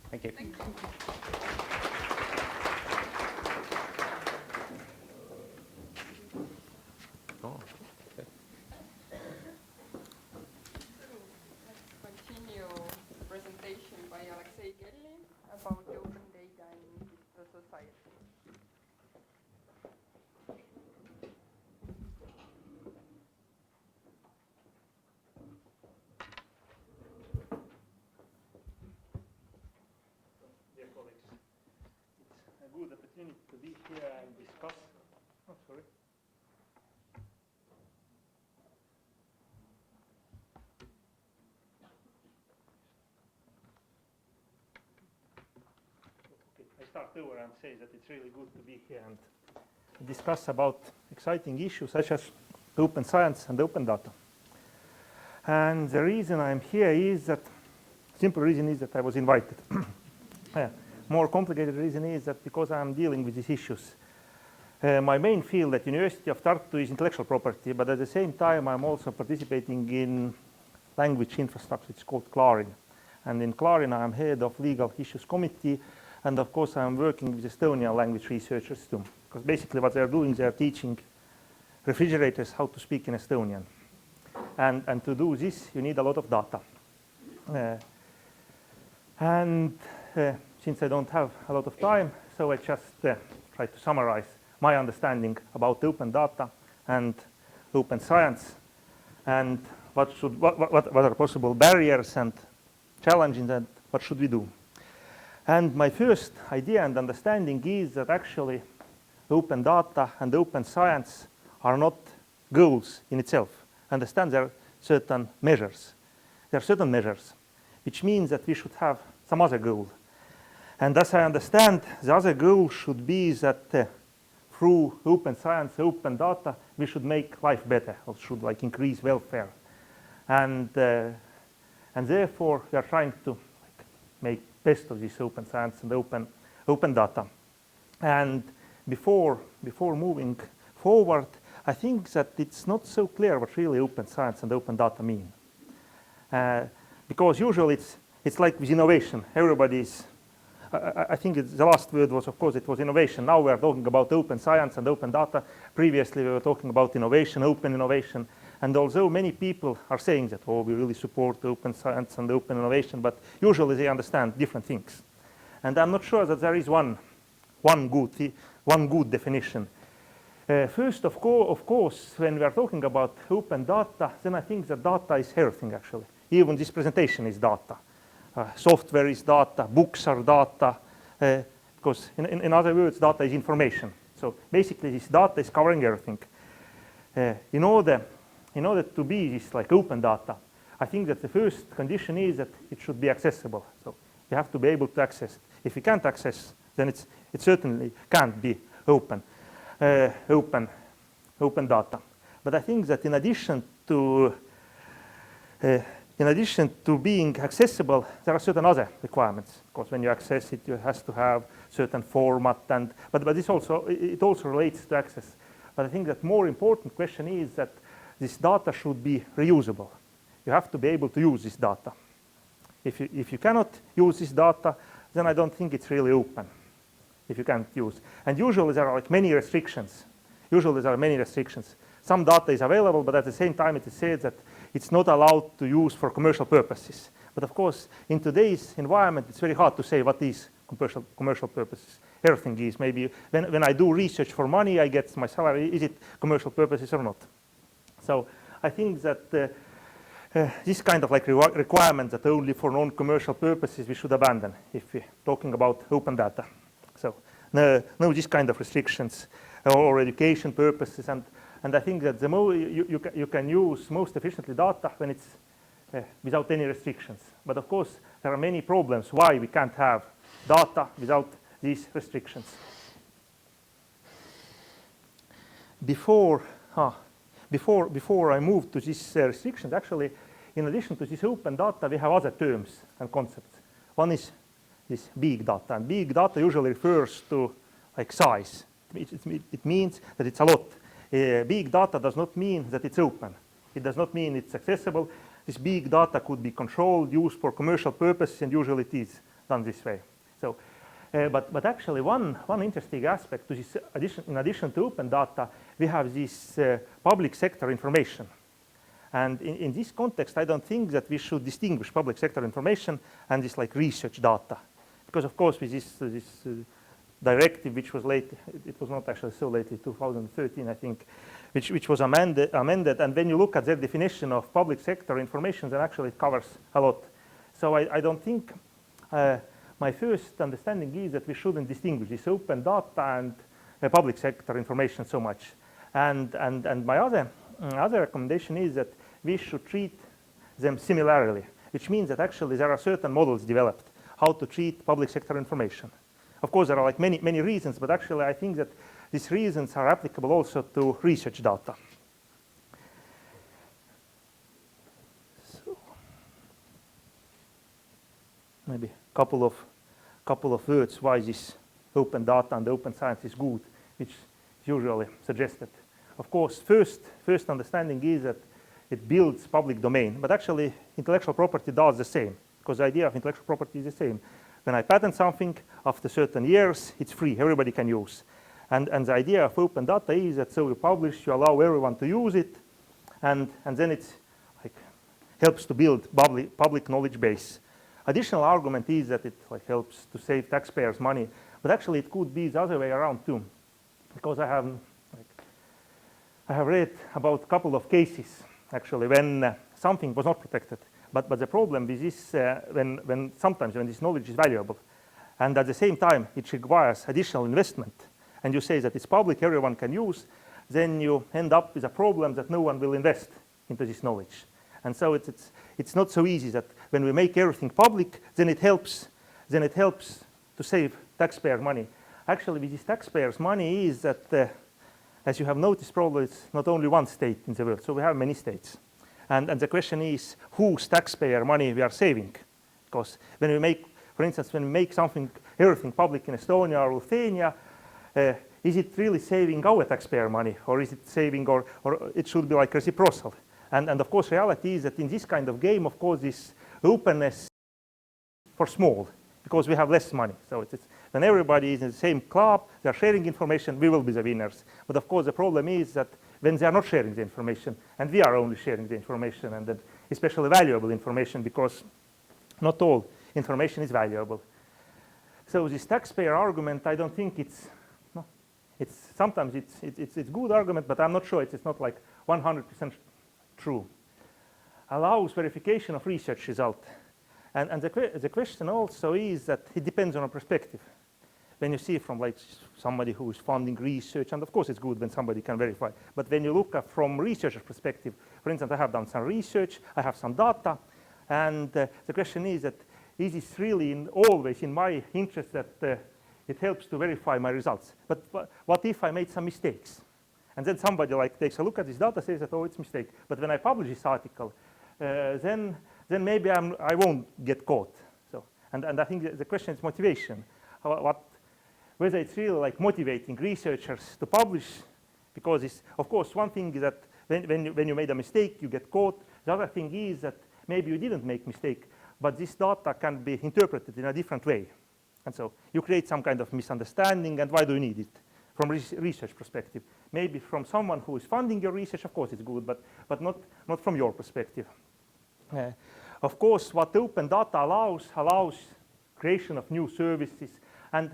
Thank you. Thank you. Oh, okay. Let's continue the presentation by Alexei Kelly about open data in digital society. Dear colleagues, it's a good opportunity to be here and discuss. Oh, sorry. Okay, I start over and say that it's really good to be here and discuss about exciting issues such as open science and open data. And the reason I'm here is that, simple reason is that I was invited. More complicated reason is that because I'm dealing with these issues, my main field at University of Tartu is intellectual property, but at the same time I'm also participating in language infrastructure. It's called Clarin. And in Clarin I'm head of legal issues committee, and of course I'm working with Estonian language researchers too. Because basically what they're doing, they're teaching refrigerators how to speak in Estonian. And to do this you need a lot of data. Since I don't have a lot of time, so I just try to summarize my understanding about open data and open science, and what are possible barriers and challenges, and what should we do. And my first idea and understanding is that actually open data and open science are not goals in itself. Understand there are certain measures. There are certain measures, which means that we should have some other goal. And as I understand, the other goal should be that through open science, open data, we should make life better, or should like increase welfare. And therefore, we are trying to make best of this open science and open data. And before moving forward, I think that it's not so clear what really open science and open data mean. Because usually it's like with innovation. Everybody's I think the last word was, of course, it was innovation. Now we are talking about open science and open data. Previously, we were talking about innovation, open innovation. And although many people are saying that, oh, we really support open science and open innovation, but usually they understand different things. And I'm not sure that there is one good definition. First, of course, when we are talking about open data, then I think that data is everything, actually. Even this presentation is data. Software is data, books are data, because in other words, data is information. So basically, this data is covering everything. In order to be this like open data, I think that the first condition is that it should be accessible. So you have to be able to access it. If you can't access, then it certainly can't be open. open data. But I think that in addition to being accessible, there are certain other requirements. Because when you access it, you have to have certain format, but it also relates to access. But I think that more important question is that this data should be reusable. You have to be able to use this data. If you cannot use this data, then I don't think it's really open. If you can't use, and usually there are like many restrictions. Some data is available, but at the same time it is said that it's not allowed to use for commercial purposes. But of course, in today's environment, it's very hard to say what is commercial purposes. Everything is. Maybe when I do research for money, I get my salary. Is it commercial purposes or not? So I think that this kind of like requirement that only for non-commercial purposes we should abandon if we're talking about open data. So no this kind of restrictions or education purposes, and I think that the more you can use most efficiently data when it's without any restrictions. But of course, there are many problems why we can't have data without these restrictions. Before I move to these restrictions, actually, in addition to this open data, we have other terms and concepts. One is this big data, and big data usually refers to like size. It means that it's a lot. Big data does not mean that it's open. It does not mean it's accessible. This big data could be controlled, used for commercial purposes, and usually it is done this way. So, but actually one interesting aspect to this, in addition to open data, we have this public sector information. And in this context, I don't think that we should distinguish public sector information and this like research data. Because of course with this directive, which was late, it was not actually so late, in 2013, I think, which was amended, and when you look at their definition of public sector information, then actually it covers a lot. So I don't think, my first understanding is that we shouldn't distinguish this open data and public sector information so much. And my other recommendation is that we should treat them similarly, which means that actually there are certain models developed how to treat public sector information. Of course, there are like many reasons, but actually I think that these reasons are applicable also to research data. So maybe a couple of words why this open data and open science is good, which is usually suggested. Of course, first understanding is that it builds public domain, but actually intellectual property does the same, because the idea of intellectual property is the same. When I patent something, after certain years, it's free, everybody can use. And the idea of open data is that so you publish, you allow everyone to use it, and then it's like helps to build public knowledge base. Additional argument is that it like helps to save taxpayers' money, but actually it could be the other way around too, because I have read about a couple of cases actually when something was not protected. But the problem with this, sometimes when this knowledge is valuable, and at the same time it requires additional investment, and you say that it's public, everyone can use, then you end up with a problem that no one will invest into this knowledge. And so it's not so easy that when we make everything public, then it helps to save taxpayer money. Actually, with this taxpayers' money is that, as you have noticed, probably it's not only one state in the world, so we have many states. And the question is, whose taxpayer money we are saving? Because when we make, for instance, when we make everything public in Estonia or Lithuania, is it really saving our taxpayer money, or is it saving, or it should be like reciprocal? And of course, reality is that in this kind of game, of course, this openness for small, because we have less money. So when everybody is in the same club, they are sharing information, we will be the winners. But of course, the problem is that when they are not sharing the information, and we are only sharing the information, and that especially valuable information, because not all information is valuable. So this taxpayer argument, I don't think sometimes it's good argument, but I'm not sure it's not like 100% true. Allows verification of research result. And the question also is that it depends on a perspective. When you see from like somebody who is funding research, and of course it's good when somebody can verify, but when you look at from researcher's perspective, for instance, I have done some research, I have some data, and the question is that is it really always in my interest that it helps to verify my results. But what if I made some mistakes? And then somebody like takes a look at this data, says that, oh, it's a mistake. But when I publish this article, then maybe I won't get caught. So, and I think the question is motivation. Whether it's really like motivating researchers to publish, because it's, of course, one thing is that when you made a mistake, you get caught. The other thing is that maybe you didn't make mistake, but this data can be interpreted in a different way. And so you create some kind of misunderstanding, and why do you need it? From research perspective. Maybe from someone who is funding your research, of course it's good, but not from your perspective. Of course, what open data allows creation of new services, and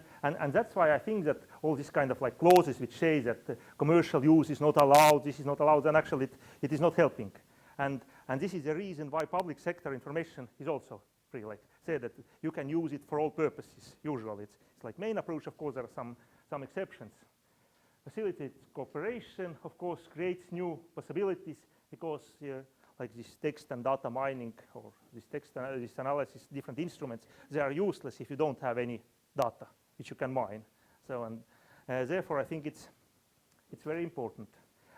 that's why I think that all these kind of like clauses which say that commercial use is not allowed, this is not allowed, then actually it is not helping. And this is the reason why public sector information is also free. Like say that you can use it for all purposes. Usually it's like main approach. Of course, there are some exceptions. Facilitates cooperation, of course, creates new possibilities, because like this text and data mining, or this this analysis, different instruments, they are useless if you don't have any data which you can mine. So, and therefore I think it's very important.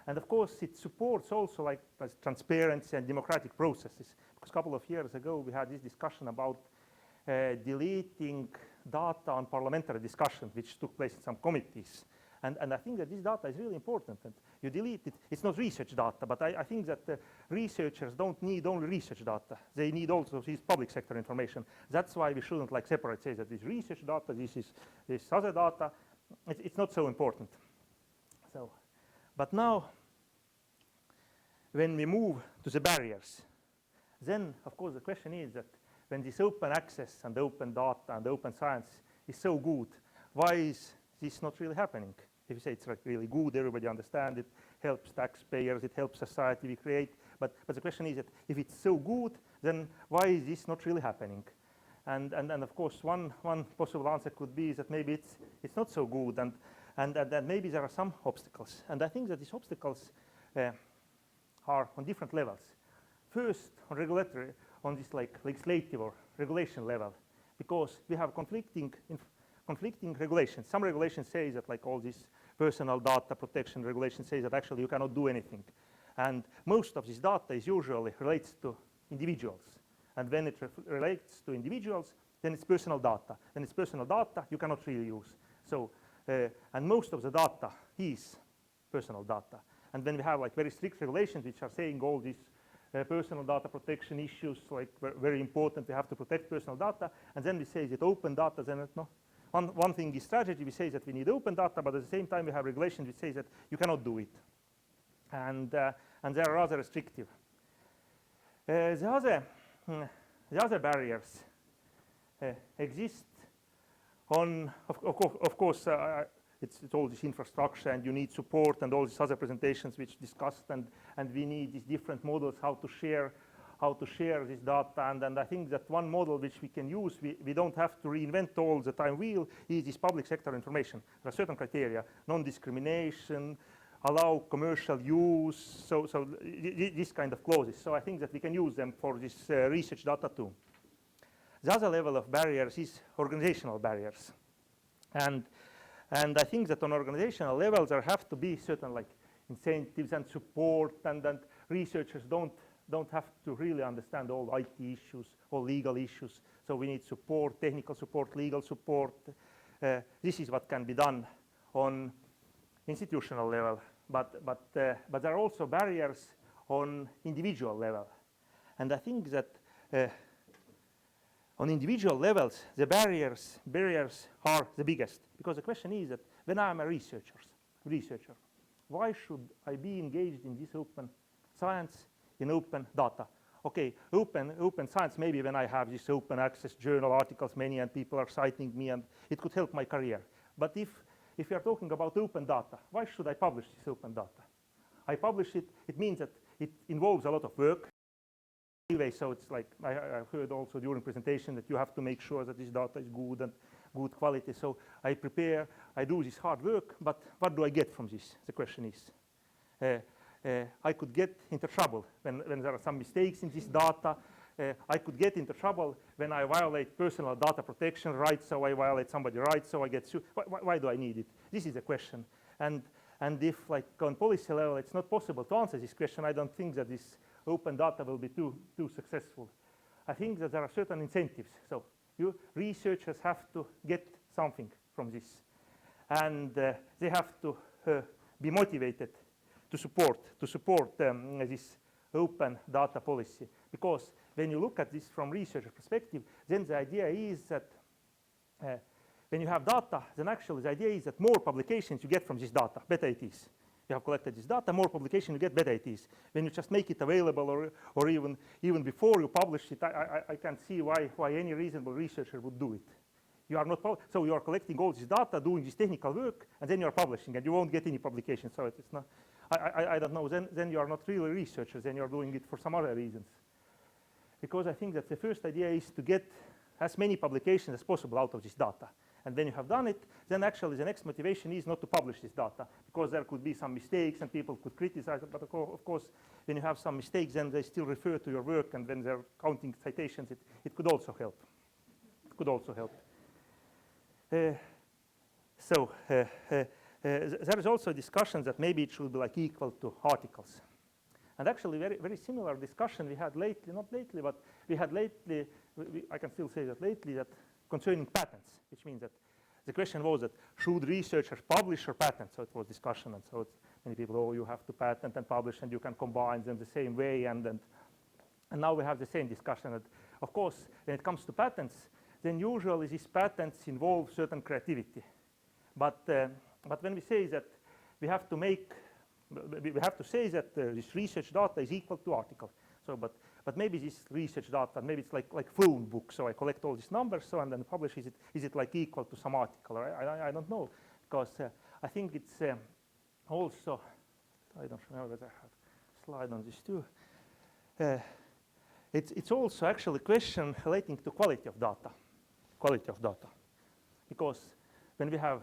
And of course it supports also like transparency and democratic processes, because a couple of years ago we had this discussion about deleting data on parliamentary discussion which took place in some committees. And I think that this data is really important, and you delete it. It's not research data, but I think that researchers don't need only research data. They need also this public sector information. That's why we shouldn't like separate, say that this research data, this is this other data. It's not so important. So, but now, when we move to the barriers, then of course the question is that when this open access and open data and open science is so good, why is this not really happening? If you say it's like really good, everybody understands it, helps taxpayers, it helps society, we create. But the question is that if it's so good, then why is this not really happening? And of course, one possible answer could be that maybe it's not so good, and maybe there are some obstacles. And I think that these obstacles are on different levels. First, on regulatory, on this like legislative or regulation level, because we have conflicting regulations. Some regulations say that like all this personal data protection regulations say that actually you cannot do anything. And most of this data is usually relates to individuals. And when it relates to individuals, then it's personal data. When it's personal data, you cannot really use. So, and most of the data is personal data. And when we have like very strict regulations which are saying all these personal data protection issues, like very important, we have to protect personal data, and then we say that open data, then no. One thing is strategy, we say that we need open data, but at the same time we have regulations which say that you cannot do it. And they are rather restrictive. The other barriers exist on, of course, it's all this infrastructure, and you need support, and all these other presentations which discussed, and we need these different models how to share this data. And I think that one model which we can use, we don't have to reinvent all the time wheel, is this public sector information. There are certain criteria: non-discrimination, allow commercial use, so this kind of clauses. So I think that we can use them for this research data too. The other level of barriers is organizational barriers. And I think that on organizational level there have to be certain like incentives and support, and researchers don't have to really understand all IT issues, all legal issues. So we need support, technical support, legal support. This is what can be done on institutional level. But there are also barriers on individual level. And I think that on individual levels, the barriers are the biggest. Because the question is that when I'm a researcher, why should I be engaged in this open science, in open data? Okay, open science, maybe when I have this open access journal articles, many, and people are citing me, and it could help my career. But if we are talking about open data, why should I publish this open data? I publish it, it means that it involves a lot of work. Anyway, so it's like, I've heard also during presentation that you have to make sure that this data is good and good quality. So I prepare, I do this hard work, but what do I get from this? The question is. I could get into trouble when there are some mistakes in this data. I could get into trouble when I violate personal data protection rights, so I violate somebody's rights, so I get sued. Why do I need it? This is the question. And if, like, on policy level, it's not possible to answer this question, I don't think that this open data will be too successful. I think that there are certain incentives. So you researchers have to get something from this. And they have to be motivated to support this open data policy. Because when you look at this from researcher perspective, then the idea is that when you have data, then actually the idea is that more publications you get from this data, better it is. You have collected this data, more publication you get, better it is. When you just make it available or even before you publish it, I can't see why any reasonable researcher would do it. You are not, so you are collecting all this data, doing this technical work, and then you are publishing, and you won't get any publication. So it's not, I don't know, then you are not really researchers, then you are doing it for some other reasons. Because I think that the first idea is to get as many publications as possible out of this data. And when you have done it, then actually the next motivation is not to publish this data, because there could be some mistakes and people could criticize it. But of course, when you have some mistakes, then they still refer to your work, and when they're counting citations, it could also help. It could also help. There is also a discussion that maybe it should be like equal to articles. And actually very, very similar discussion we had lately, not lately, but we had lately, I can still say that lately, that concerning patents, which means that the question was that should researchers publish or patent? So it was discussion, and so many people, oh, you have to patent and publish, and you can combine them the same way, and now we have the same discussion that, of course, when it comes to patents, then usually these patents involve certain creativity. But when we say that we have to say that this research data is equal to article. So, but maybe this research data, maybe it's like phone book. So I collect all these numbers, so and then publish. Is it like equal to some article? I don't know, because I think it's also, I don't remember whether I have a slide on this too. It's also actually a question relating to quality of data. Quality of data, because when we have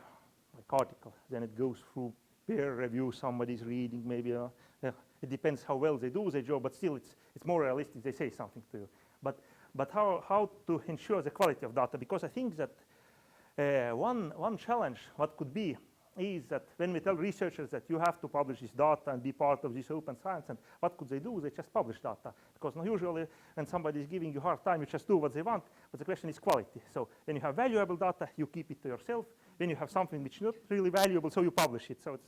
like article, then it goes through peer review, somebody's reading, maybe it depends how well they do their job, but still it's more realistic, they say something to you. But how to ensure the quality of data? Because I think that one challenge what could be is that when we tell researchers that you have to publish this data and be part of this open science, and what could they do? They just publish data. Because usually when somebody is giving you a hard time, you just do what they want, but the question is quality. So when you have valuable data, you keep it to yourself. When you have something which is not really valuable, so you publish it. So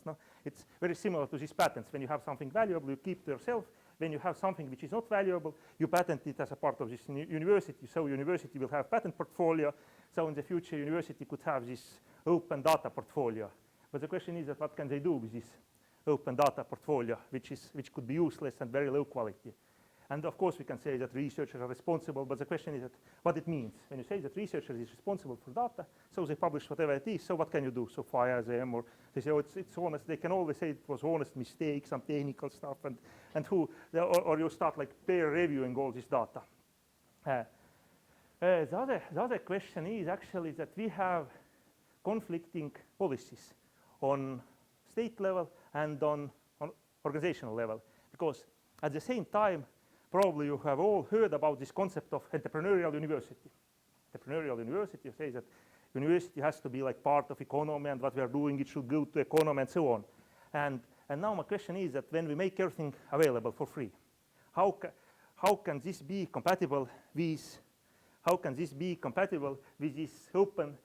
it's very similar to these patents. When you have something valuable, you keep it to yourself. When you have something which is not valuable, you patent it as a part of this university. So university will have patent portfolio. So in the future, university could have this open data portfolio. But the question is that what can they do with this open data portfolio, which could be useless and very low quality? And of course, we can say that researchers are responsible, but the question is that what it means. When you say that researchers is responsible for data, so they publish whatever it is, so what can you do? So fire them, or they say, oh, it's honest. They can always say it was honest mistake, some technical stuff, and or you start like peer reviewing all this data. The other question is actually that we have conflicting policies on state level and on organizational level, because at the same time, probably you have all heard about this concept of entrepreneurial university. Entrepreneurial university says that university has to be like part of economy, and what we are doing, it should go to economy and so on. And now my question is that when we make everything available for free, how can this be compatible with this open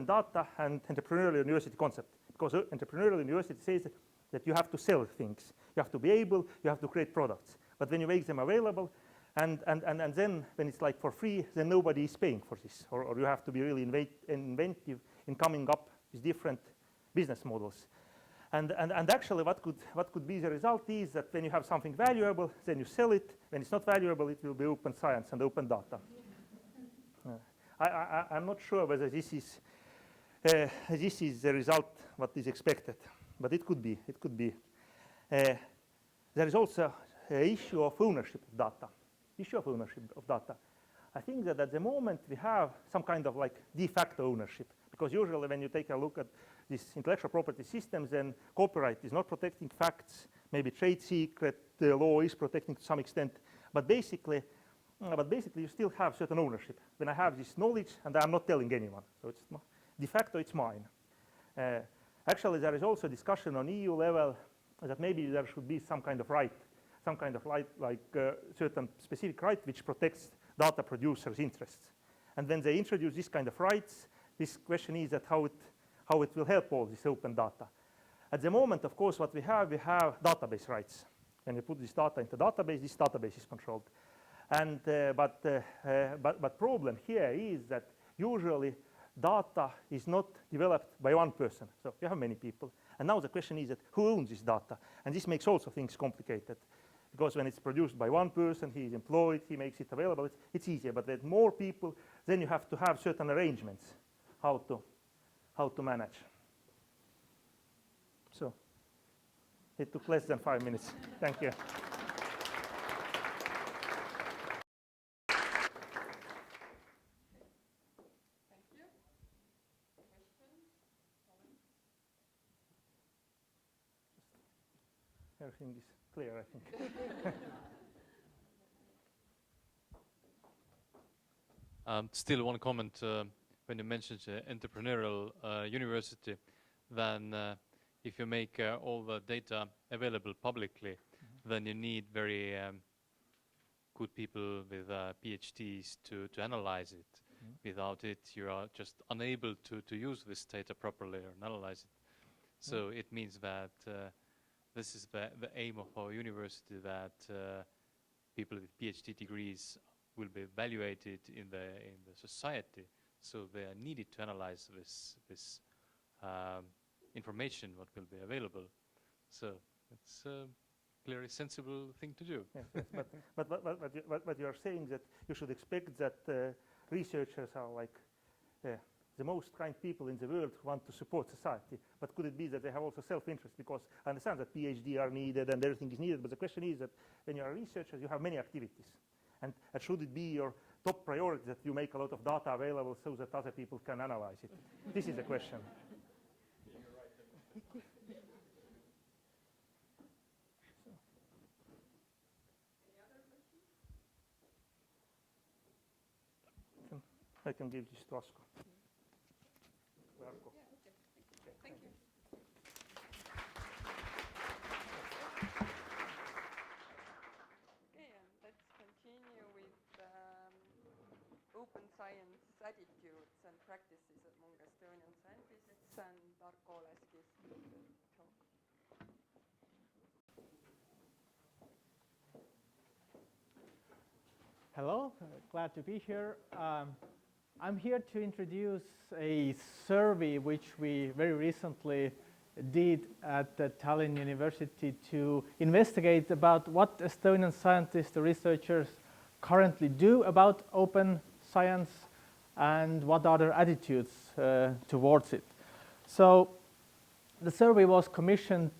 data and entrepreneurial university concept? Because entrepreneurial university says that you have to sell things, you have to be able, you have to create products. But when you make them available, and then when it's like for free, then nobody is paying for this, or you have to be really inventive in coming up with different business models. And actually, what could be the result is that when you have something valuable, then you sell it. When it's not valuable, it will be open science and open data. I'm not sure whether this is the result what is expected, but it could be. It could be. There is also an issue of ownership of data. I think that at the moment we have some kind of like de facto ownership, because usually when you take a look at these intellectual property systems, then copyright is not protecting facts. Maybe trade secret law is protecting to some extent, but basically but basically you still have certain ownership. When I have this knowledge and I'm not telling anyone, so it's de facto it's mine. Actually, there is also discussion on EU level that maybe there should be some kind of right, certain specific right which protects data producers' interests. And when they introduce this kind of rights, this question is that how it will help all this open data. At the moment, of course, what we have database rights. When you put this data into this database is controlled. And but problem here is that usually data is not developed by one person. So you have many people. And now the question is that who owns this data? And this makes also things complicated. Because when it's produced by one person, he is employed, he makes it available, it's easier. But with more people, then you have to have certain arrangements how to manage. So it took less than 5 minutes. Thank you. Thank you. Questions? Comments? Everything is clear, I think. Still one comment when you mentioned entrepreneurial university, then if you make all the data available publicly, then you need very good people with PhDs to analyze it. Without it, you are just unable to use this data properly or analyze it. So it means that this is the aim of our university, that people with PhD degrees will be evaluated in the society. So they are needed to analyze this information what will be available. So it's a clearly sensible thing to do. Yes, yes. But you are saying that you should expect that researchers are like the most kind people in the world who want to support society. But could it be that they have also self-interest? Because I understand that PhD are needed and everything is needed, but the question is that when you are researchers, you have many activities. And should it be your top priority that you make a lot of data available so that other people can analyze it? This is the question. I can give this to Asko. Yeah, okay. Thank you. Okay, and let's continue with open science attitudes and practices among Estonian scientists, and Arko Oleski's talk. Hello, glad to be here. I'm here to introduce a survey which we very recently did at the Tallinn University to investigate about what Estonian scientists, the researchers, currently do about open science and what are their attitudes towards it. So the survey was commissioned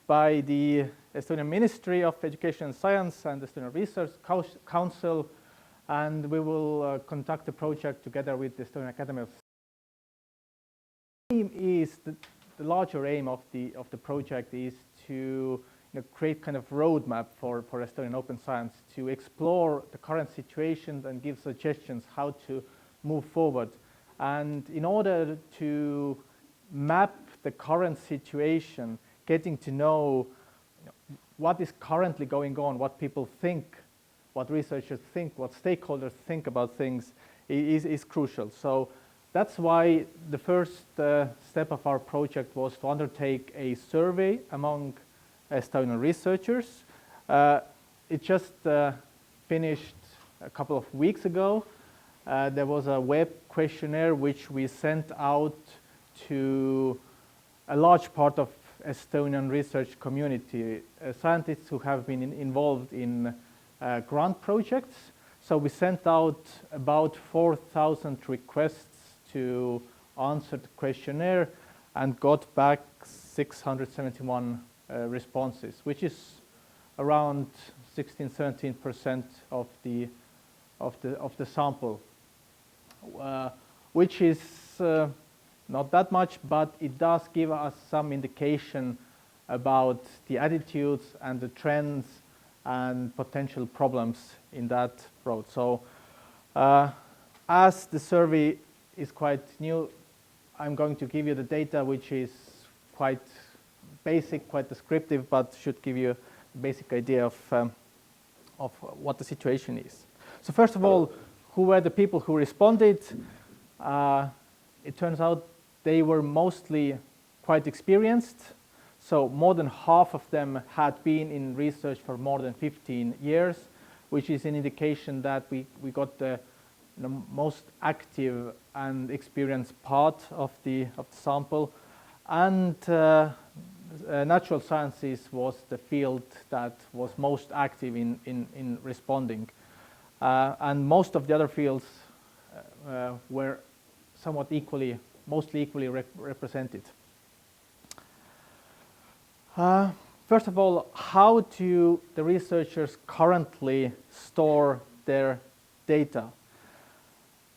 by the Estonian Ministry of Education and Science and the Estonian Research Council, and we will conduct the project together with the Estonian Academy of Sciences. The larger aim of the project is to create kind of roadmap for Estonian open science, to explore the current situation and give suggestions how to move forward. And in order to map the current situation, getting to know what is currently going on, what people think, what researchers think, what stakeholders think about things is crucial. So that's why the first step of our project was to undertake a survey among Estonian researchers. It just finished a couple of weeks ago. There was a web questionnaire which we sent out to a large part of Estonian research community, scientists who have been involved in grant projects. So we sent out about 4,000 requests to answer the questionnaire and got back 671 responses, which is around 16-17% of the sample, which is not that much, but it does give us some indication about the attitudes and the trends and potential problems in that road. So as the survey is quite new, I'm going to give you the data which is quite basic, quite descriptive, but should give you a basic idea of what the situation is. So first of all, who were the people who responded? It turns out they were mostly quite experienced. So more than half of them had been in research for more than 15 years, which is an indication that we got the most active and experienced part of the sample. And natural sciences was the field that was most active in responding. And most of the other fields were somewhat equally, mostly equally represented. First of all, how do the researchers currently store their data?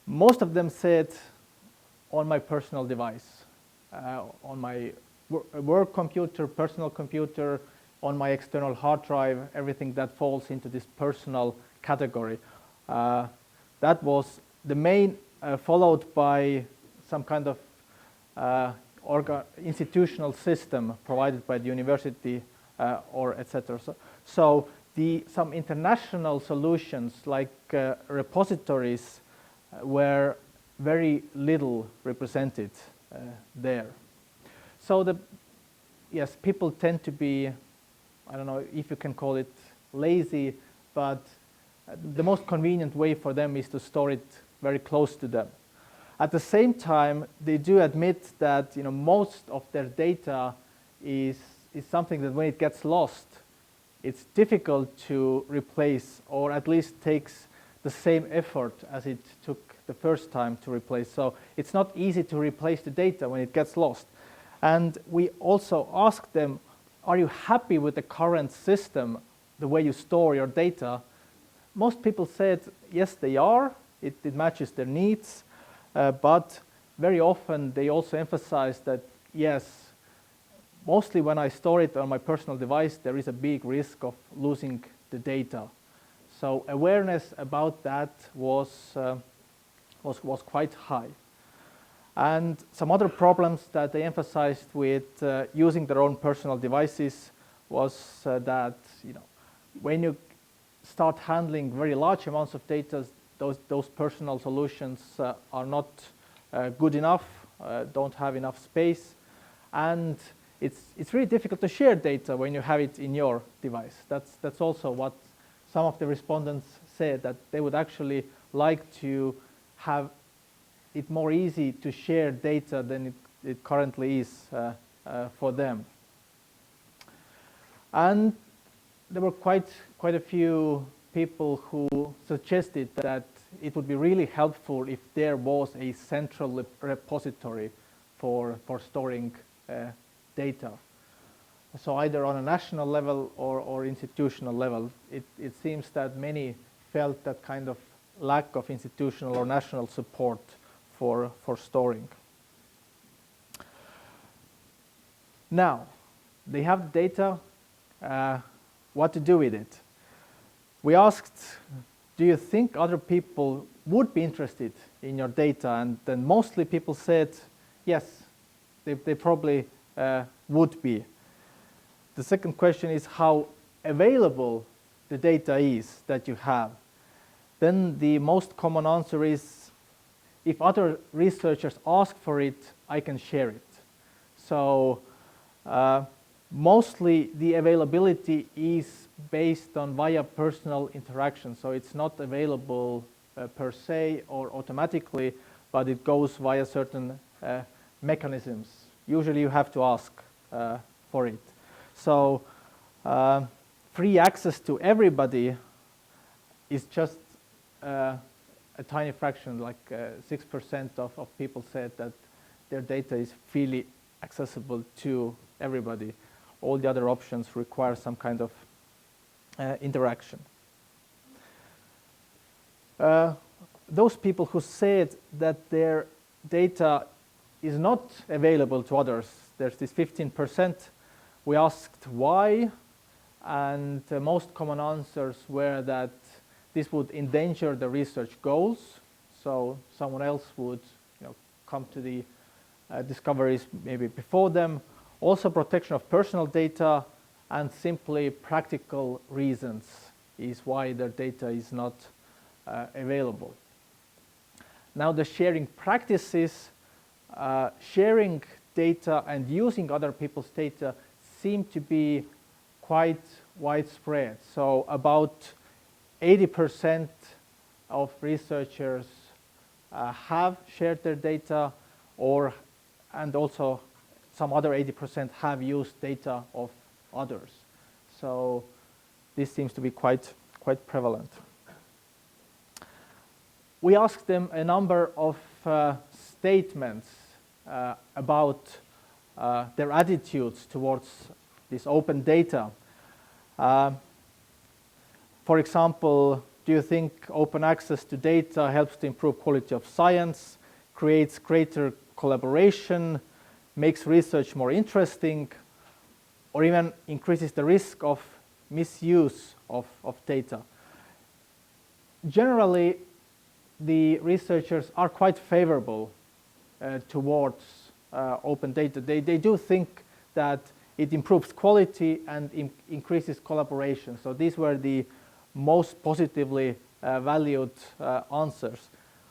Most of them said on my personal device, on my work computer, personal computer, on my external hard drive, everything that falls into this personal category. That was the main, followed by some kind of institutional system provided by the university or etc. So some international solutions like repositories were very little represented there. So yes, people tend to be, I don't know if you can call it lazy, but the most convenient way for them is to store it very close to them. At the same time, they do admit that most of their data is something that when it gets lost, it's difficult to replace, or at least takes the same effort as it took the first time to replace. So it's not easy to replace the data when it gets lost. And we also asked them, are you happy with the current system, the way you store your data? Most people said, yes, they are. It matches their needs. But very often they also emphasize that, yes, mostly when I store it on my personal device, there is a big risk of losing the data. So awareness about that was quite high. And some other problems that they emphasized with using their own personal devices was that when you start handling very large amounts of data, those personal solutions are not good enough, don't have enough space, and it's really difficult to share data when you have it in your device. That's also what some of the respondents said, that they would actually like to have it more easy to share data than it currently is for them. And there were quite a few people who suggested that it would be really helpful if there was a central repository for storing data. So either on a national level or institutional level. It seems that many felt that kind of lack of institutional or national support for storing. Now, they have the data, what to do with it? We asked, do you think other people would be interested in your data? And then mostly people said, yes, they probably would be. The second question is how available the data is that you have. Then the most common answer is, if other researchers ask for it, I can share it. So mostly the availability is based on via personal interaction. So it's not available per se or automatically, but it goes via certain mechanisms. Usually you have to ask for it. So free access to everybody is just a tiny fraction, like 6% of people said that their data is freely accessible to everybody. All the other options require some kind of interaction. Those people who said that their data is not available to others, there's this 15%, we asked why, and most common answers were that this would endanger the research goals, so someone else would come to the discoveries maybe before them. Also protection of personal data, and simply practical reasons is why their data is not available. Now the sharing practices, sharing data and using other people's data seem to be quite widespread. So about 80% of researchers have shared their data, and also some other 80% have used data of others. So this seems to be quite prevalent. We asked them a number of statements about their attitudes towards this open data. For example, do you think open access to data helps to improve quality of science, creates greater collaboration, makes research more interesting, or even increases the risk of misuse of data? Generally, the researchers are quite favorable towards open data. They do think that it improves quality and increases collaboration. So these were the most positively valued answers.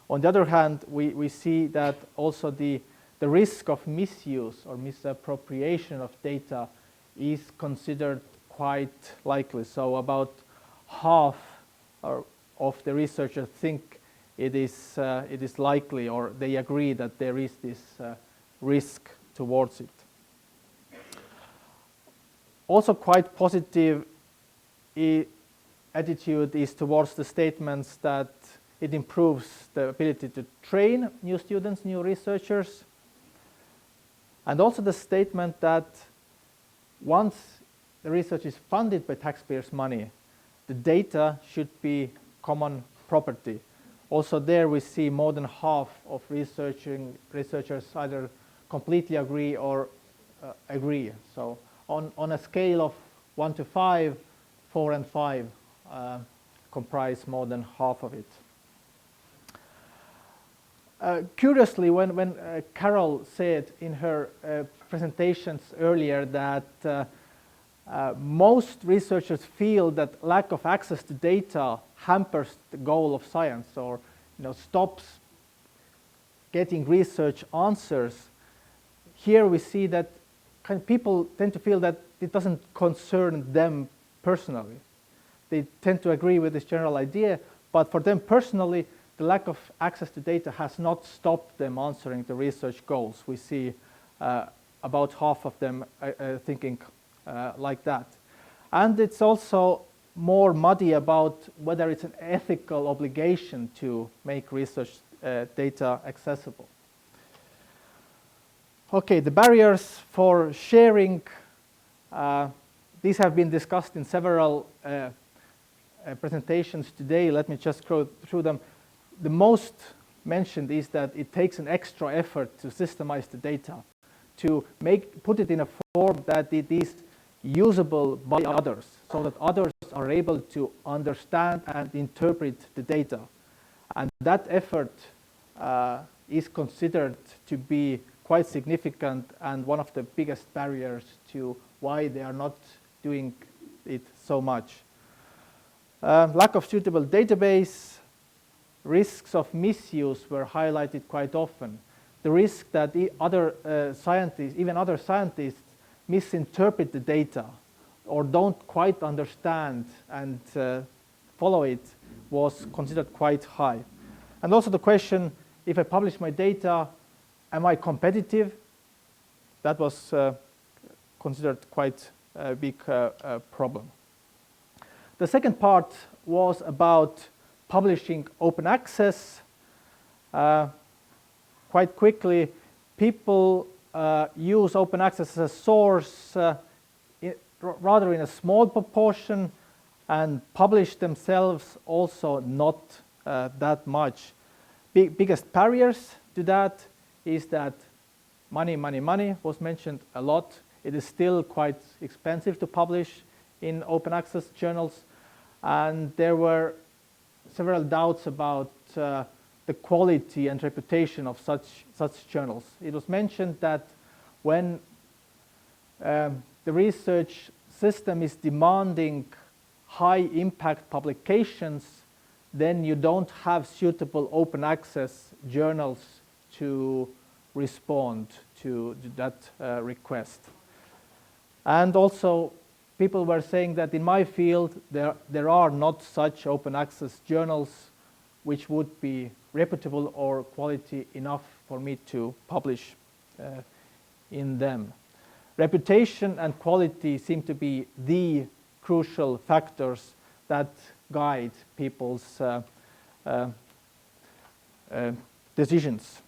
On the other hand, we see that also the risk of misuse or misappropriation of data is considered quite likely. So about half of the researchers think it is likely, or they agree that there is this risk towards it. Also quite positive attitude is towards the statements that it improves the ability to train new students, new researchers, and also the statement that once the research is funded by taxpayers' money, the data should be common property. Also there we see more than half of researchers either completely agree or agree. So on a scale of 1 to 5, 4 and 5 comprise more than half of it. Curiously, when Carol said in her presentations earlier that most researchers feel that lack of access to data hampers the goal of science, or stops getting research answers, here we see that people tend to feel that it doesn't concern them personally. They tend to agree with this general idea, but for them personally, the lack of access to data has not stopped them answering the research goals. We see about half of them thinking like that. And it's also more muddy about whether it's an ethical obligation to make research data accessible. Okay, the barriers for sharing, these have been discussed in several presentations today. Let me just go through them. The most mentioned is that it takes an extra effort to systemize the data, to put it in a form that it is usable by others, so that others are able to understand and interpret the data. And that effort is considered to be quite significant and one of the biggest barriers to why they are not doing it so much. Lack of suitable database, risks of misuse were highlighted quite often. The risk that other scientists, even other scientists, misinterpret the data or don't quite understand and follow it was considered quite high. And also the question, if I publish my data, am I competitive? That was considered quite a big problem. The second part was about publishing open access. Quite quickly, people use open access as a source rather in a small proportion, and publish themselves also not that much. Biggest barriers to that is that money was mentioned a lot. It is still quite expensive to publish. in open access journals, and there were several doubts about the quality and reputation of such journals. It was mentioned that when the research system is demanding high impact publications, then you don't have suitable open access journals to respond to that request. And also, people were saying that in my field there are not such open access journals which would be reputable or quality enough for me to publish in them. Reputation and quality seem to be the crucial factors that guide people's decisions.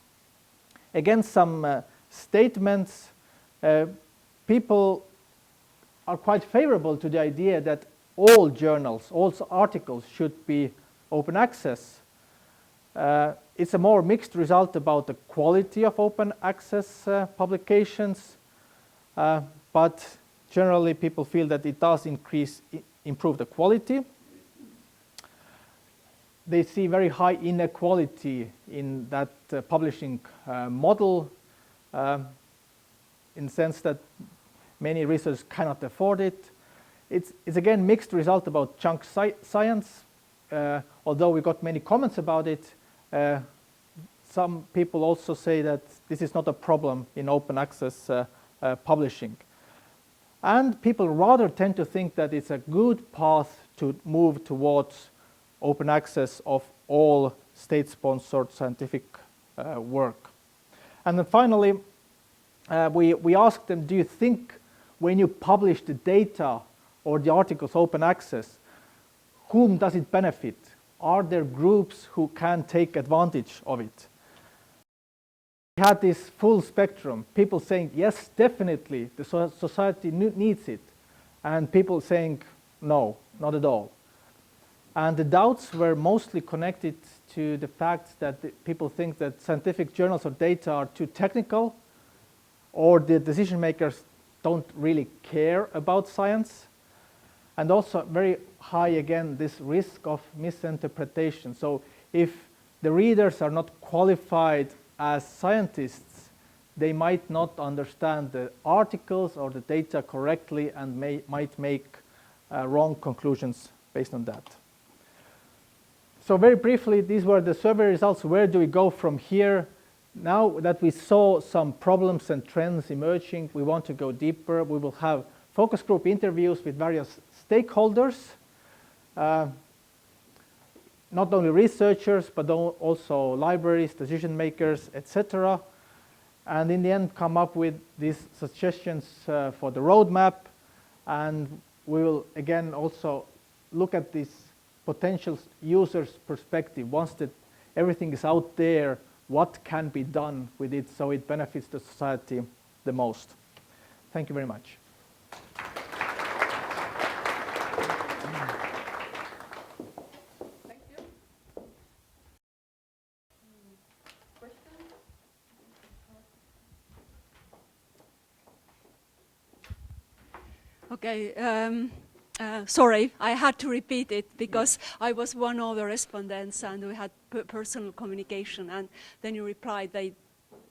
Again, some statements. People are quite favorable to the idea that all journals, all articles should be open access. It's a more mixed result about the quality of open access publications, but generally people feel that it does improve the quality. They see very high inequality in that publishing model, in the sense that many researchers cannot afford it. It's again mixed result about junk science. Although we got many comments about it, some people also say that this is not a problem in open access publishing. And people rather tend to think that it's a good path to move towards open access of all state-sponsored scientific work. And then finally, we asked them, do you think when you publish the data or the articles open access, whom does it benefit? Are there groups who can take advantage of it? We had this full spectrum, people saying, yes, definitely, the society needs it, and people saying, no, not at all. And the doubts were mostly connected to the fact that people think that scientific journals or data are too technical, or the decision makers don't really care about science. And also very high, again, this risk of misinterpretation. So if the readers are not qualified as scientists, they might not understand the articles or the data correctly and might make wrong conclusions based on that. So very briefly, these were the survey results. Where do we go from here? Now that we saw some problems and trends emerging, we want to go deeper. We will have focus group interviews with various stakeholders, not only researchers, but also libraries, decision makers, etc. And in the end, come up with these suggestions for the roadmap. And we will, again, also look at this potential user's perspective. Once that everything is out there, what can be done with it so it benefits the society the most? Thank you very much. Thank you. Questions? Okay. Sorry, I had to repeat it because I was one of the respondents and we had personal communication, and then you replied that it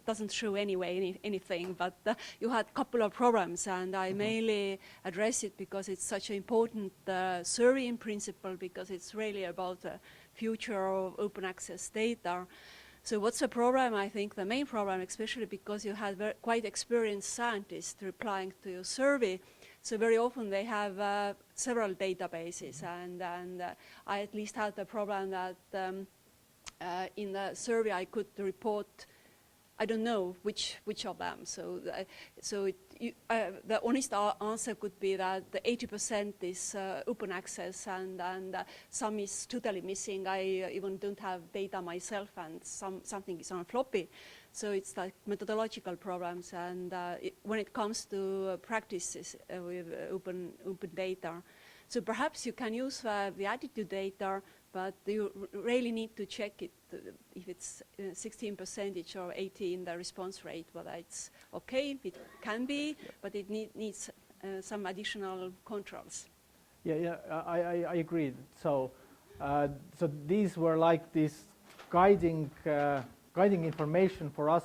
doesn't show anything, but you had a couple of problems, and I mainly address it because it's such an important survey in principle, because it's really about the future of open access data. So what's the problem? I think the main problem, especially because you had quite experienced scientists replying to your survey, so very often they have several databases, and I at least had the problem that in the survey I could report, I don't know which of them. So the honest answer could be that the 80% is open access, and some is totally missing. I even don't have data myself, and something is on floppy. So it's like methodological problems, and when it comes to practices with open data. So perhaps you can use the attitude data, but you really need to check it if it's 16% or 18%, the response rate, whether it's okay. It can be, but it needs some additional controls. Yeah, I agree. So, so these were like this guiding information for us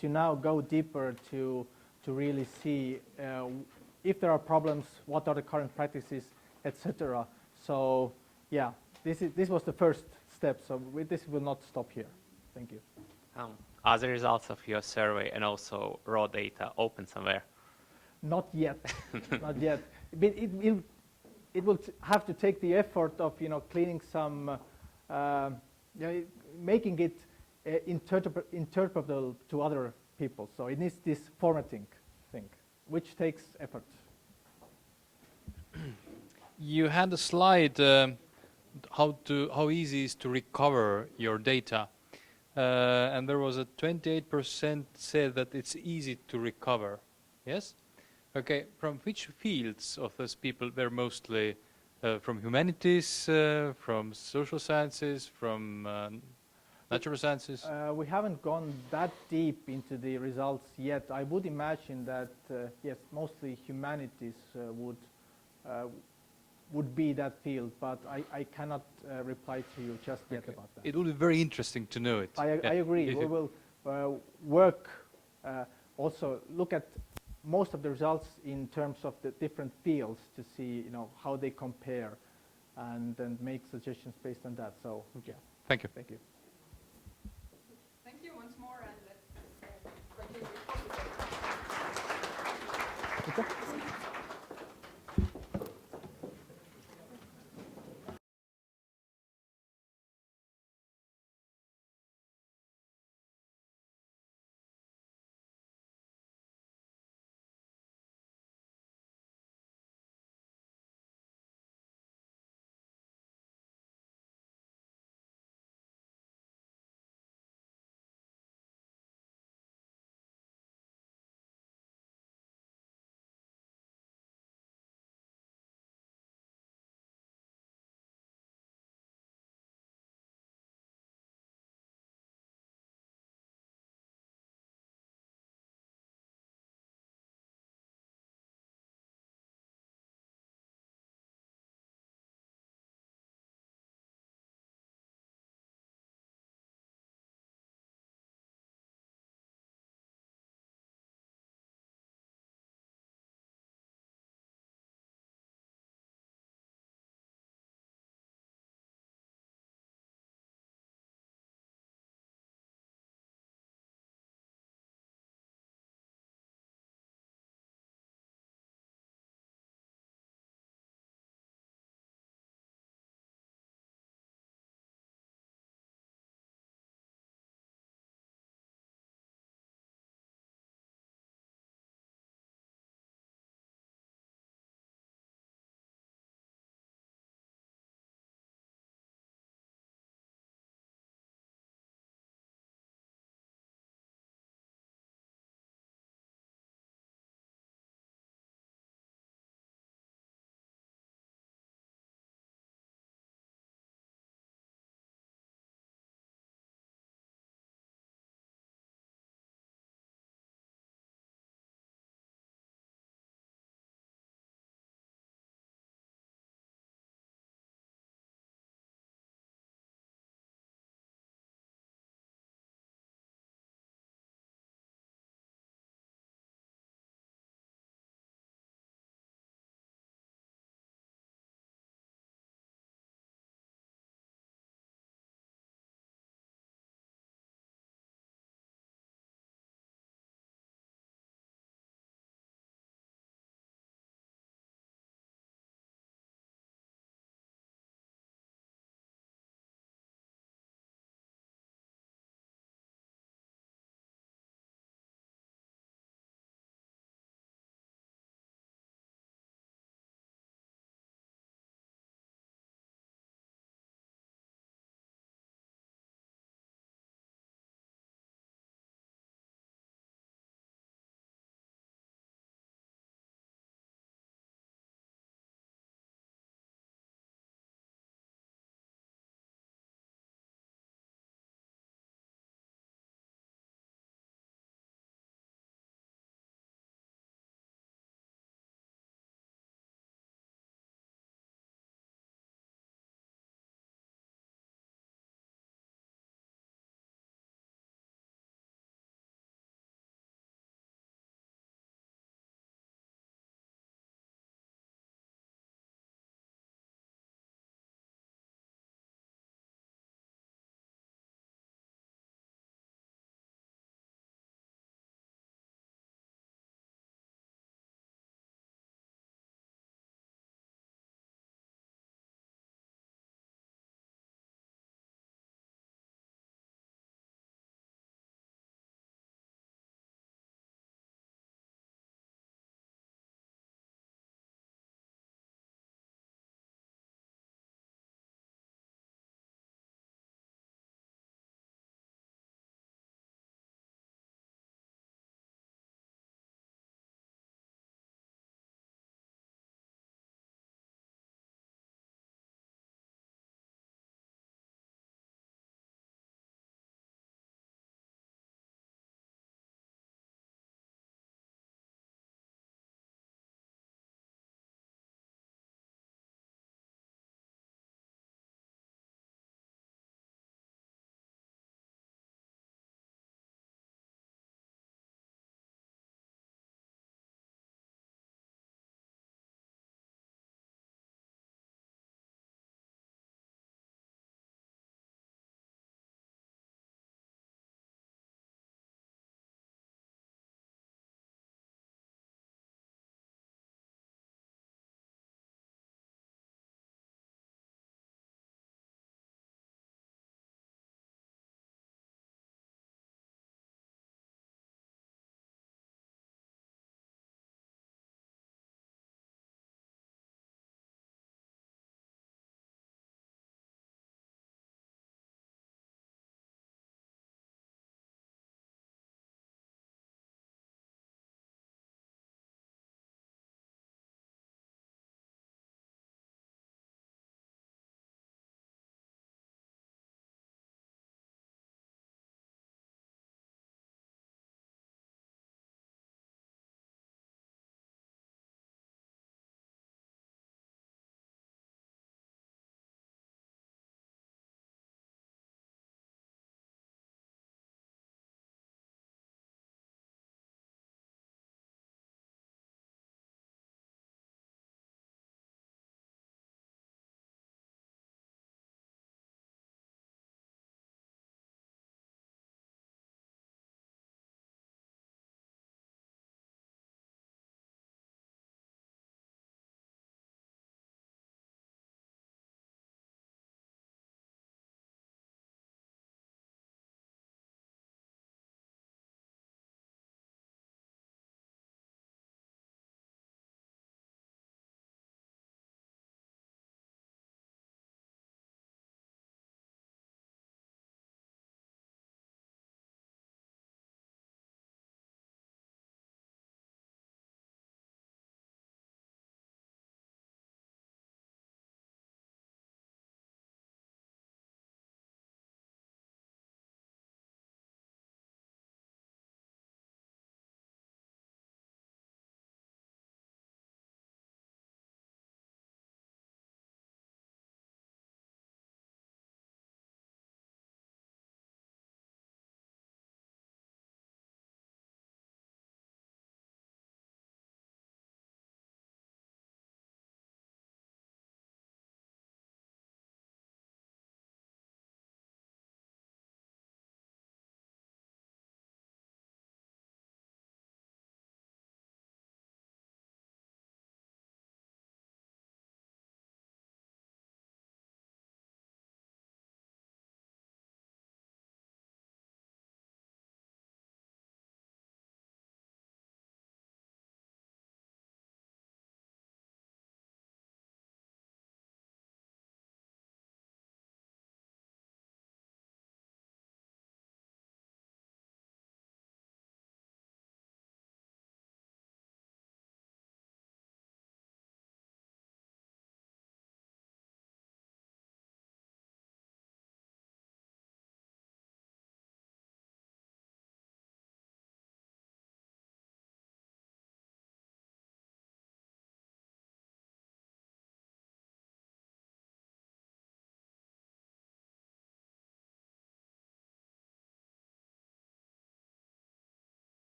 to now go deeper to really see if there are problems, what are the current practices, etc. So, yeah, this was the first step. So this will not stop here. Thank you. Are the results of your survey and also raw data open somewhere? Not yet, not yet. But it will have to take the effort of cleaning some, making it interpretable to other people. So it needs this formatting thing, which takes effort. You had a slide how easy it is to recover your data, and there was a 28% said that it's easy to recover. Yes. Okay, from which fields of those people? They're mostly from humanities, from social sciences, from natural sciences? We haven't gone that deep into the results yet. I would imagine that, yes, mostly humanities would be that field, but I cannot reply to you just yet about that. It would be very interesting to know it. I agree. We will work, also look at most of the results in terms of the different fields to see how they compare, and then make suggestions based on that. So yeah. Thank you. Thank you. Thank you once more, and let's continue. Okay.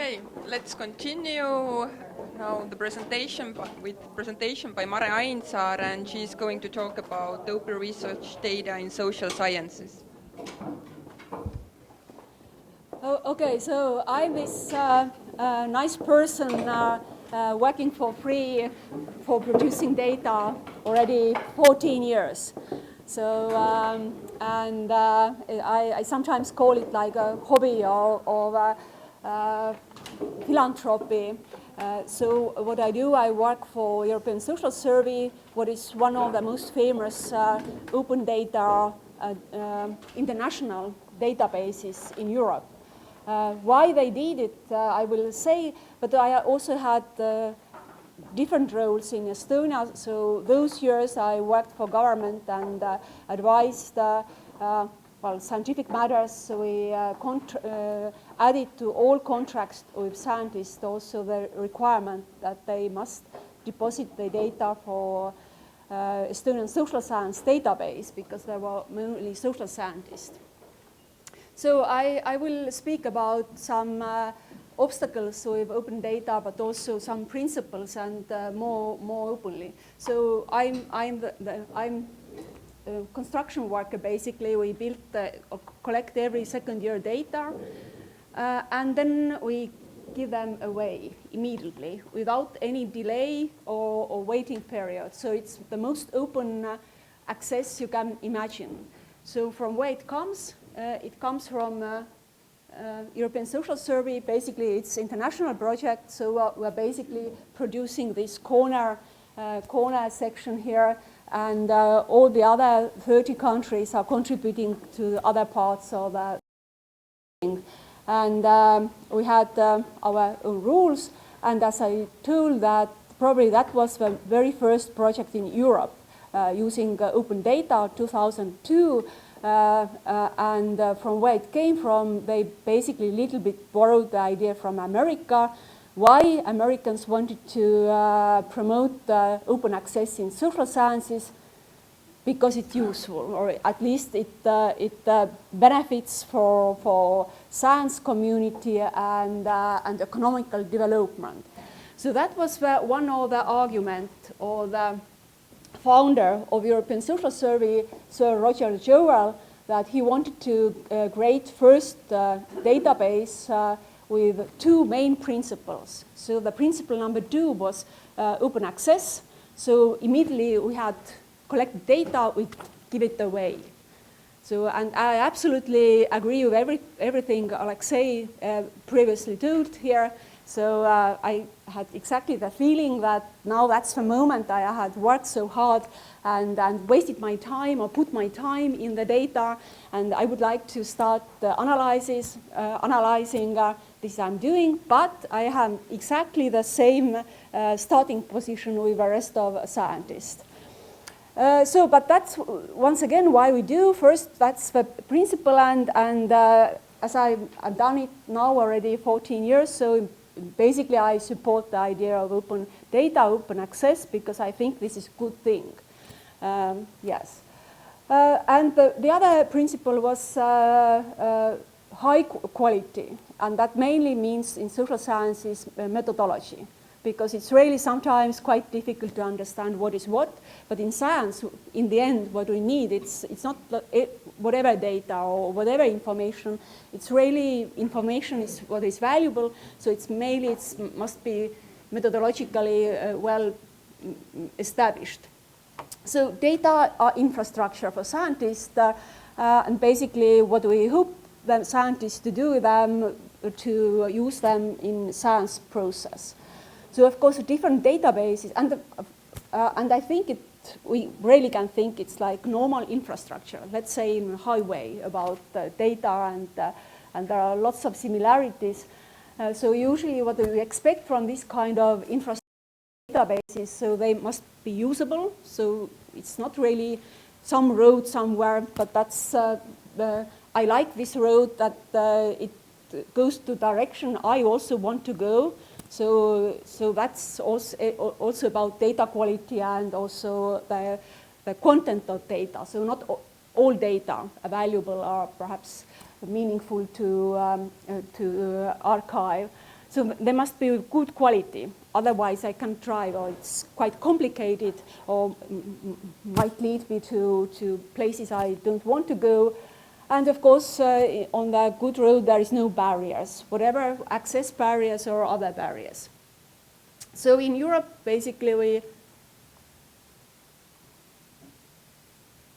Okay, let's continue now the presentation by Mare Ainsaar, and she's going to talk about open research data in social sciences. Oh, okay, so I'm this nice person working for free for producing data already 14 years. So, I sometimes call it like a hobby or philanthropy. So what I do, I work for European Social Survey, what is one of the most famous open data international databases in Europe. Why they did it, I will say, but I also had different roles in Estonia. So those years I worked for government and advised scientific matters. So we added to all contracts with scientists also the requirement that they must deposit the data for Estonian social science database, because there were mainly social scientists. So I will speak about some obstacles with open data, but also some principles and more openly. So I'm a construction worker, basically. We build, collect every second year data, and then we give them away immediately without any delay or waiting period. So it's the most open access you can imagine. So from where it comes from European Social Survey. Basically, it's an international project, so we're basically producing this corner section here, and all the other 30 countries are contributing to the other parts of the thing. And we had our own rules, and as I told, that probably that was the very first project in Europe using open data, 2002. And from where it came from, they basically a little bit borrowed the idea from America. Why Americans wanted to promote open access in social sciences? Because it's useful, or at least it benefits for science community and economical development. So that was one of the arguments, or the founder of European Social Survey, Sir Roger Joel, that he wanted to create first database with two main principles. So the principle number 2 was open access. So immediately we had collect data, we give it away. So, and I absolutely agree with everything Alexei previously told here. So I had exactly the feeling that now that's the moment I had worked so hard and wasted my time or put my time in the data, and I would like to start the analyzing this I'm doing, but I have exactly the same starting position with the rest of scientists. But that's once again why we do. First, that's the principle, and as I've done it now already 14 years, so basically I support the idea of open data, open access, because I think this is a good thing. Yes. And the other principle was high quality, and that mainly means in social sciences methodology, because it's really sometimes quite difficult to understand what is what, but in science, in the end, what we need, it's not whatever data or whatever information, it's really information is what is valuable, so it's mainly, it must be methodologically well established. So data are infrastructure for scientists, and basically what we hope the scientists to do with them, to use them in science process. So of course, different databases, and I think we really can think it's like normal infrastructure. Let's say in a highway about data, and there are lots of similarities. So usually, what we expect from this kind of infrastructure databases, so they must be usable. So it's not really some road somewhere, but that's I like this road that it goes to direction I also want to go. So that's also about data quality and also the content of data. So not all data available are perhaps meaningful to archive. So there must be good quality, otherwise I can't drive, or it's quite complicated, or might lead me to places I don't want to go. And of course, on the good road, there is no barriers, whatever access barriers or other barriers. So in Europe, basically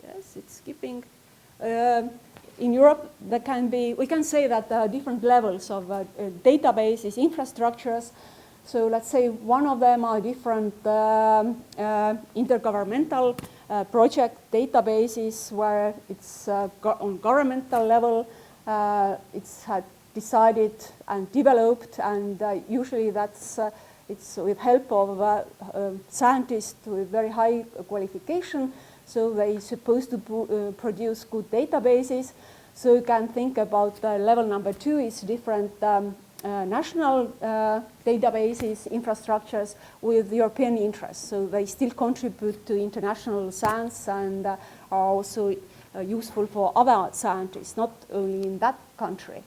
yes, it's skipping. In Europe, we can say that there are different levels of databases, infrastructures. So let's say one of them are different intergovernmental project databases where it's on governmental level, it's decided and developed, and usually it's with help of scientists with very high qualification. So they're supposed to produce good databases. So you can think about level number 2 is different national databases, infrastructures with European interests. So they still contribute to international science and are also useful for other scientists, not only in that country.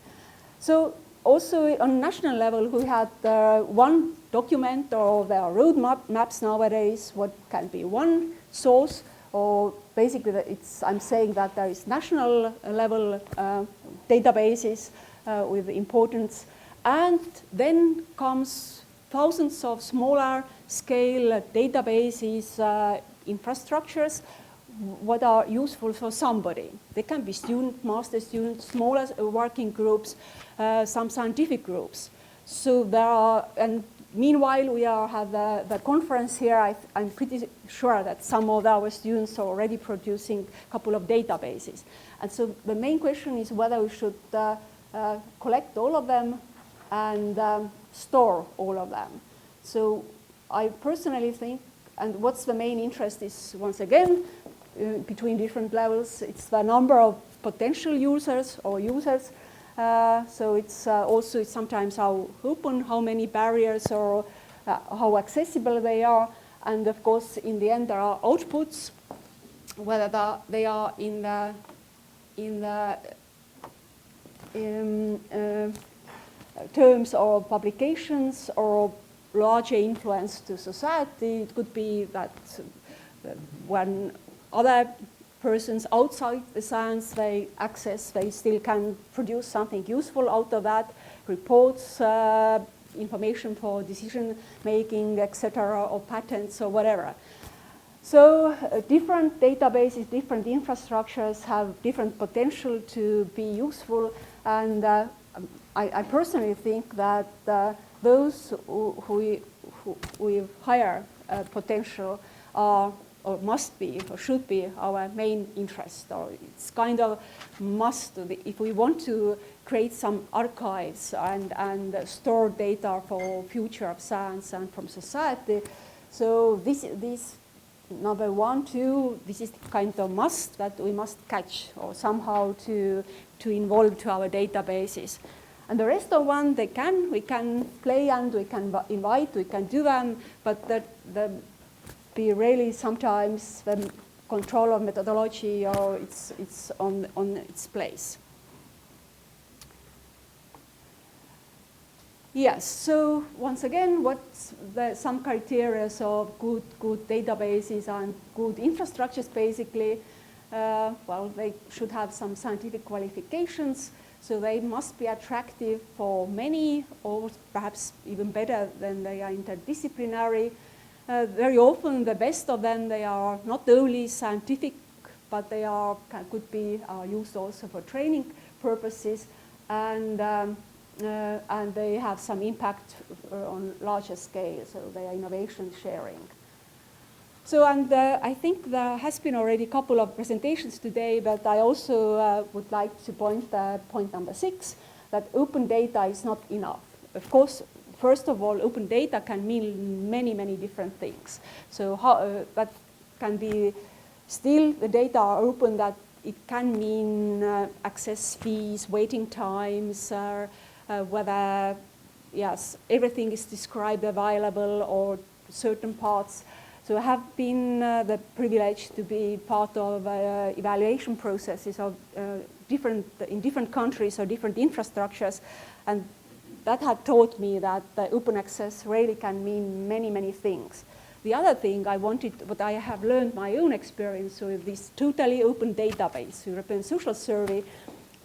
So also on national level, we had one document, or there are roadmap maps nowadays, what can be one source. Or basically, I'm saying that there is national level databases with importance, and then comes thousands of smaller scale databases, infrastructures, what are useful for somebody. They can be student, master students, smaller working groups, some scientific groups. So there are, and meanwhile, we have the conference here. I'm pretty sure that some of our students are already producing a couple of databases. And so the main question is whether we should collect all of them and store all of them. So I personally think, and what's the main interest is, once again, between different levels, it's the number of potential users or users. So it's also sometimes how open, how many barriers, or how accessible they are. And of course, in the end, there are outputs, whether they are in terms of publications or larger influence to society. It could be that when other persons outside the science they still can produce something useful out of that, reports, information for decision making, etc., or patents or whatever. So different databases, different infrastructures have different potential to be useful, and I personally think that those who with higher potential are, or must be, or should be, our main interest. Or it's kind of must, if we want to create some archives and store data for future of science and from society. So this number 1, 2, this is kind of must that we must catch or somehow to involve to our databases. And the rest of one, we can play and we can invite, we can do them, but the be really sometimes the control of methodology, or it's on its place. Yes, so once again, what's some criteria of good databases and good infrastructures basically? Well, they should have some scientific qualifications, so they must be attractive for many, or perhaps even better than they are interdisciplinary. Very often, the best of them, they are not only scientific, but they could be used also for training purposes, and they have some impact on larger scale, so they are innovation sharing. So, and I think there has been already a couple of presentations today, but I also would like to point number 6, that open data is not enough. Of course, first of all, open data can mean many, many different things. So that can be still the data are open, that it can mean access fees, waiting times, whether, yes, everything is described available or certain parts. So I have been the privilege to be part of evaluation processes of in different countries or different infrastructures, and that had taught me that open access really can mean many, many things. The other thing what I have learned my own experience with this totally open database, European Social Survey,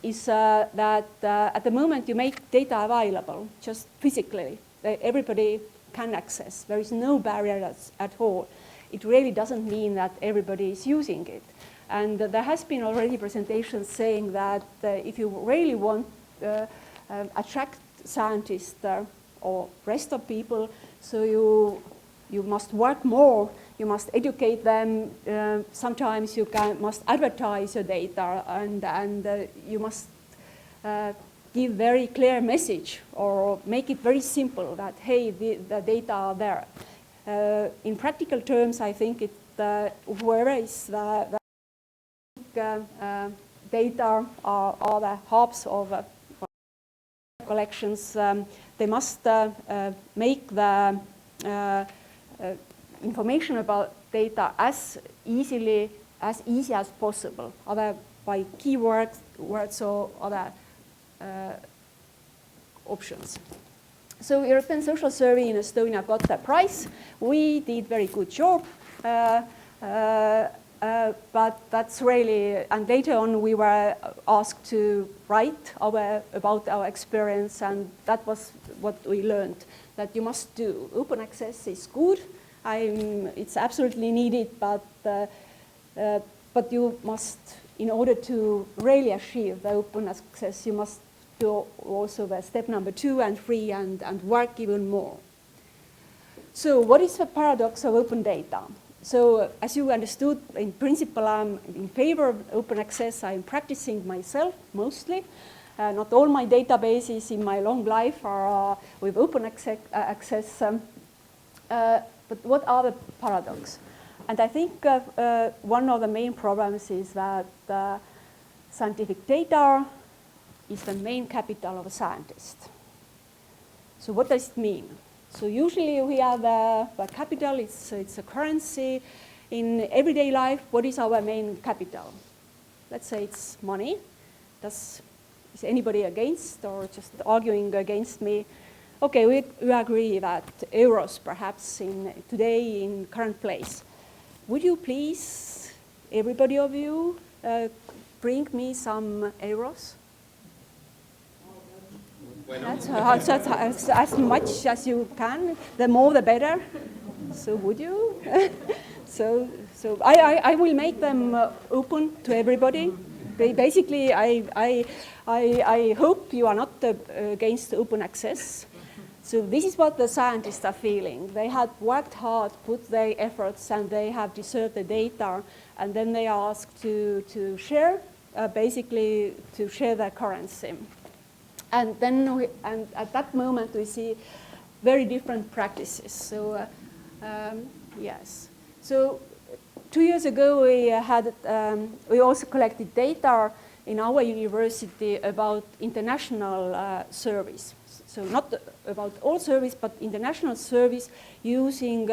is that at the moment you make data available just physically. Everybody can access. There is no barrier at all. It really doesn't mean that everybody is using it. And there has been already presentations saying that if you really want attract scientists or rest of people, so you must work more, you must educate them, sometimes you must advertise your data, and you must give very clear message or make it very simple that, hey, the data are there. In practical terms, I think whoever is the data are the hubs of collections, they must make the information about data as easy as possible, either by keywords, words or other options. So European Social Survey in Estonia got the prize. We did very good job, but that's really, and later on we were asked to write about our experience, and that was what we learned, that you must do. Open access is good, it's absolutely needed, but you must, in order to really achieve the open access, you must do also the step number 2 and 3 and work even more. So what is the paradox of open data? So as you understood, in principle, I'm in favor of open access. I'm practicing myself mostly. Not all my databases in my long life are with open access. But what are the paradoxes? And I think one of the main problems is that scientific data is the main capital of a scientist. So what does it mean? So usually we have the capital, it's a currency. In everyday life, what is our main capital? Let's say it's money. Is anybody against or just arguing against me? Okay, we agree that euros perhaps today in current place. Would you please, everybody of you, bring me some euros? That's as much as you can. The more, the better. So would you? so I will make them open to everybody. Basically, I hope you are not against open access. So this is what the scientists are feeling. They have worked hard, put their efforts, and they have deserved the data, and then they are asked to share, basically to share their currency. And then at that moment we see very different practices. So yes. So 2 years ago we also collected data in our university about international surveys. So not about all surveys, but international surveys using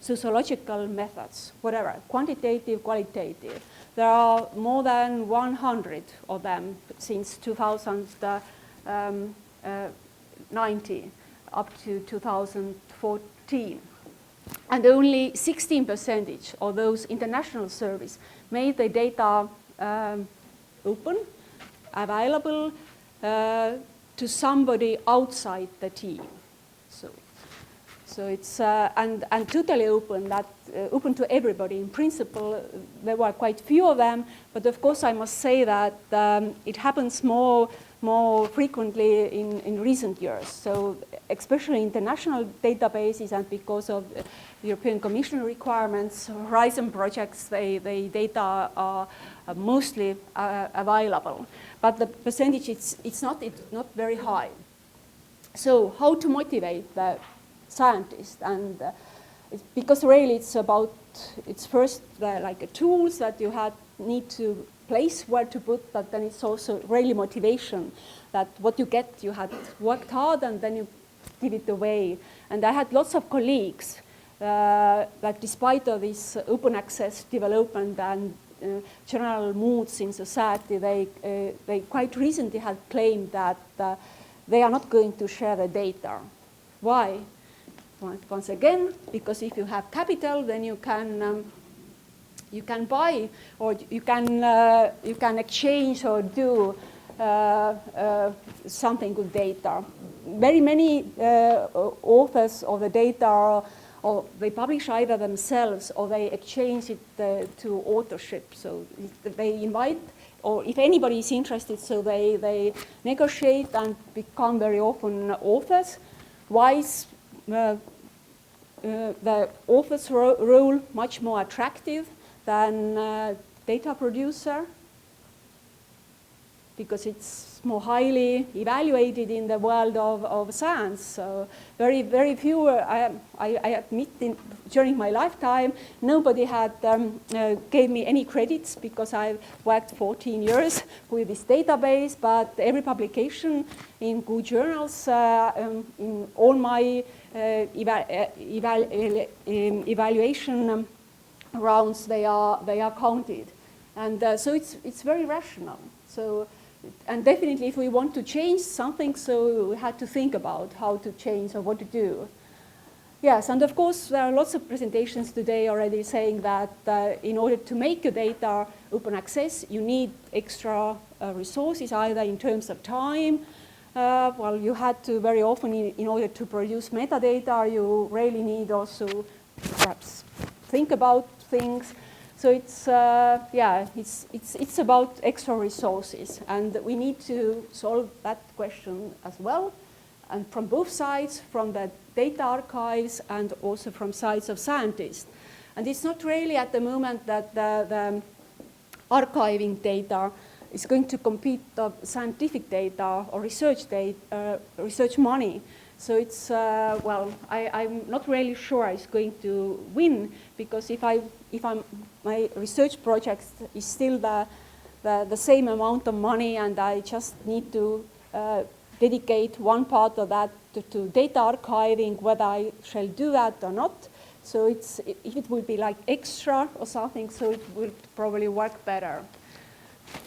sociological methods, whatever, quantitative, qualitative. There are more than 100 of them since 2019 up to 2014. And only 16% of those international surveys made the data open, available to somebody outside the team. So it's and totally open, open to everybody. In principle, there were quite few of them, but of course I must say that it happens more frequently in recent years. So especially international databases, and because of European Commission requirements, Horizon projects, the data are mostly available. But the percentage, it's not very high. So how to motivate the scientists? And because really it's first like tools that you need to place where to put, but then it's also really motivation that what you get, you had worked hard and then you give it away. And I had lots of colleagues that despite of this open access development and general moods in society, they quite recently had claimed that they are not going to share the data. Why? Once again, because if you have capital, then you can buy, or you can exchange or do something with data. Very many authors of the data, or they publish either themselves or they exchange it to authorship. So they invite, or if anybody is interested, so they negotiate and become very often authors. Why is the author's role much more attractive than data producer? Because it's more highly evaluated in the world of science. So very, very few, I admit, during my lifetime, nobody had gave me any credits because I worked 14 years with this database, but every publication in good journals, in all my evaluation rounds, they are counted. And so it's very rational. So, and definitely if we want to change something, so we had to think about how to change or what to do. Yes, and of course there are lots of presentations today already saying that in order to make your data open access, you need extra resources, either in terms of time. Well, you had to very often, in order to produce metadata, you really need also perhaps think about things. So it's it's about extra resources, and we need to solve that question as well, and from both sides, from the data archives and also from sides of scientists. And it's not really at the moment that the archiving data is going to compete with scientific data or research data, research money. So it's, well, I'm not really sure it's going to win, because if my research project is still the same amount of money, and I just need to dedicate one part of that to data archiving, whether I shall do that or not. So if it will be like extra or something, so it will probably work better.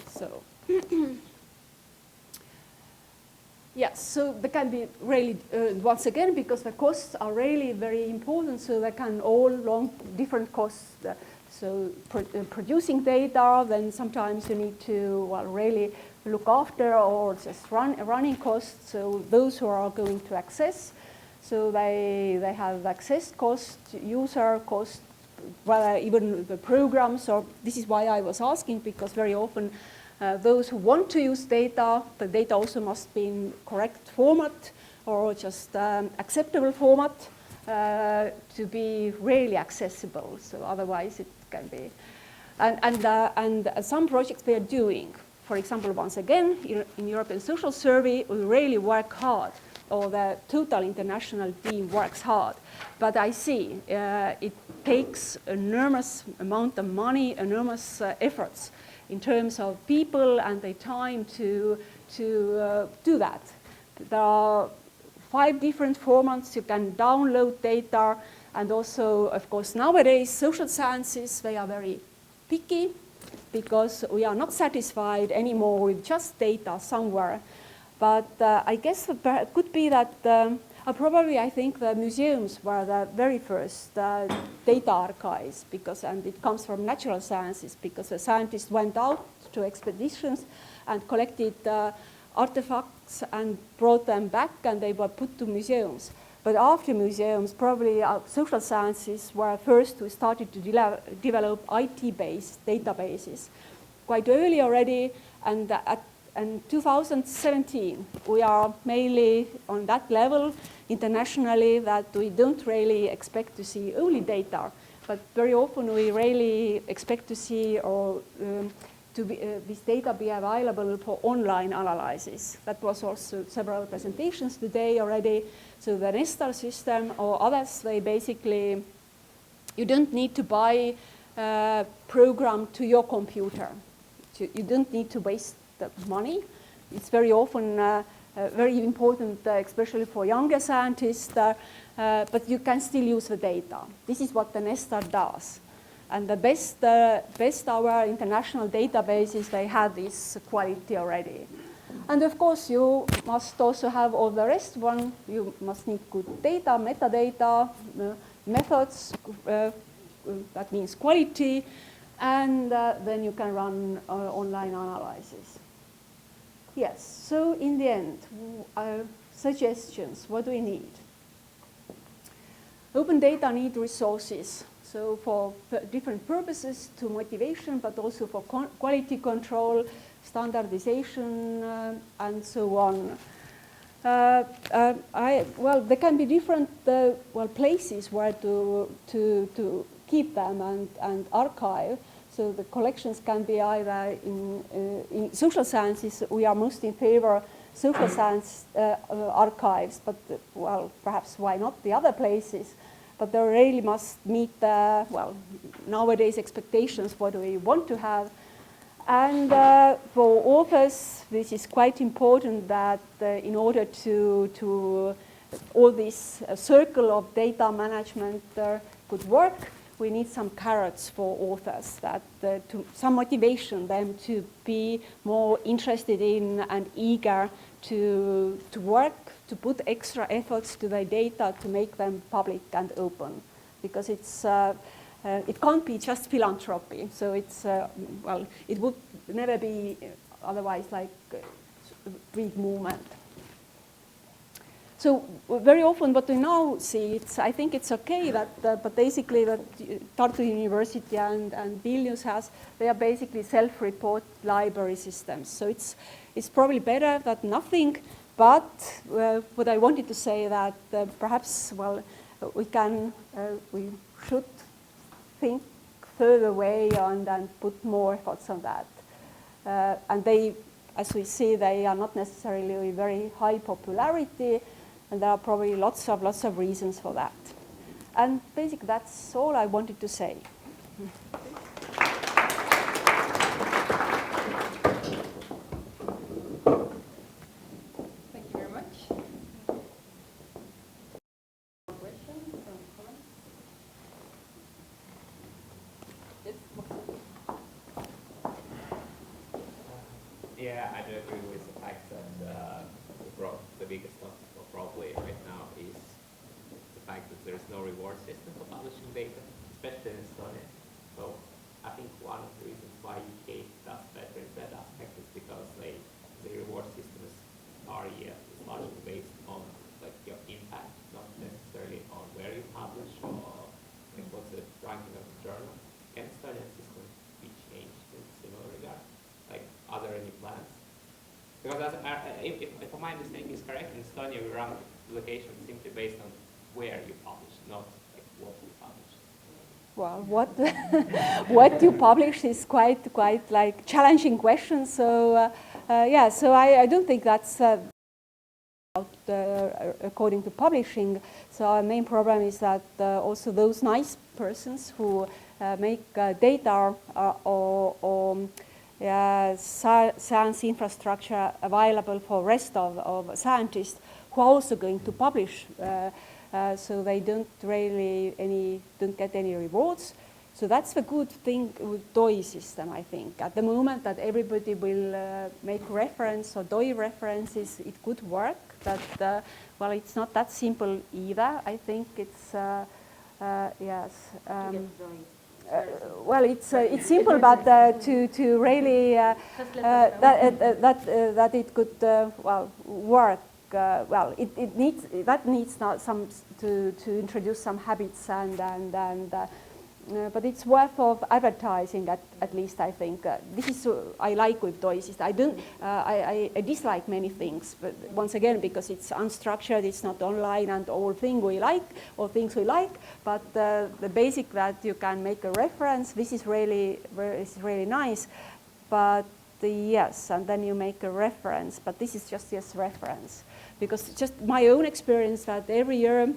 So. Yes, so they can be really, once again, because the costs are really very important, so they can all long different costs. So producing data, then sometimes you need to, well, really look after, or just running costs. So those who are going to access, so they have access cost, user cost, whether even the programs, or this is why I was asking, because very often those who want to use data, the data also must be in correct format, or just acceptable format to be really accessible. So otherwise it can be. And some projects we are doing, for example, once again, in European Social Survey, we really work hard, or the total international team works hard. But I see it takes enormous amount of money, enormous efforts in terms of people and the time to do that. There are 5 different formats. You can download data, and also, of course, nowadays, social sciences, they are very picky, because we are not satisfied anymore with just data somewhere. But I guess it could be that probably I think the museums were the very first data archives, and it comes from natural sciences, because the scientists went out to expeditions and collected artifacts and brought them back, and they were put to museums. But after museums, probably social sciences were first who started to develop IT-based databases quite early already, and in 2017, we are mainly on that level internationally, that we don't really expect to see only data, but very often we really expect to see this data be available for online analysis. That was also several presentations today already. So the Nestor system or others, they basically, you don't need to buy a program to your computer. You don't need to waste the money. It's very often very important, especially for younger scientists, but you can still use the data. This is what the Nestor does. And the best our international databases, they have this quality already. And of course, you must also have all the rest. One, you must need good data, metadata, methods, that means quality, and then you can run online analysis. Yes, so in the end, suggestions, what do we need? Open data need resources, so for different purposes, to motivation, but also for quality control, standardization, and so on. Well, there can be different places where to keep them and archive. So the collections can be either in social sciences. We are most in favor social science archives, but well, perhaps why not the other places? But they really must meet the, well, nowadays expectations, what do we want to have. And for authors, this is quite important that in order to all this circle of data management could work, we need some carrots for authors, that some motivation them to be more interested in and eager to work, to put extra efforts to their data to make them public and open, because it's it can't be just philanthropy. So it's well, it would never be otherwise like a big movement. So very often what we now see, I think it's okay that, but basically that Tartu University and Vilnius they are basically self-report library systems. So it's probably better than nothing, but what I wanted to say that perhaps, well, we should think further away and put more efforts on that. And they, as we see, they are not necessarily very high popularity, and there are probably lots of reasons for that. And basically, that's all I wanted to say. Thank you very much. Questions or comments? Yes, Yeah, I do agree with the fact that the biggest obstacle probably right now is the fact that there is no reward system for publishing data, especially in Estonia. So I think one of the reasons why UK does better in that aspect is because the reward systems are largely based on like your impact, not necessarily on where you publish or like what's the ranking of the journal. Can Estonian system be changed in similar regard? Like, are there any plans? Because if my understanding is correct, in Estonia we run publications simply based on where you publish, not like what you publish. Well, what you publish is quite like challenging question. So yeah, so I don't think that's according to publishing. So our main problem is that also those nice persons who make data or science infrastructure available for rest of scientists who are also going to publish, so they don't get any rewards. So that's the good thing with DOI system, I think. At the moment that everybody will make reference or DOI references, it could work. But well, it's not that simple either. I think it's yes. Well, it's simple, but to really that it could well work. Well, it needs not some to introduce some habits and but it's worth of advertising at least, I think. This is I like with DOI system. I don't I dislike many things, but once again because it's unstructured, it's not online, and all things we like. But the basic that you can make a reference, this is really nice. But yes, and then you make a reference. But this is just reference, because just my own experience that every year.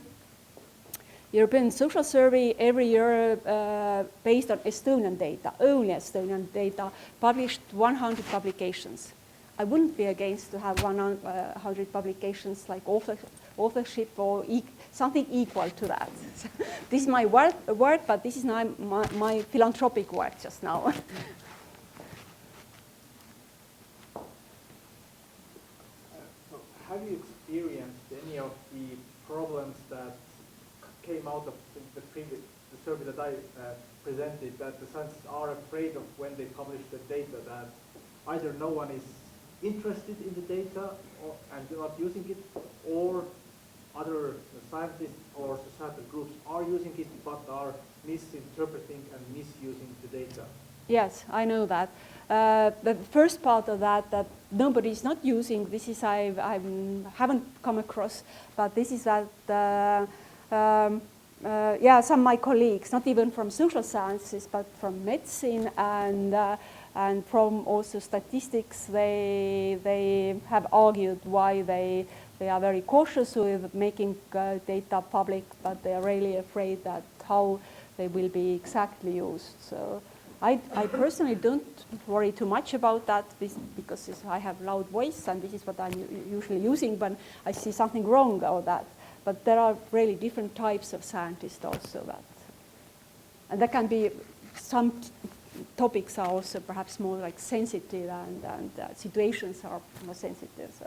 European Social Survey every year based on Estonian data, only Estonian data, published 100 publications. I wouldn't be against to have 100 publications like authorship or something equal to that. This is my work, but this is not my philanthropic work just now. experienced any of the problems that came out of the survey that I presented, that the scientists are afraid of when they publish the data, that either no one is interested in the data and they're not using it, or other scientists or societal groups are using it but are misinterpreting and misusing the data? Yes, I know that. The first part of that nobody is not using, this is I haven't come across, but this is that yeah, some of my colleagues, not even from social sciences, but from medicine and from also statistics, they have argued why they are very cautious with making data public, but they are really afraid that how they will be exactly used. So I personally don't worry too much about that because I have loud voice and this is what I'm usually using when I see something wrong or that. But there are really different types of scientists also that. And there can be some topics are also perhaps more like sensitive and situations are more sensitive. So.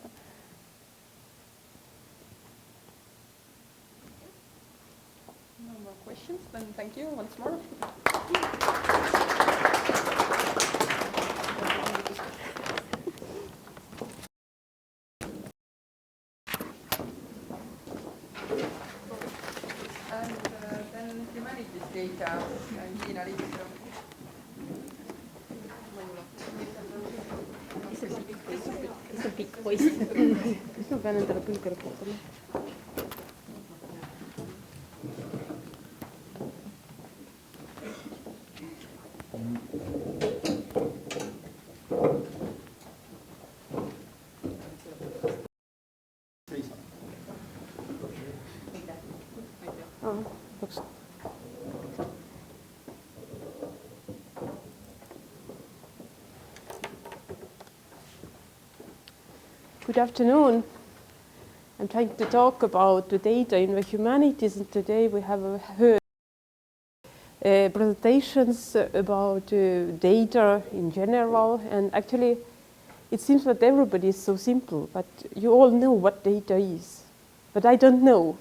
No more questions, then thank you once more. And then humanities data, Liina Liikström. It's a big voice. Ma pean endale pülgele puutuma. Good afternoon. I'm trying to talk about the data in the humanities, and today we have heard presentations about data in general, and actually it seems that everybody is so simple, but you all know what data is, but I don't know.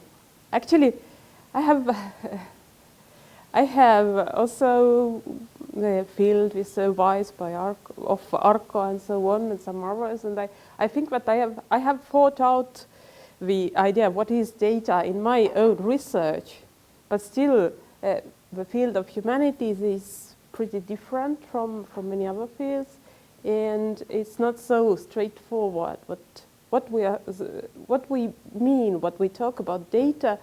Actually, I have also filled with advice by ARCO and so on and some others, and I think that I have thought out the idea of what is data in my own research, but still the field of humanities is pretty different from many other fields, and it's not so straightforward what we mean, what we talk about data,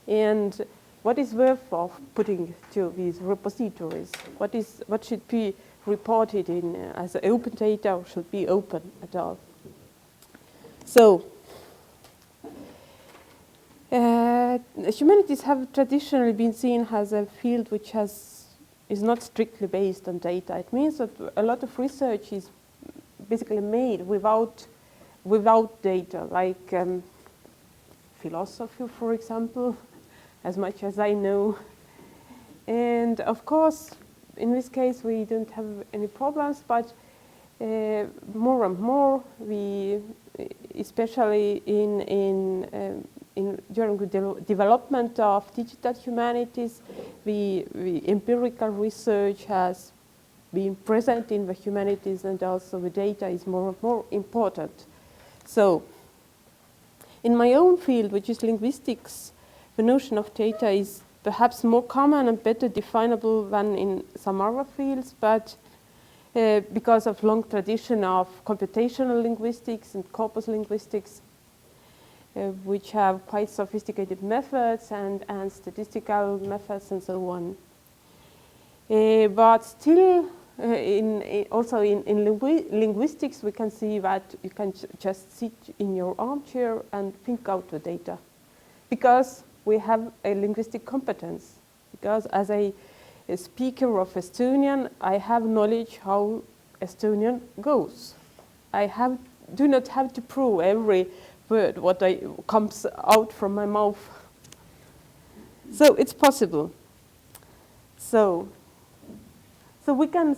and what is worth of putting to these repositories? What should be reported in as open data or should be open at all? So, humanities have traditionally been seen as a field which is not strictly based on data. It means that a lot of research is basically made without data, like philosophy, for example, as much as I know. And of course, in this case, we don't have any problems, but more and more, especially during the development of digital humanities, the empirical research has been present in the humanities, and also the data is more and more important. So, in my own field, which is linguistics, the notion of data is perhaps more common and better definable than in some other fields, but because of long tradition of computational linguistics and corpus linguistics, which have quite sophisticated methods and statistical methods and so on. But still, also in linguistics, we can see that you can just sit in your armchair and think out the data, because we have a linguistic competence. Because as a speaker of Estonian, I have knowledge how Estonian goes. I do not have to prove every word what comes out from my mouth. So it's possible. So we can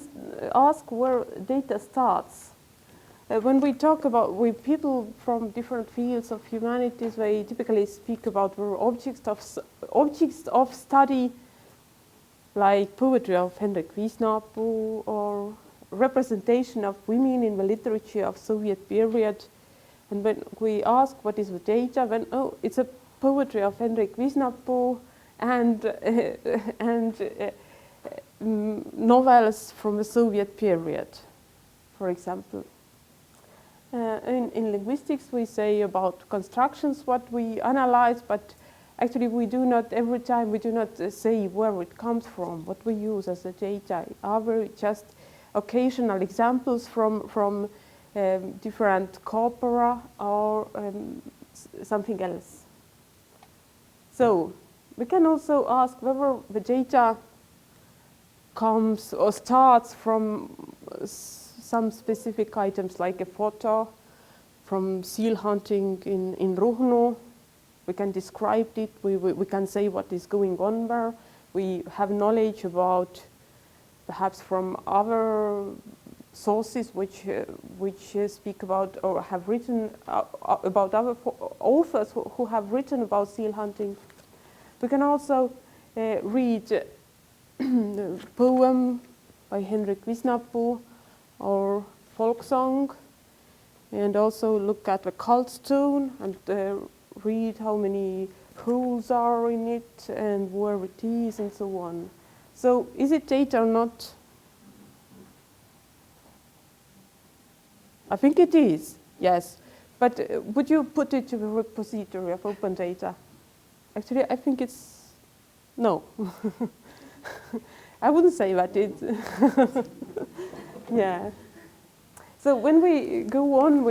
ask where data starts. when we talk about with people from different fields of humanities, they typically speak about their objects of study, like poetry of Henrik Wisnapu or representation of women in the literature of Soviet period. And when we ask what is the data, then oh, it's a poetry of Henrik Wisnapu and novels from the Soviet period, for example. In linguistics, we say about constructions what we analyze, but actually we do not, every time we do not say where it comes from, what we use as the data. Are there just occasional examples from different corpora or something else? So we can also ask whether the data comes or starts from some specific items like a photo from seal hunting in Ruhnu. We can describe it, we can say what is going on there. We have knowledge about perhaps from other sources which speak about or have written about other authors who have written about seal hunting. We can also read a poem by Henrik Wisnapu or folk song, and also look at the cult stone and read how many holes are in it and where it is and so on. So is it data or not? I think it is, yes. But would you put it to the repository of open data? Actually, I think it's no. I wouldn't say that. Yeah. So when we go on,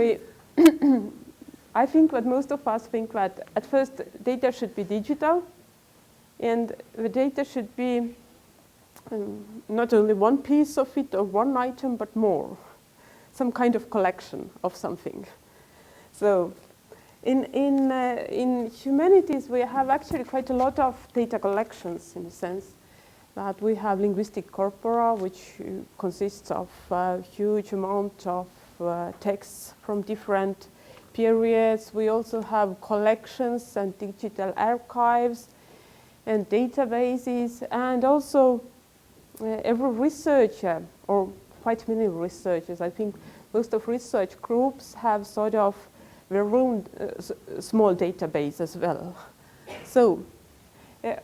I think that most of us think that at first data should be digital, and the data should be not only one piece of it or one item, but more, some kind of collection of something. So in humanities, we have actually quite a lot of data collections in a sense. That we have linguistic corpora, which consists of a huge amount of texts from different periods. We also have collections and digital archives and databases, and also every researcher, or quite many researchers, I think most of research groups have sort of their own small database as well. So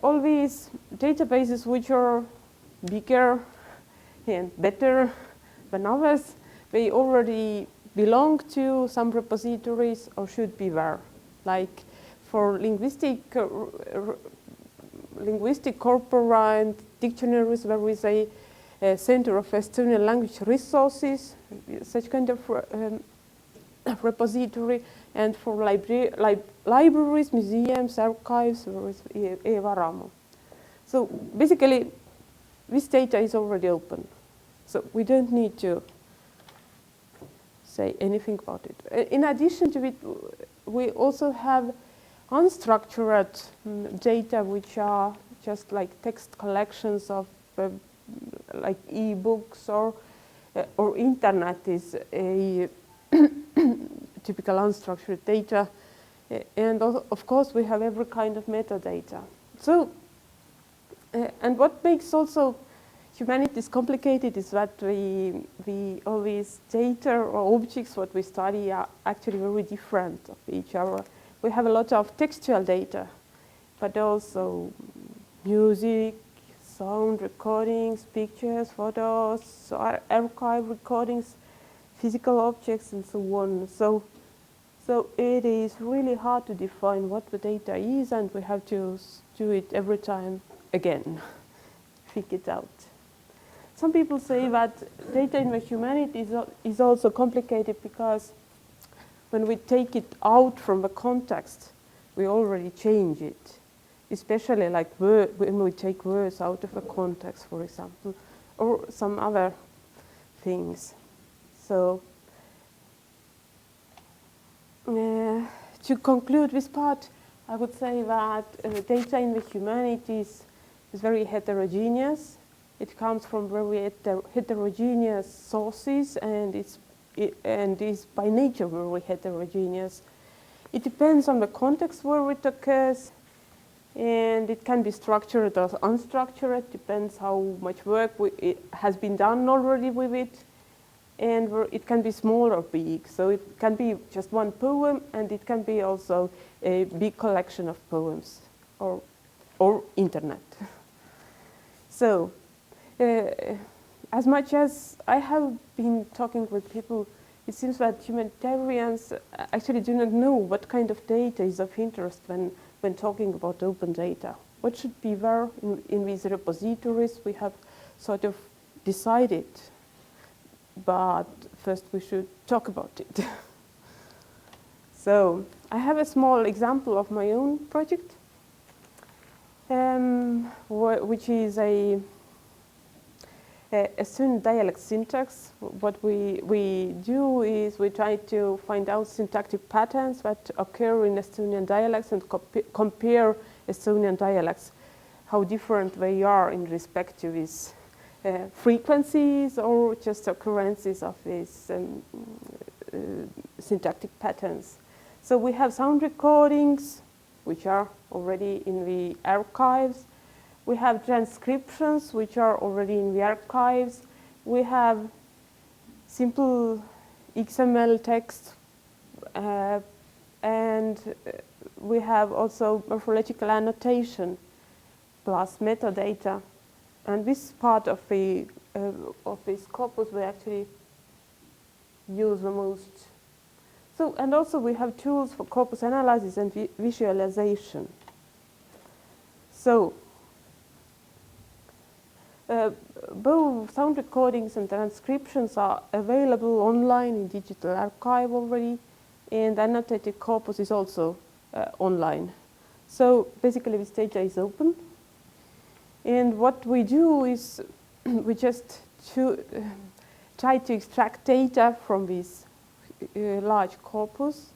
all these databases which are bigger and better than others, they already belong to some repositories or should be there. Like for linguistic corpora and dictionaries, there is a Center of Estonian Language Resources, such kind of repository, and for libraries, museums, archives, there is e-Varamu. So basically, this data is already open. So we don't need to say anything about it. In addition to it, we also have unstructured data, which are just like text collections of like e-books or internet is a typical unstructured data. And of course, we have every kind of metadata. So, and what makes also humanities complicated is that we all these data or objects what we study are actually very different of each other. We have a lot of textual data, but also music, sound recordings, pictures, photos, archive recordings, physical objects, and so on. So it is really hard to define what the data is, and we have to do it every time again, figure it out. Some people say that data in the humanities is also complicated because when we take it out from the context, we already change it, especially like when we take words out of the context, for example, or some other things. So to conclude this part, I would say that data in the humanities is very heterogeneous. It comes from very heterogeneous sources, and it's and is by nature very heterogeneous. It depends on the context where it occurs, and it can be structured or unstructured, depends how much work it has been done already with it, and it can be small or big. So it can be just one poem, and it can be also a big collection of poems or internet. So as much as I have been talking with people, it seems that humanitarians actually do not know what kind of data is of interest when talking about open data. What should be there in these repositories? We have sort of decided, but first we should talk about it. So I have a small example of my own project, which is a Estonian dialect syntax. What we do is we try to find out syntactic patterns that occur in Estonian dialects and compare Estonian dialects, how different they are in respect to these frequencies or just occurrences of these syntactic patterns. So we have sound recordings, which are already in the archives. We have transcriptions, which are already in the archives. We have simple XML text, and we have also morphological annotation plus metadata. And this part of this corpus we actually use the most. So, and also we have tools for corpus analysis and visualization. So, both sound recordings and transcriptions are available online in digital archive already, and annotated corpus is also online. So basically this data is open, and what we do is we just try to extract data from this large corpus.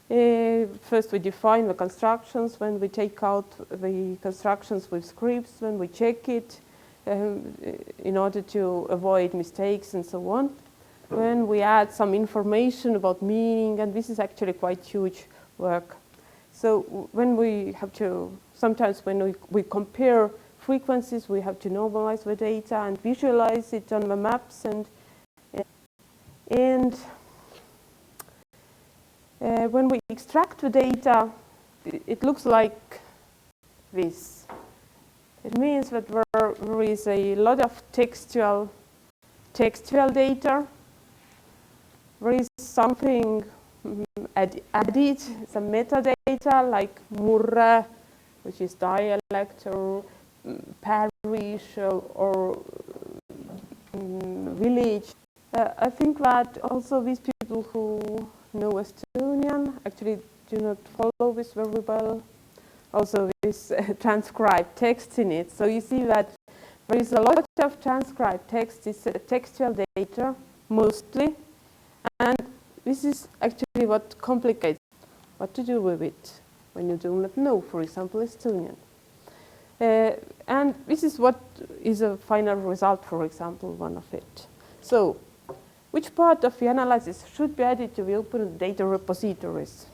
First we define the constructions, when we take out the constructions with scripts, when we check it, in order to avoid mistakes and so on. When we add some information about meaning, and this is actually quite huge work. So when we have to, sometimes when we compare frequencies, we have to normalize the data and visualize it on the maps, and when we extract the data, it looks like this. It means that there is a lot of textual data. There is something added, some metadata like murre, which is dialect, or parish, or village. I think that also these people who know Estonian actually do not follow this very well. Also this transcribed text in it. So you see that there is a lot of transcribed text. It's textual data mostly, and this is actually what complicates what to do with it when you do not know, for example, Estonian. And this is what is a final result, for example, one of it. So which part of the analysis should be added to the open data repositories?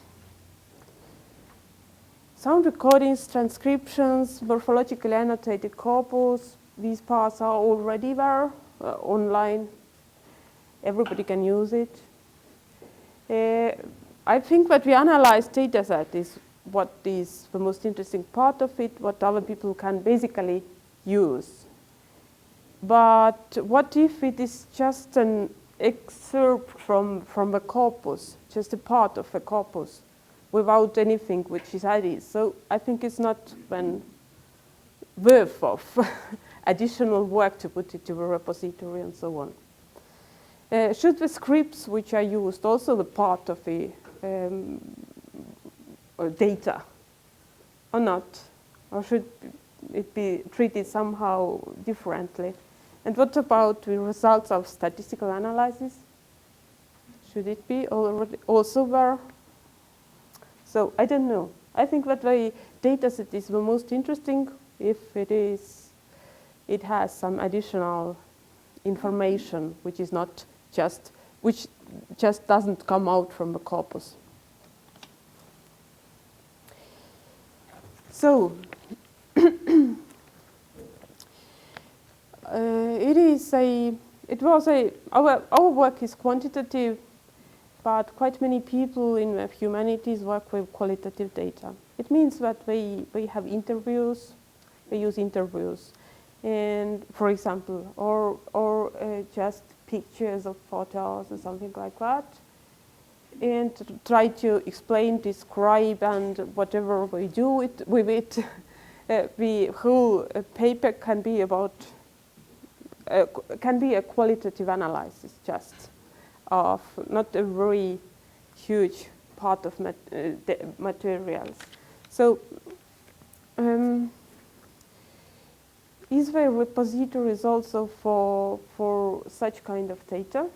Sound recordings, transcriptions, morphologically annotated corpus, these parts are already there online. Everybody can use it. I think that the analyzed data set is what is the most interesting part of it, what other people can basically use. But what if it is just an excerpt from a corpus, just a part of a corpus, without anything which is added? So I think it's not worth of additional work to put it to a repository and so on. Should the scripts which are used also be part of the data or not? Or should it be treated somehow differently? And what about the results of statistical analysis? Should it be already also there? So I don't know. I think that the data set is the most interesting if it has some additional information which is not just which just doesn't come out from the corpus. So our work is quantitative, but quite many people in the humanities work with qualitative data. It means that we have interviews, we use interviews, and for example, or just pictures of photos or something like that, and try to explain, describe, and whatever we do with it, the whole paper can be about can be a qualitative analysis just of not a very huge part of materials. So is there repositories also for such kind of data?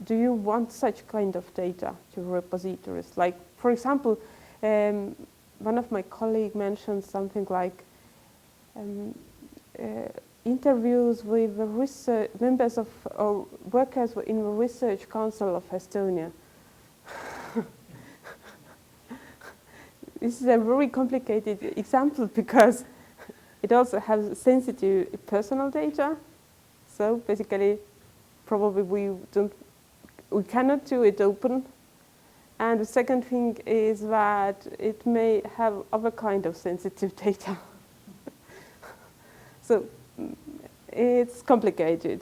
Do you want such kind of data to repositories? Like, for example, one of my colleagues mentioned something like interviews with the members of or workers in the Research Council of Estonia. This is a very complicated example because it also has sensitive personal data. So basically, probably we cannot do it open. And the second thing is that it may have other kind of sensitive data. So it's complicated.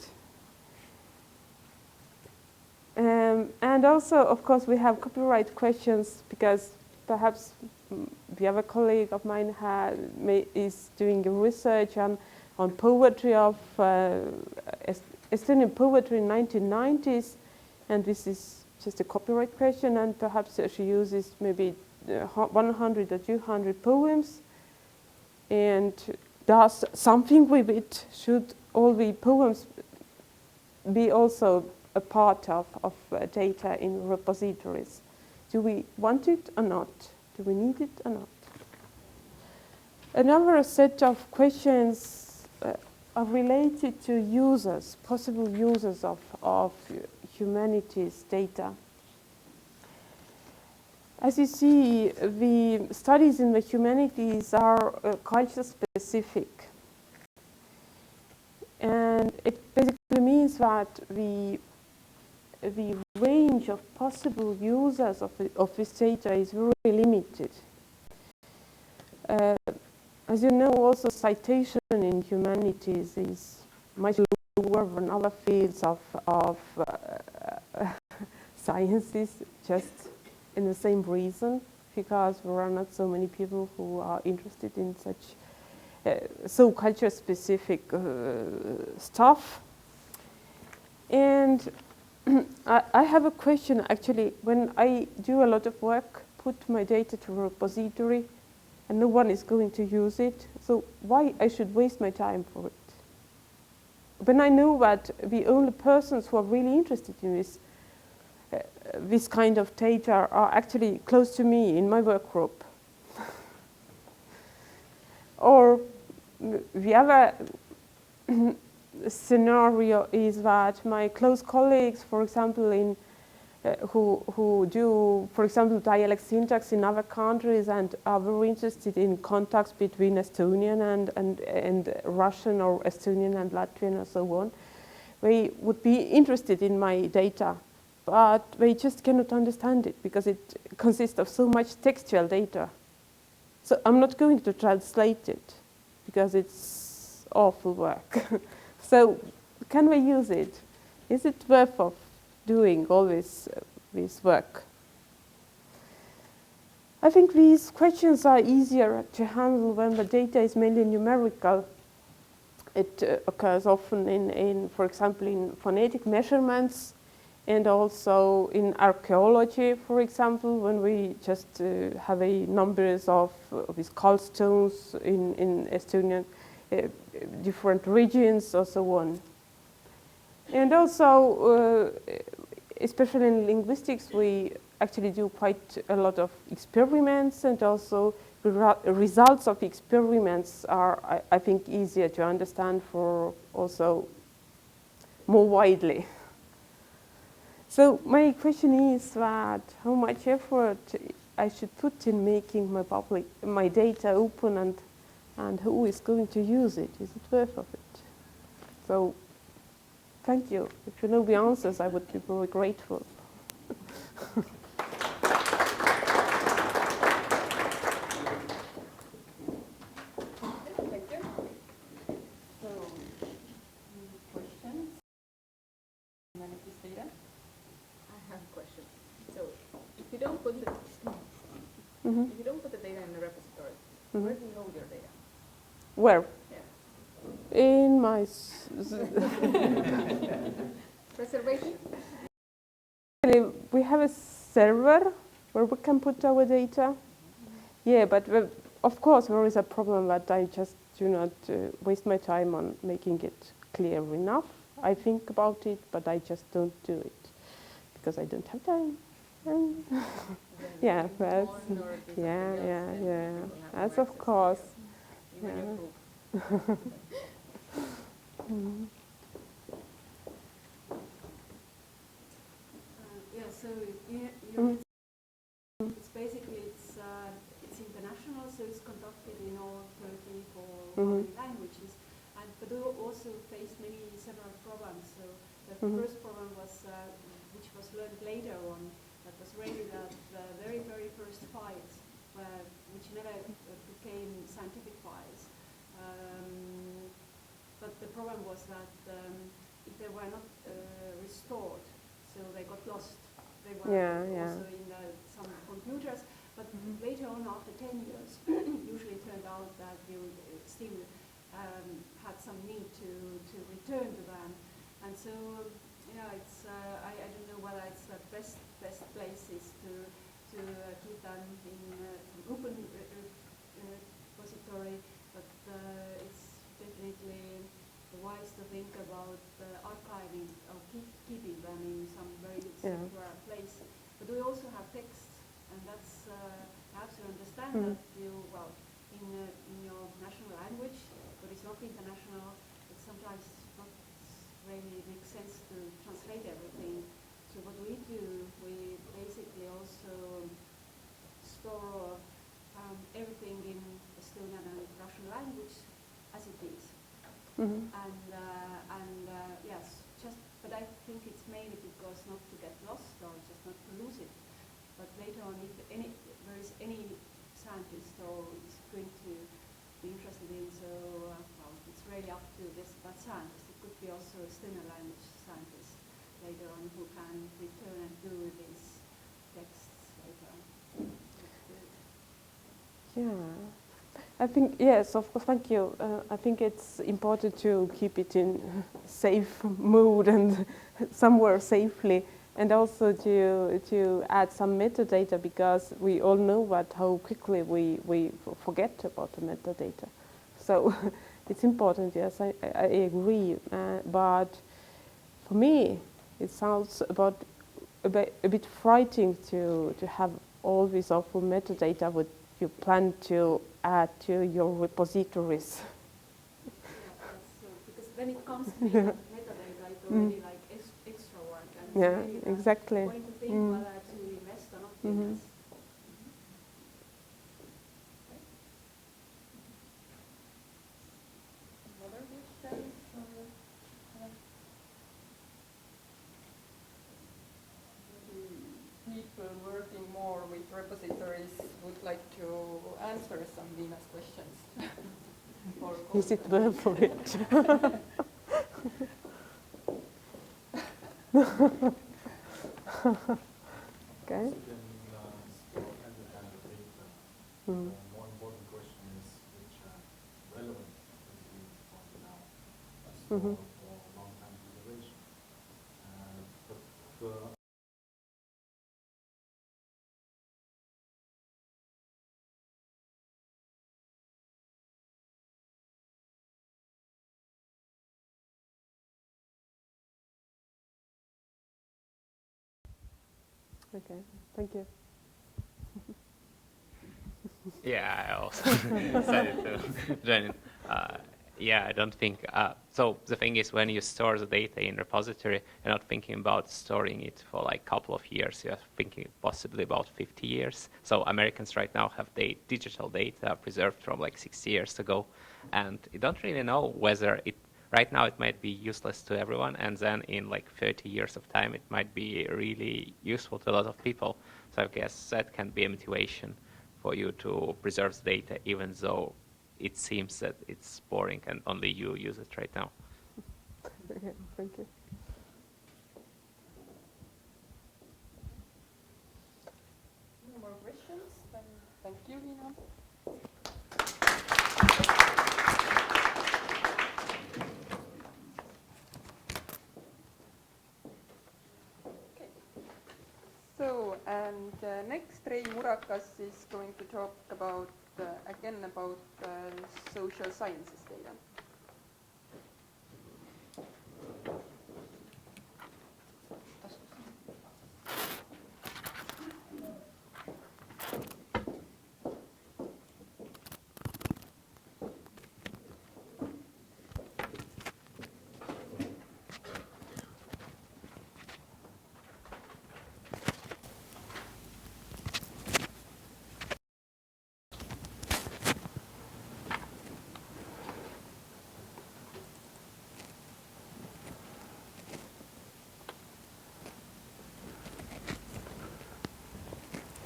And also, of course, we have copyright questions because perhaps the other colleague of mine is doing research on poetry of Estonian poetry in 1990s, and this is just a copyright question, and perhaps she uses maybe 100 or 200 poems and does something with it. Should all the poems be also a part of data in repositories? Do we want it or not? Do we need it or not? Another set of questions are related to users, possible users of humanities data. As you see, the studies in the humanities are culture specific. And it basically means that the range of possible users of this data is very limited. As you know, also citation in humanities is much lower than other fields of sciences, just in the same reason, because there are not so many people who are interested in such so culture-specific stuff. And I have a question, actually. When I do a lot of work, put my data to a repository, and no one is going to use it, so why I should waste my time for it? When I know that the only persons who are really interested in this kind of data are actually close to me in my work group. Or the other scenario is that my close colleagues, for example, who do, for example, dialect syntax in other countries and are very interested in contacts between Estonian and Russian or Estonian and Latvian and so on, they would be interested in my data, but they just cannot understand it because it consists of so much textual data. So I'm not going to translate it because it's awful work. So can we use it? Is it worth of doing all this work? I think these questions are easier to handle when the data is mainly numerical. It occurs often in, for example, in phonetic measurements, and also in archaeology, for example, when we just have a numbers of these gallstones in Estonian different regions or so on. And also, especially in linguistics, we actually do quite a lot of experiments, and also the results of experiments are, I think, easier to understand for also more widely. So my question is that how much effort I should put in making my data open, and who is going to use it? Is it worth of it? So thank you. If you know the answers, I would be very grateful. Thank you. So, questions? Manage this data? I have a question. So, if you don't put the if you don't put the data in the repository, where do you hold your data? Where? Yeah. In my Preservation? We have a server where we can put our data. Yeah, but of course there is a problem that I just do not waste my time on making it clear enough. I think about it, but I just don't do it because I don't have time. Yeah, that's, yeah. That's of course. Yeah. Yeah, so it's basically it's international, so it's conducted in all 34 languages, but we also faced several problems. So the first problem was which was learned later on, that was really the very first files, which never became scientific files. But the problem was that if they were not restored, so they got lost. They were also in some computers, but later on, after 10 years, usually it turned out that you still had some need to return to them. And so, yeah, it's I don't know whether it's the best places to keep them in an open repository, but it's definitely wise to think about archiving or keeping them in some very secure place. But we also have texts, and that's perhaps you understand that in your national language, but it's not international. It sometimes not really makes sense to translate everything. So what we do, we basically also store everything in Estonian and Russian language as it is. Yes, but I think it's mainly because not to get lost or just not to lose it. But later on, if there is any scientist or is going to be interested in, so it's really up to that scientist. It could be also a Estonian language scientist later on who can return and do these texts later on. Yeah. I think, yes, of course, thank you. I think it's important to keep it in safe mode and somewhere safely, and also to add some metadata, because we all know how quickly we forget about the metadata. So it's important, yes, I agree. But for me, it sounds a bit frightening to have all this awful metadata what you plan to add to your repositories. Because then it comes to metadata, it's already like extra work, and it's really exactly. Going to think whether to invest or not to invest. Other questions? People working more with repositories would like to answer some Venus questions. Is it worth for it? Okay. More important question is which are relevant now for long-term preservation. Okay, thank you. Yeah, I also said it to Jenny. Yeah, I don't think, so the thing is when you store the data in repository, you're not thinking about storing it for like a couple of years, you're thinking possibly about 50 years. So Americans right now have digital data preserved from like 60 years ago, and you don't really know whether right now it might be useless to everyone, and then in like 30 years of time it might be really useful to a lot of people. So I guess that can be a motivation for you to preserve the data, even though it seems that it's boring and only you use it right now. Okay, thank you. No more questions? Then thank you, Lina. Okay. So, and next Rei Murakas is going to talk about again about social sciences data.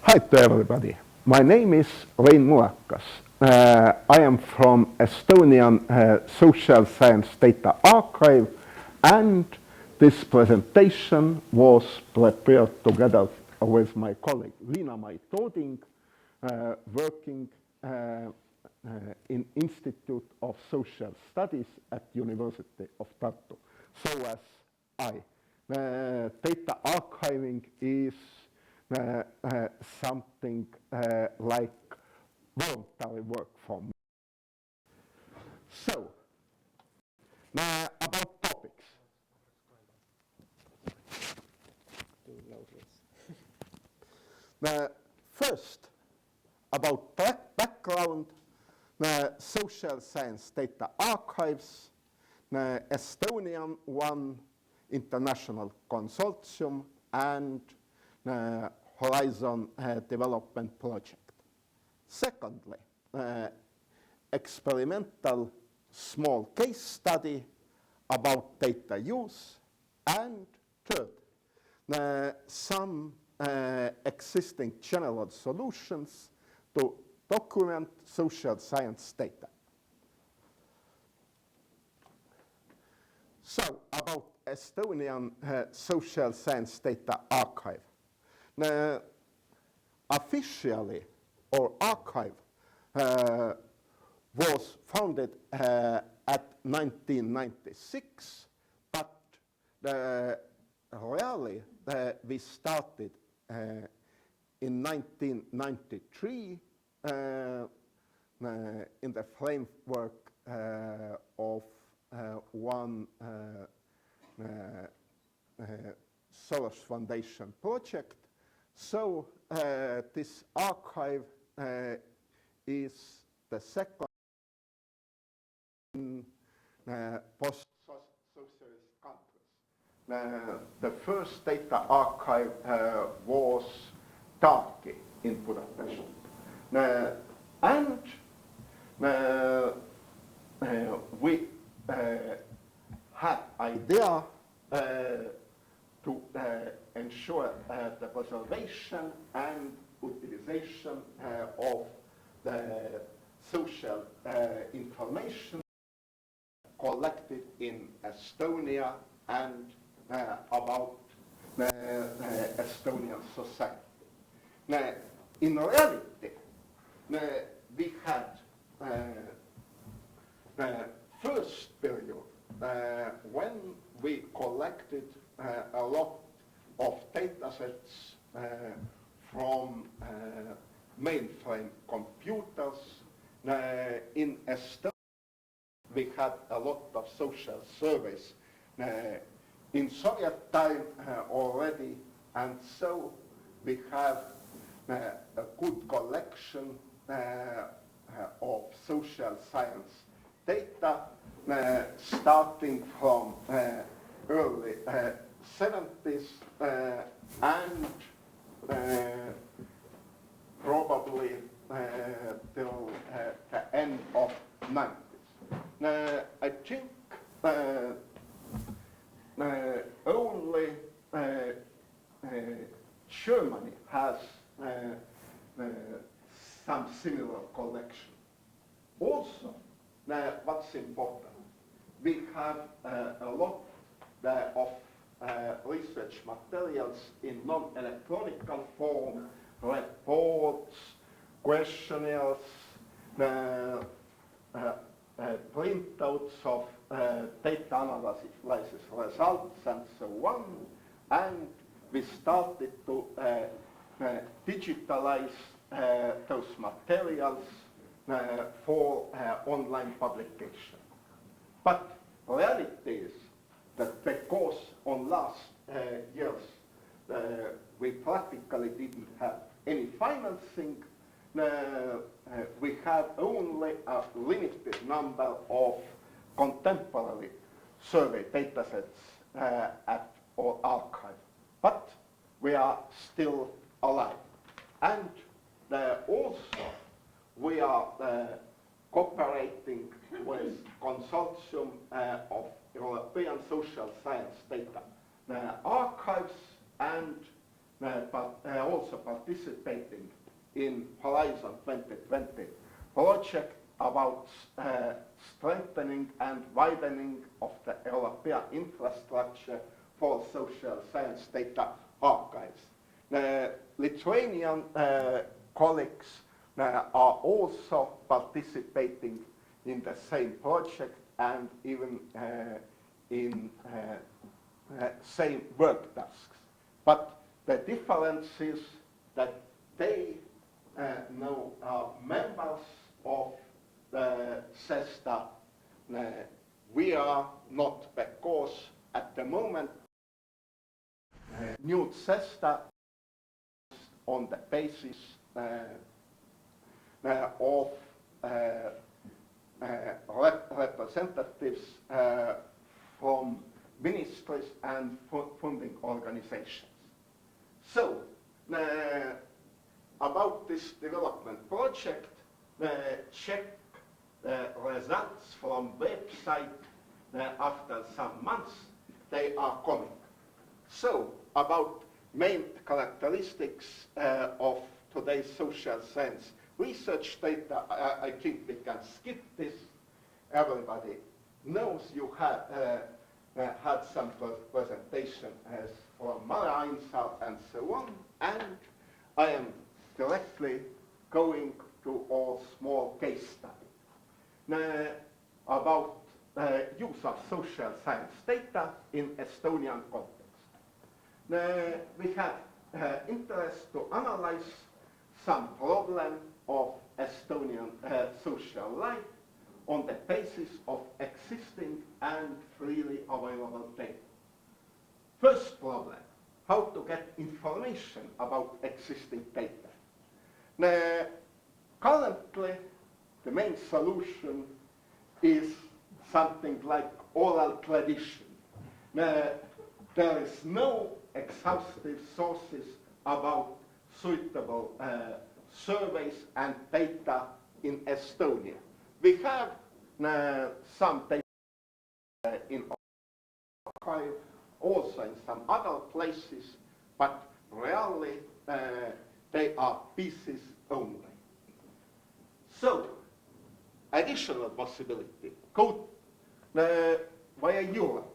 Hi to everybody. My name is Rei Murakas. I am from Estonian Social Science Data Archive, and this presentation was prepared together with my colleague Liina Mai-Tooding, working in Institute of Social Studies at University of Tartu. So as I. Data archiving is something like voluntary work for me. So, about topics. First, about background, social science data archives, Estonian one, international consortium, and Horizon development project. Secondly, experimental small case study about data use. And third, some existing general solutions to document social science data. So, about Estonian Social Science Data Archive. Officially, our archive was founded at 1996, but really we started in 1993 in the framework of one Soros Foundation project. So this archive is the second in post-socialist countries. The first data archive was Turkey in Budapest. And we had idea to ensure the preservation and utilization of the social information collected in Estonia and about Estonian society. In reality, we had first period when we collected a lot of data sets from mainframe computers. In Estonia, we had a lot of social surveys in Soviet time already, and so we have a good collection of social science data starting from early 70s and probably till the end of 90s. I think only Germany has some similar collection. Also, what's important, we have a lot of research materials in non-electronic form, reports, questionnaires, printouts of data analysis results and so on, and we started to digitalize those materials for online publication. But reality is that because on last years we practically didn't have any financing, we have only a limited number of contemporary survey datasets at our archive. But we are still alive. And also we are cooperating with consortium of European social science data archives and also participating in Horizon 2020 project about strengthening and widening of the European infrastructure for social science data archives. Lithuanian colleagues are also participating in the same project and even in same work tasks. But the difference is that they now are members of the CESTA. We are not, because at the moment new CESTA on the basis of representatives from ministries and funding organizations. So, about this development project, check the results from website after some months, they are coming. So, about main characteristics of today's social science research data, I think we can skip this. Everybody knows you had some presentation as from Mara Ainsal and so on, and I am directly going to a small case study about use of social science data in Estonian context. We have interest to analyze some problem of Estonian social life on the basis of existing and freely available data. First problem, how to get information about existing data. Currently, the main solution is something like oral tradition. There is no exhaustive sources about suitable surveys and data in Estonia. We have some data in archive, also in some other places, but really they are pieces only. So, additional possibility, go via Europe.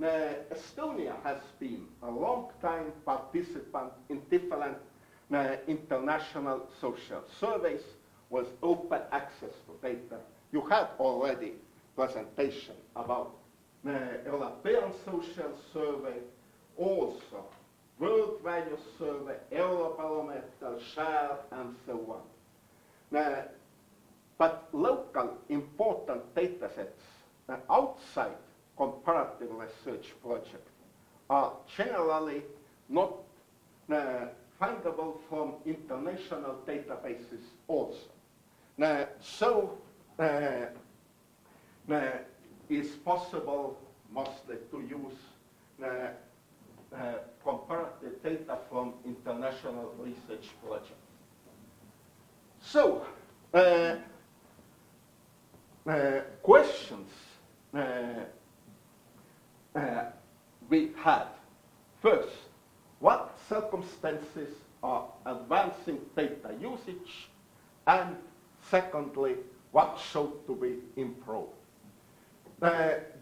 Estonia has been a long time participant in different international social surveys with open access to data. You had already presentation about European Social Survey, also World Value Survey, Eurobarometer, Share, and so on. But local important data sets outside comparative research project are generally not findable from international databases also. So is possible mostly to use comparative data from international research projects. So, questions we had. First, what circumstances are advancing data usage? And secondly, what should to be improved?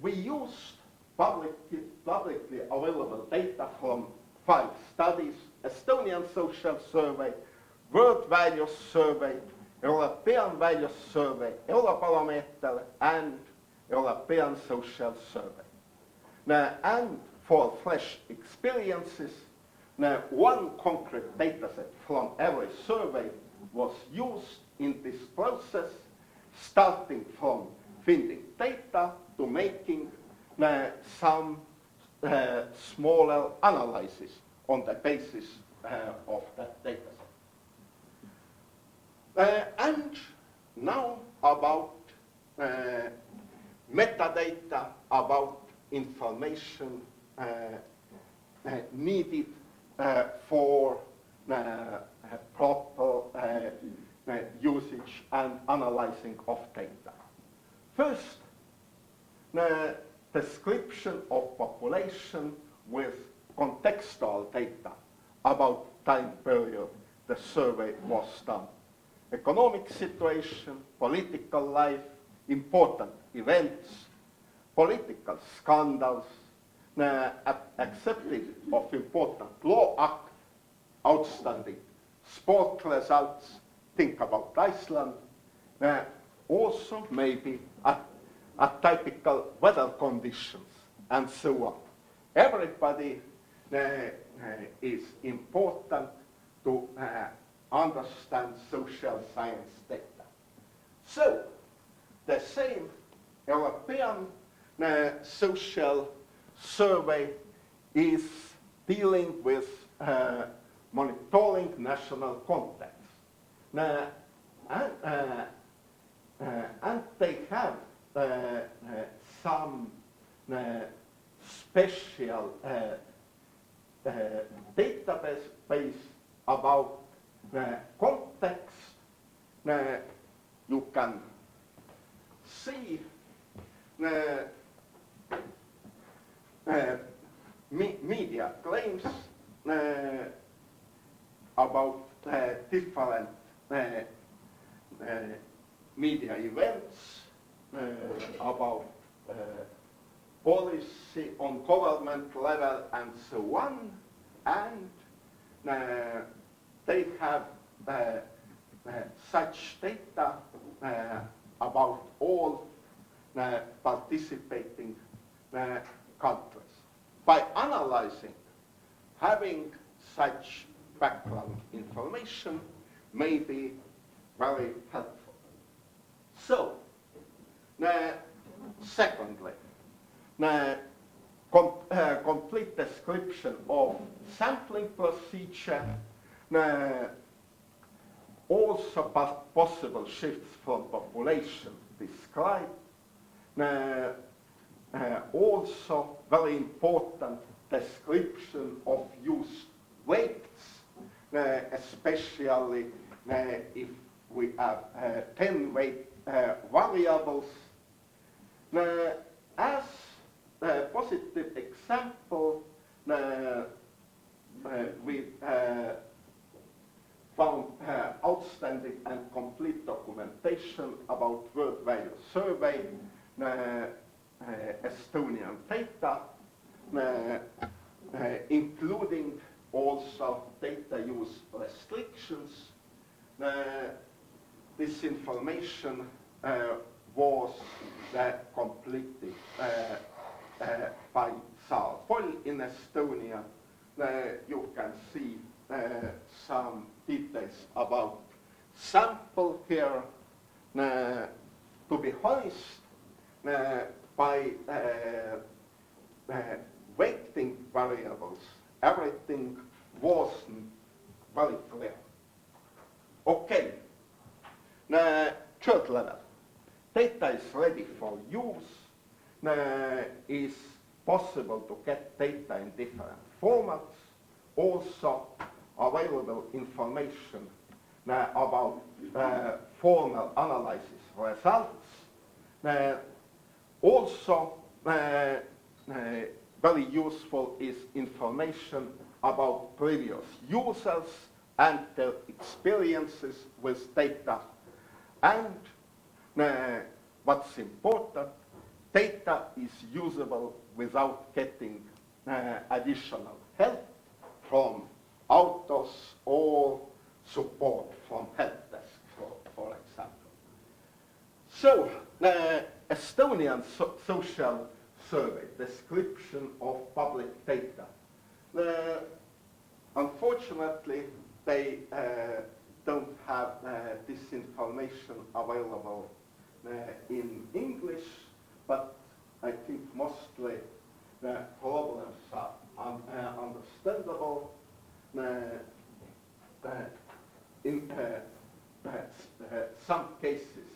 We used publicly available data from 5 studies: Estonian Social Survey, World Values Survey, European Values Survey, Eurobarometer, and European Social Survey. And for fresh experiences, one concrete dataset from every survey was used in this process, starting from finding data to making some smaller analysis on the basis of that dataset. And now about metadata, about information needed for proper usage and analyzing of data. First, description of population with contextual data about time period the survey was done. Economic situation, political life, important events, political scandals, accepted of important law act, outstanding sport results, think about Iceland, also maybe atypical weather conditions, and so on. Everybody is important to understand social science data. So, the same European social survey is dealing with monitoring national context. And they have some special database about context. You can see media claims about different media events, about policy on government level and so on, and they have such data about all participating countries. By analyzing, having such background information may be very helpful. So, secondly, complete description of sampling procedure, also possible shifts from population described, also very important description of used weights, especially if we have 10 weight variables. As a positive example, we found outstanding and complete documentation about World Values Survey, Estonian data, including also data use restrictions. This information was completed by Saar-Poll in Estonia. You can see some details about sample here. To be honest, by weighting variables, everything wasn't very clear. Okay, third level, data is ready for use, is possible to get data in different formats, also available information about formal analysis results, also very useful is information about previous users and their experiences with data. And what's important, data is usable without getting additional help from authors or support from help desk, for example. So, Estonian social survey, description of public data. Unfortunately, they don't have this information available in English, but I think mostly the problems are understandable. In some cases,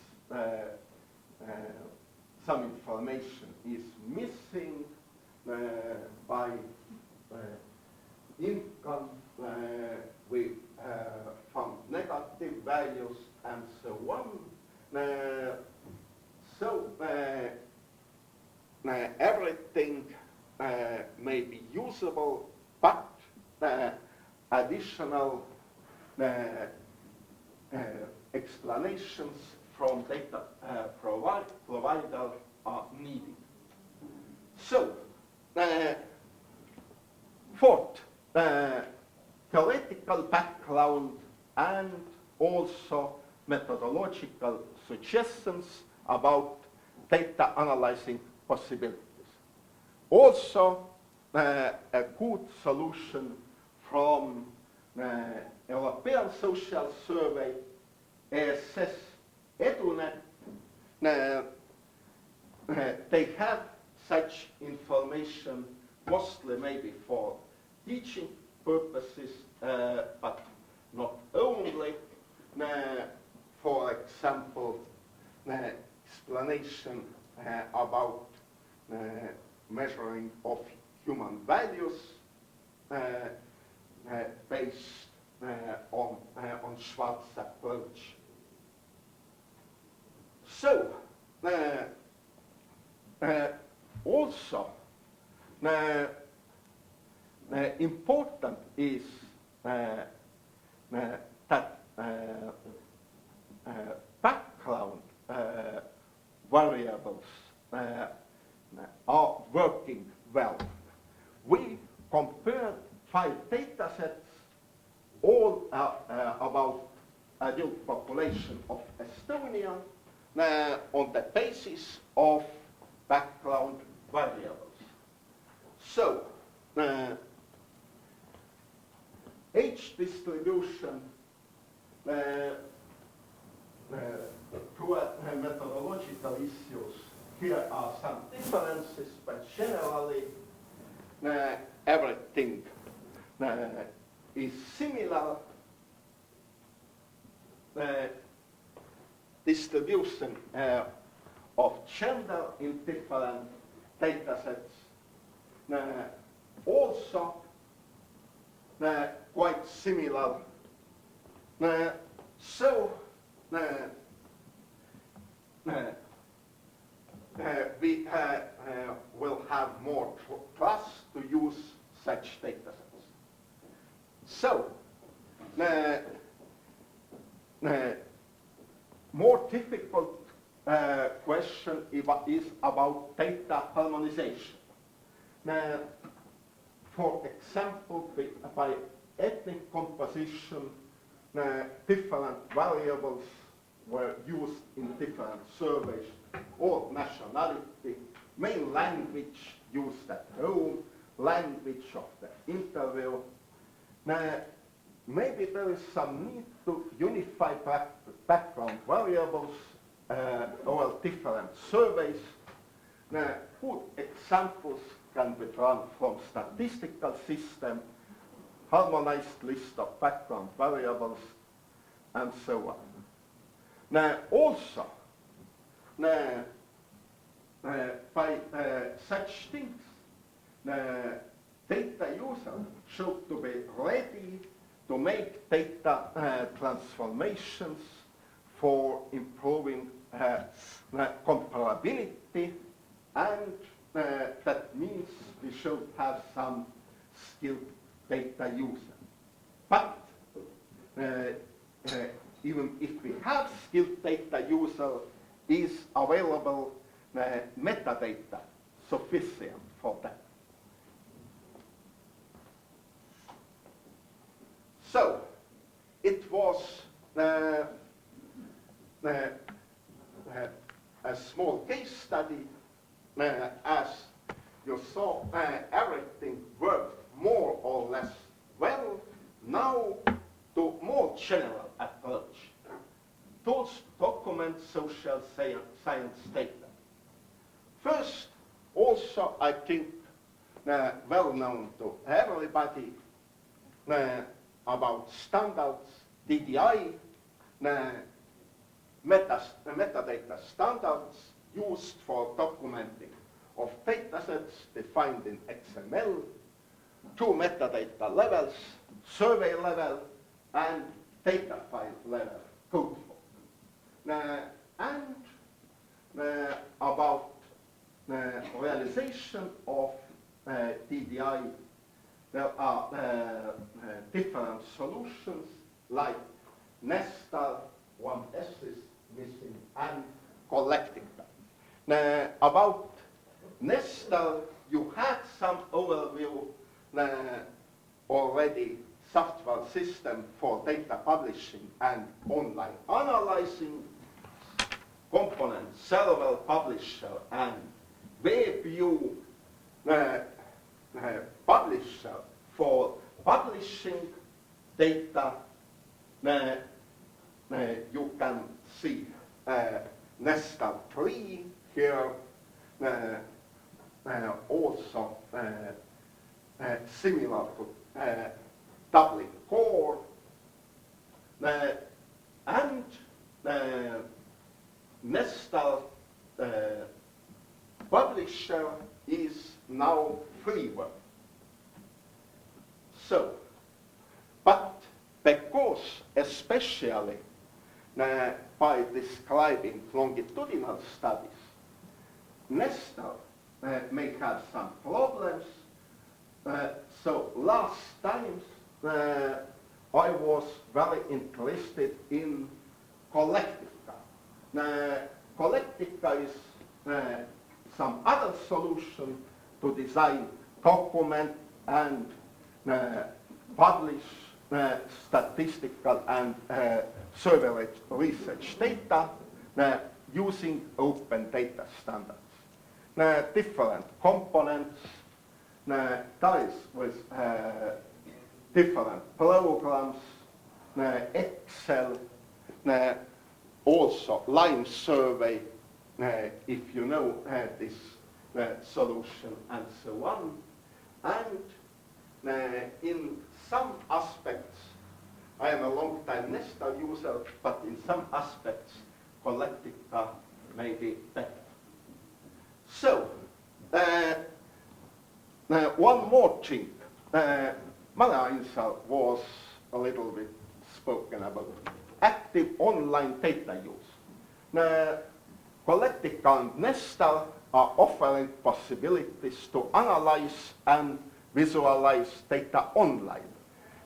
some information is missing by income. We found negative values and so on. So everything may be usable, but additional explanations from data provider are needed. So, fourth, theoretical background and also methodological suggestions about data analyzing possibilities. Also, a good solution from European Social Survey, ESS, EduNet. They have such information mostly maybe for teaching purposes, but not only. For example, explanation about measuring of human values based on Schwartz approach. So, also important is that background variables are working well. We compared 5 data sets, all about adult population of Estonia, on the basis of background variables. So, age distribution to methodological issues. Here are some differences, but generally everything is similar. Distribution of gender in different data sets. Also quite similar. So we will have more trust to use such data sets. So, more difficult question is about data harmonization. For example, by ethnic composition, different variables were used in different surveys, or nationality, main language used at home, language of the interview. Maybe there is some need to unify background variables over different surveys. Good examples can be drawn from statistical system, harmonized list of background variables, and so on. Also, by such things, data user should to be ready to make data transformations for improving comparability, and that means we should have some skilled data user. But even if we have skilled data user, is available metadata sufficient for that? So it was a small case study. As you saw, everything worked more or less well. Now to more general approach. Tools document social science data. First, also I think well known to everybody about standards, DDI, metadata standards used for documenting of datasets defined in XML, two metadata levels, survey level and data file level code form. And about realization of DDI, there are different solutions like Nestor, one S is missing, and Collectica. About Nestor, you had some overview already, software system for data publishing and online analyzing, component server publisher and web view publisher for publishing data. You can see Nestor 3 here, also similar to Dublin Core, and Nestor publisher is now freeware. So, but because especially by describing longitudinal studies, Nestor may have some problems. So last times I was very interested in Collectica. Collectica is some other solution to design, document and publish statistical and survey research data using open data standards. Different components, ties with different programs, Excel, also line survey, if you know this solution, and so on. And in some aspects, I am a long time Nestor user, but in some aspects, Collectica may be better. So, one more thing. Mara-Insal was a little bit spoken about active online data use. Collectica and Nestor are offering possibilities to analyze and visualize data online.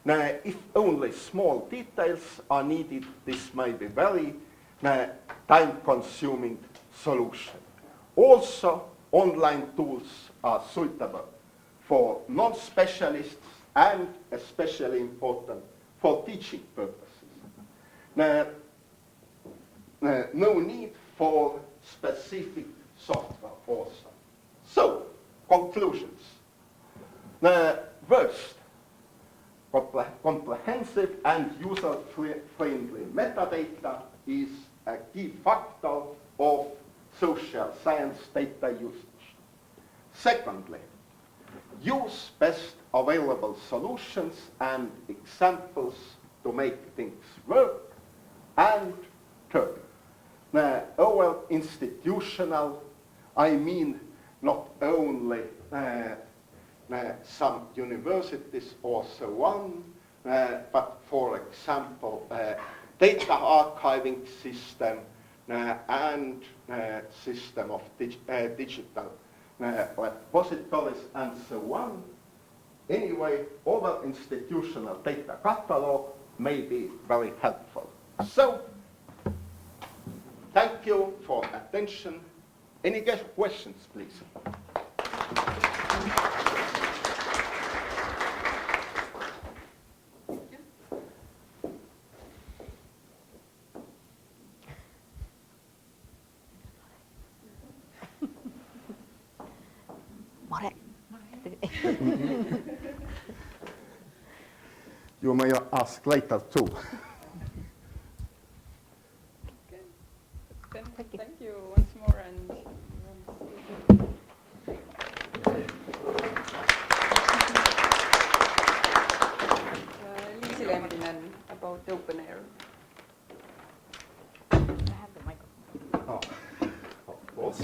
Now, if only small details are needed, this may be very time-consuming solution. Also, online tools are suitable for non-specialists and especially important for teaching purposes. Now, no need for specific software also. So, conclusions. First, comprehensive and user-friendly metadata is a key factor of social science data usage. Secondly, use best available solutions and examples to make things work. And third, institutional, I mean not only some universities or so on, but for example, data archiving system and system of digital repositories and so on. Anyway, our institutional data catalog may be very helpful. So, thank you for attention. Any questions, please? You may ask later too. Okay. Thank you once more. And Liisi Lempinen about open air. I have the microphone. Oh, of course.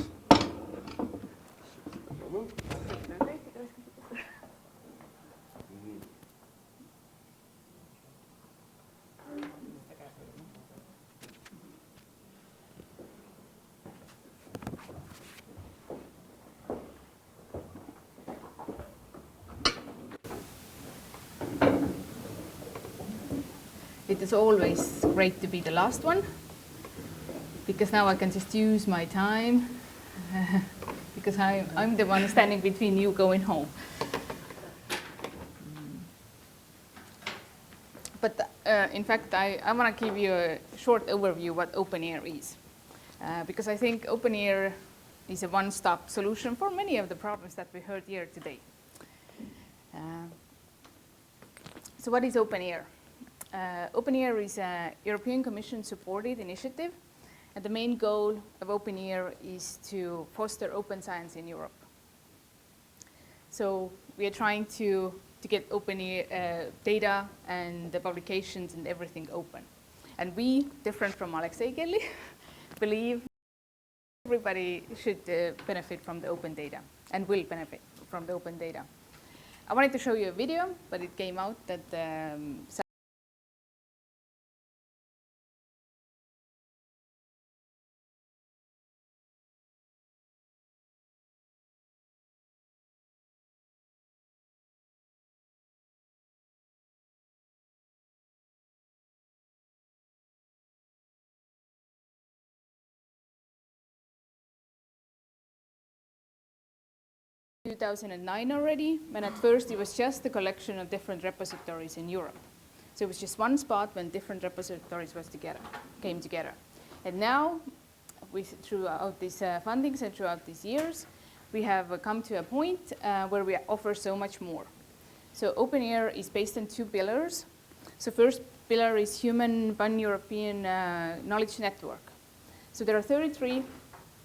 It is always great to be the last one, because now I can just use my time, because I'm the one standing between you going home. But in fact, I want to give you a short overview what open air is, because I think open air is a one-stop solution for many of the problems that we heard here today. So what is open air? Open air is a European Commission supported initiative, and the main goal of open air is to foster open science in Europe. So we are trying to get open data and the publications and everything open. And we, different from Alexei Kelly, believe everybody should benefit from the open data and will benefit from the open data. I wanted to show you a video, but it came out that in 2009 already, when at first it was just a collection of different repositories in Europe. So it was just one spot when different repositories came together. And now, throughout these fundings and throughout these years, we have come to a point where we offer so much more. So open air is based on 2 pillars. So first pillar is human pan-European knowledge network. So there are 33.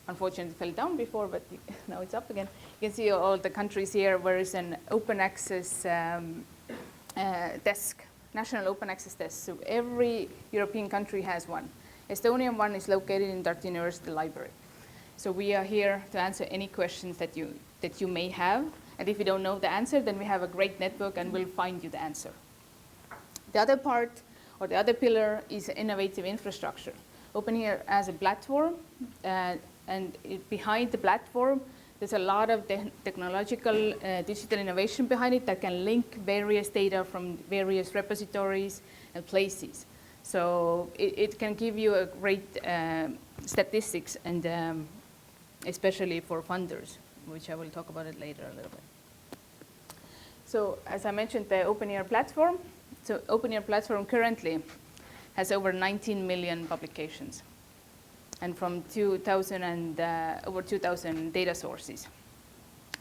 Unfortunately, it fell down before, but now it's up again. You can see all the countries here where is an open access desk, national open access desk. So every European country has one. Estonian one is located in Tartu University Library. So we are here to answer any questions that you may have. And if you don't know the answer, then we have a great network and we'll find you the answer. The other part, or the other pillar, is innovative infrastructure. Open air as a platform, and behind the platform, there's a lot of technological digital innovation behind it that can link various data from various repositories and places. So it can give you a great statistics, and especially for funders, which I will talk about it later a little bit. So as I mentioned, the open air platform. So open air platform currently has over 19 million publications, and from 2,000 and over 2,000 data sources.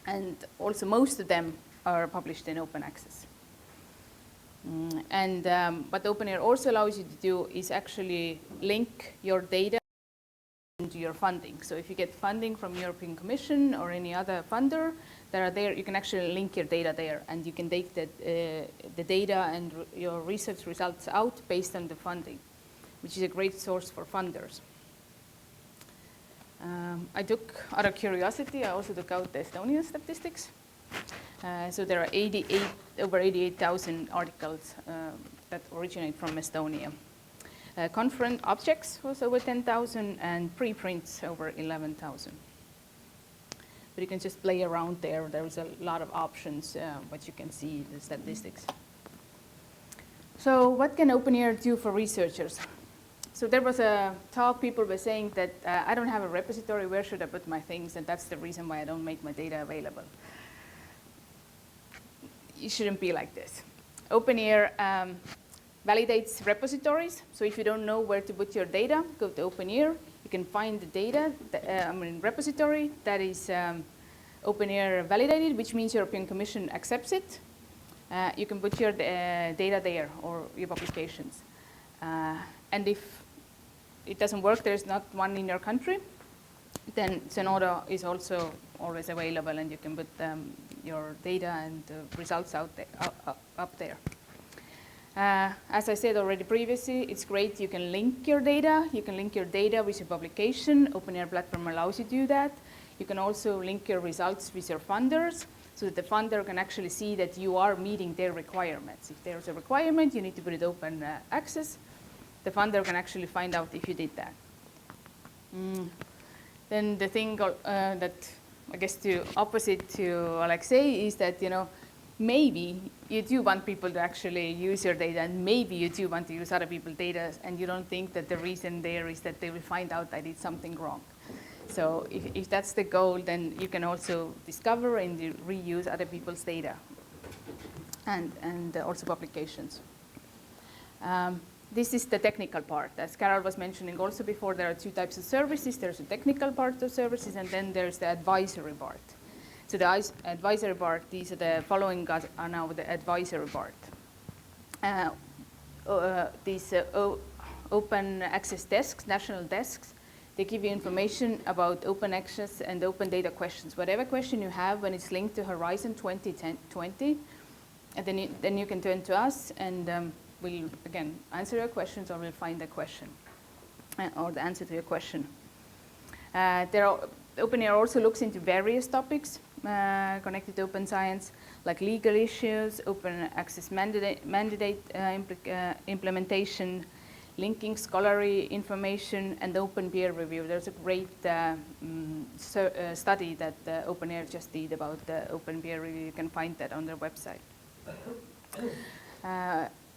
And also most of them are published in open access. And what open air also allows you to do is actually link your data into your funding. So if you get funding from European Commission or any other funder that are there, you can actually link your data there, and you can take the data and your research results out based on the funding, which is a great source for funders. I took, out of curiosity, I also took out the Estonian statistics. So there are over 88,000 articles that originate from Estonia. Conference objects was over 10,000 and preprints over 11,000. But you can just play around there. There's a lot of options, but you can see the statistics. So what can OpenAIRE do for researchers? So there was a talk, people were saying that I don't have a repository, where should I put my things? And that's the reason why I don't make my data available. It shouldn't be like this. OpenAIRE validates repositories. So if you don't know where to put your data, go to OpenAIRE. You can find the data, repository that is OpenAIRE validated, which means European Commission accepts it. You can put your data there or your publications. And if it doesn't work, there's not one in your country, then Zenodo is also always available, and you can put your data and results out there, up there. As I said already previously, it's great. You can link your data. You can link your data with your publication. OpenAIRE platform allows you to do that. You can also link your results with your funders, so that the funder can actually see that you are meeting their requirements. If there's a requirement, you need to put it open access. The funder can actually find out if you did that. Then the thing that I guess the opposite to Alexei is that, maybe you do want people to actually use your data, and maybe you do want to use other people's data, and you don't think that the reason there is that they will find out I did something wrong. So if that's the goal, then you can also discover and reuse other people's data and also publications. This is the technical part. As Carol was mentioning also before, there are two types of services. There's a technical part of services, and then there's the advisory part. So the advisory part, these are the following are now the advisory part. These open access desks, national desks, they give you information about open access and open data questions. Whatever question you have, when it's linked to Horizon 2020, and then you can turn to us, and we'll, again, answer your questions, or we'll find the question or the answer to your question. OpenAIRE also looks into various topics connected to open science, like legal issues, open access mandate implementation, linking scholarly information, and open peer review. There's a great study that OpenAIRE just did about open peer review. You can find that on their website.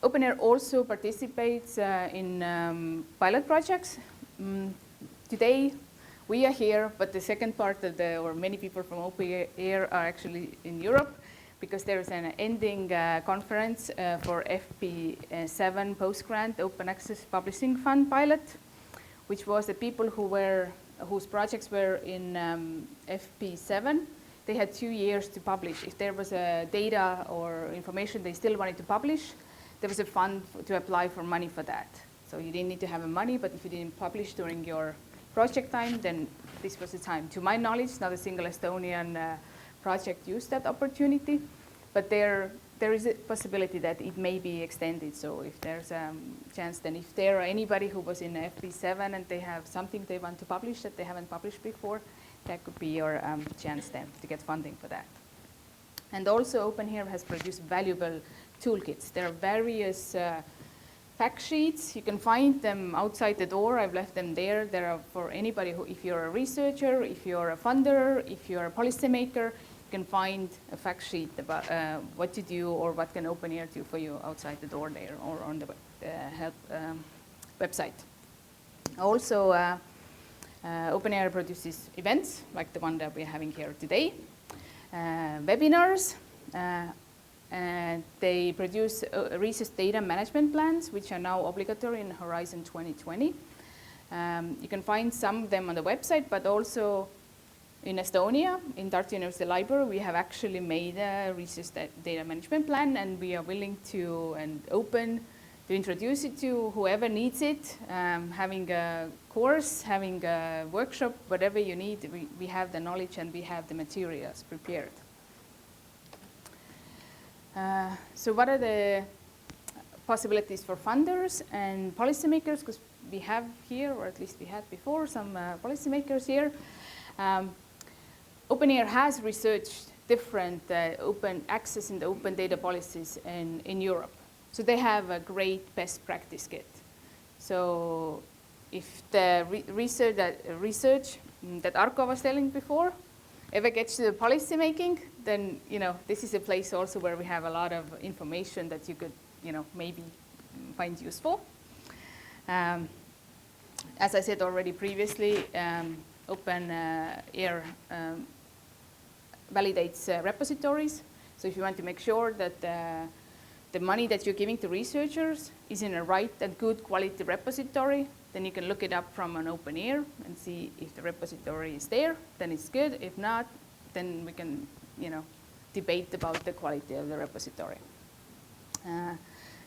OpenAIRE also participates in pilot projects. Today, we are here, but the second part of or many people from OpenAIRE are actually in Europe, because there is an ending conference for FP7 post-grant Open Access Publishing Fund pilot, which was the people whose projects were in FP7. They had 2 years to publish. If there was data or information they still wanted to publish, there was a fund to apply for money for that. So you didn't need to have money, but if you didn't publish during your project time, then this was the time. To my knowledge, not a single Estonian project used that opportunity, but there is a possibility that it may be extended. So if there's a chance, then if there are anybody who was in FP7 and they have something they want to publish that they haven't published before, that could be your chance then to get funding for that. And also OpenAIRE has produced valuable toolkits. There are various fact sheets. You can find them outside the door. I've left them there. There are for anybody who, if you're a researcher, if you're a funder, if you're a policymaker, you can find a fact sheet about what to do or what can OpenAIRE do for you outside the door there or on the help website. Also, OpenAIRE produces events like the one that we're having here today, webinars. They produce research data management plans, which are now obligatory in Horizon 2020. You can find some of them on the website, but also in Estonia, in Tartu University Library, we have actually made a research data management plan, and we are willing to and open to introduce it to whoever needs it, having a course, having a workshop, whatever you need. We have the knowledge and we have the materials prepared. So what are the possibilities for funders and policymakers? Because we have here, or at least we had before, some policymakers here. OpenAIRE has researched different open access and open data policies in Europe. So they have a great best practice kit. So if the research that Arko was telling before ever gets to the policy making, then this is a place also where we have a lot of information that you could maybe find useful. As I said already previously, OpenAIRE validates repositories. So if you want to make sure that the money that you're giving to researchers is in a right and good quality repository, then you can look it up from an OpenAIRE and see if the repository is there, then it's good. If not, then we can debate about the quality of the repository.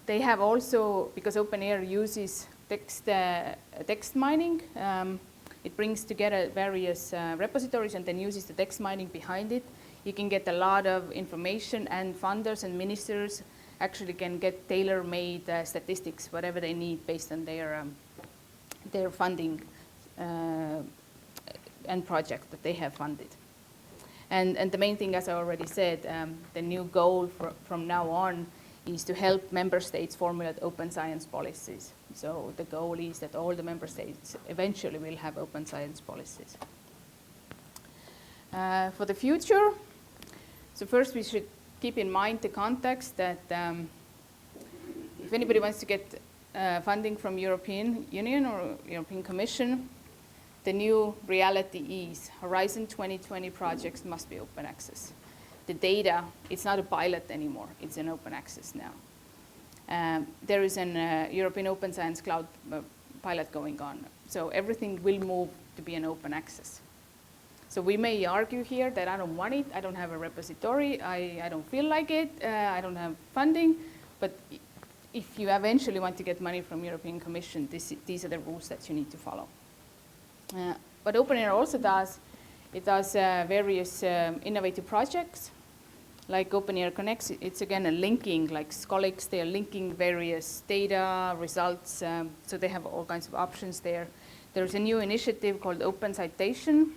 They have also, because OpenAIRE uses text mining, it brings together various repositories and then uses the text mining behind it. You can get a lot of information, and funders and ministers actually can get tailor-made statistics, whatever they need based on their funding and project that they have funded. And the main thing, as I already said, the new goal from now on is to help member states formulate open science policies. So the goal is that all the member states eventually will have open science policies. For the future, so first we should keep in mind the context that if anybody wants to get funding from European Union or European Commission, the new reality is Horizon 2020 projects must be open access. The data, it's not a pilot anymore, it's an open access now. There is an European Open Science Cloud pilot going on, so everything will move to be an open access. So we may argue here that I don't want it, I don't have a repository, I don't feel like it, I don't have funding, but if you eventually want to get money from European Commission, these are the rules that you need to follow. What OpenAIRE also does, it does various innovative projects, like OpenAIRE Connects. It's again a linking, like Scholix, they are linking various data, results, so they have all kinds of options there. There's a new initiative called Open Citation.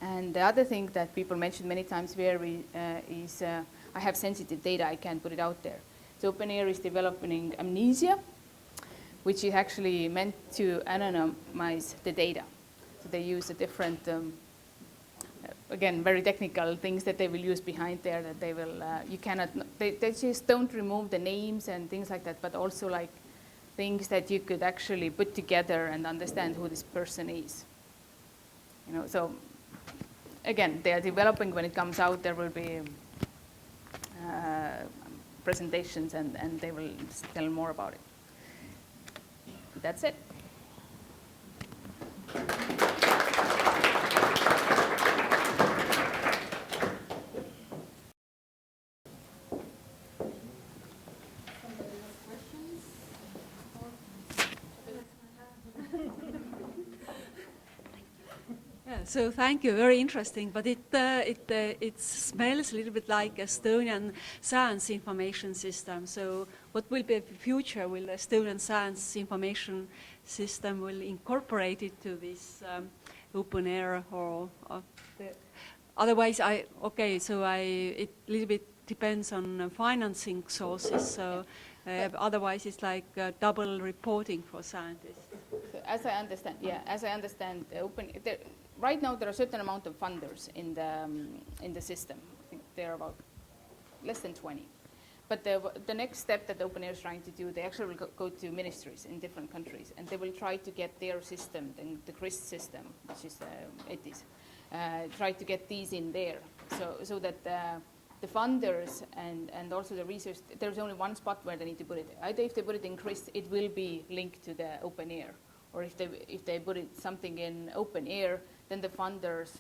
And the other thing that people mentioned many times is I have sensitive data, I can't put it out there. So OpenAIRE is developing Amnesia, which is actually meant to anonymize the data. So they use a different, again, very technical things that they will use behind there that they will, you cannot, they just don't remove the names and things like that, but also like things that you could actually put together and understand who this person is. So again, they are developing. When it comes out, there will be presentations and they will tell more about it. That's it. So thank you, very interesting, but it smells a little bit like Estonian science information system. So what will be the future? Will Estonian science information system will incorporate it to this OpenAIRE or otherwise it a little bit depends on financing sources. So otherwise it's like double reporting for scientists. So as I understand, right now there are a certain amount of funders in the system. I think there are about less than 20. But the next step that OpenAIRE is trying to do, they actually will go to ministries in different countries, and they will try to get their system, the CRIS system, which is ETIS, try to get these in there, so that the funders and also the research, there's only one spot where they need to put it. Either if they put it in CRIS, it will be linked to the OpenAIRE, or if they put it something in OpenAIRE, then the funders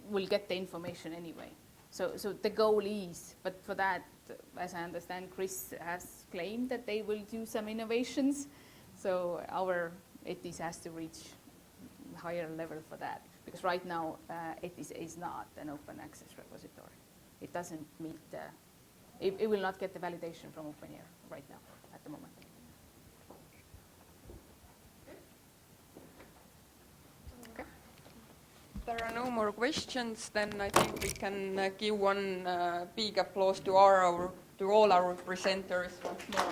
will get the information anyway. So the goal is, but for that, as I understand, CRIS has claimed that they will do some innovations. So our ETIS has to reach a higher level for that. Because right now, ETIS is not an open access repository. It doesn't meet it will not get the validation from OpenAIRE right now, at the moment. there are no more questions, then I think we can give one big applause to all our presenters once more.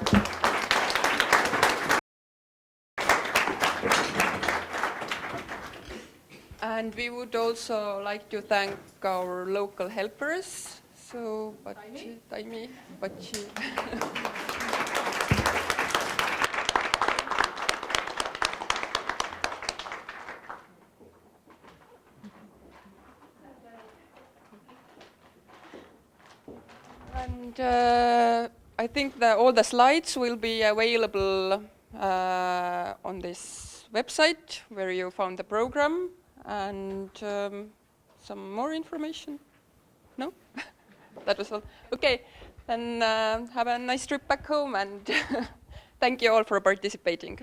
And we would also like to thank our local helpers. So, Taimi. And I think that all the slides will be available on this website where you found the program, and some more information. No? That was all. Okay, then have a nice trip back home, and thank you all for participating.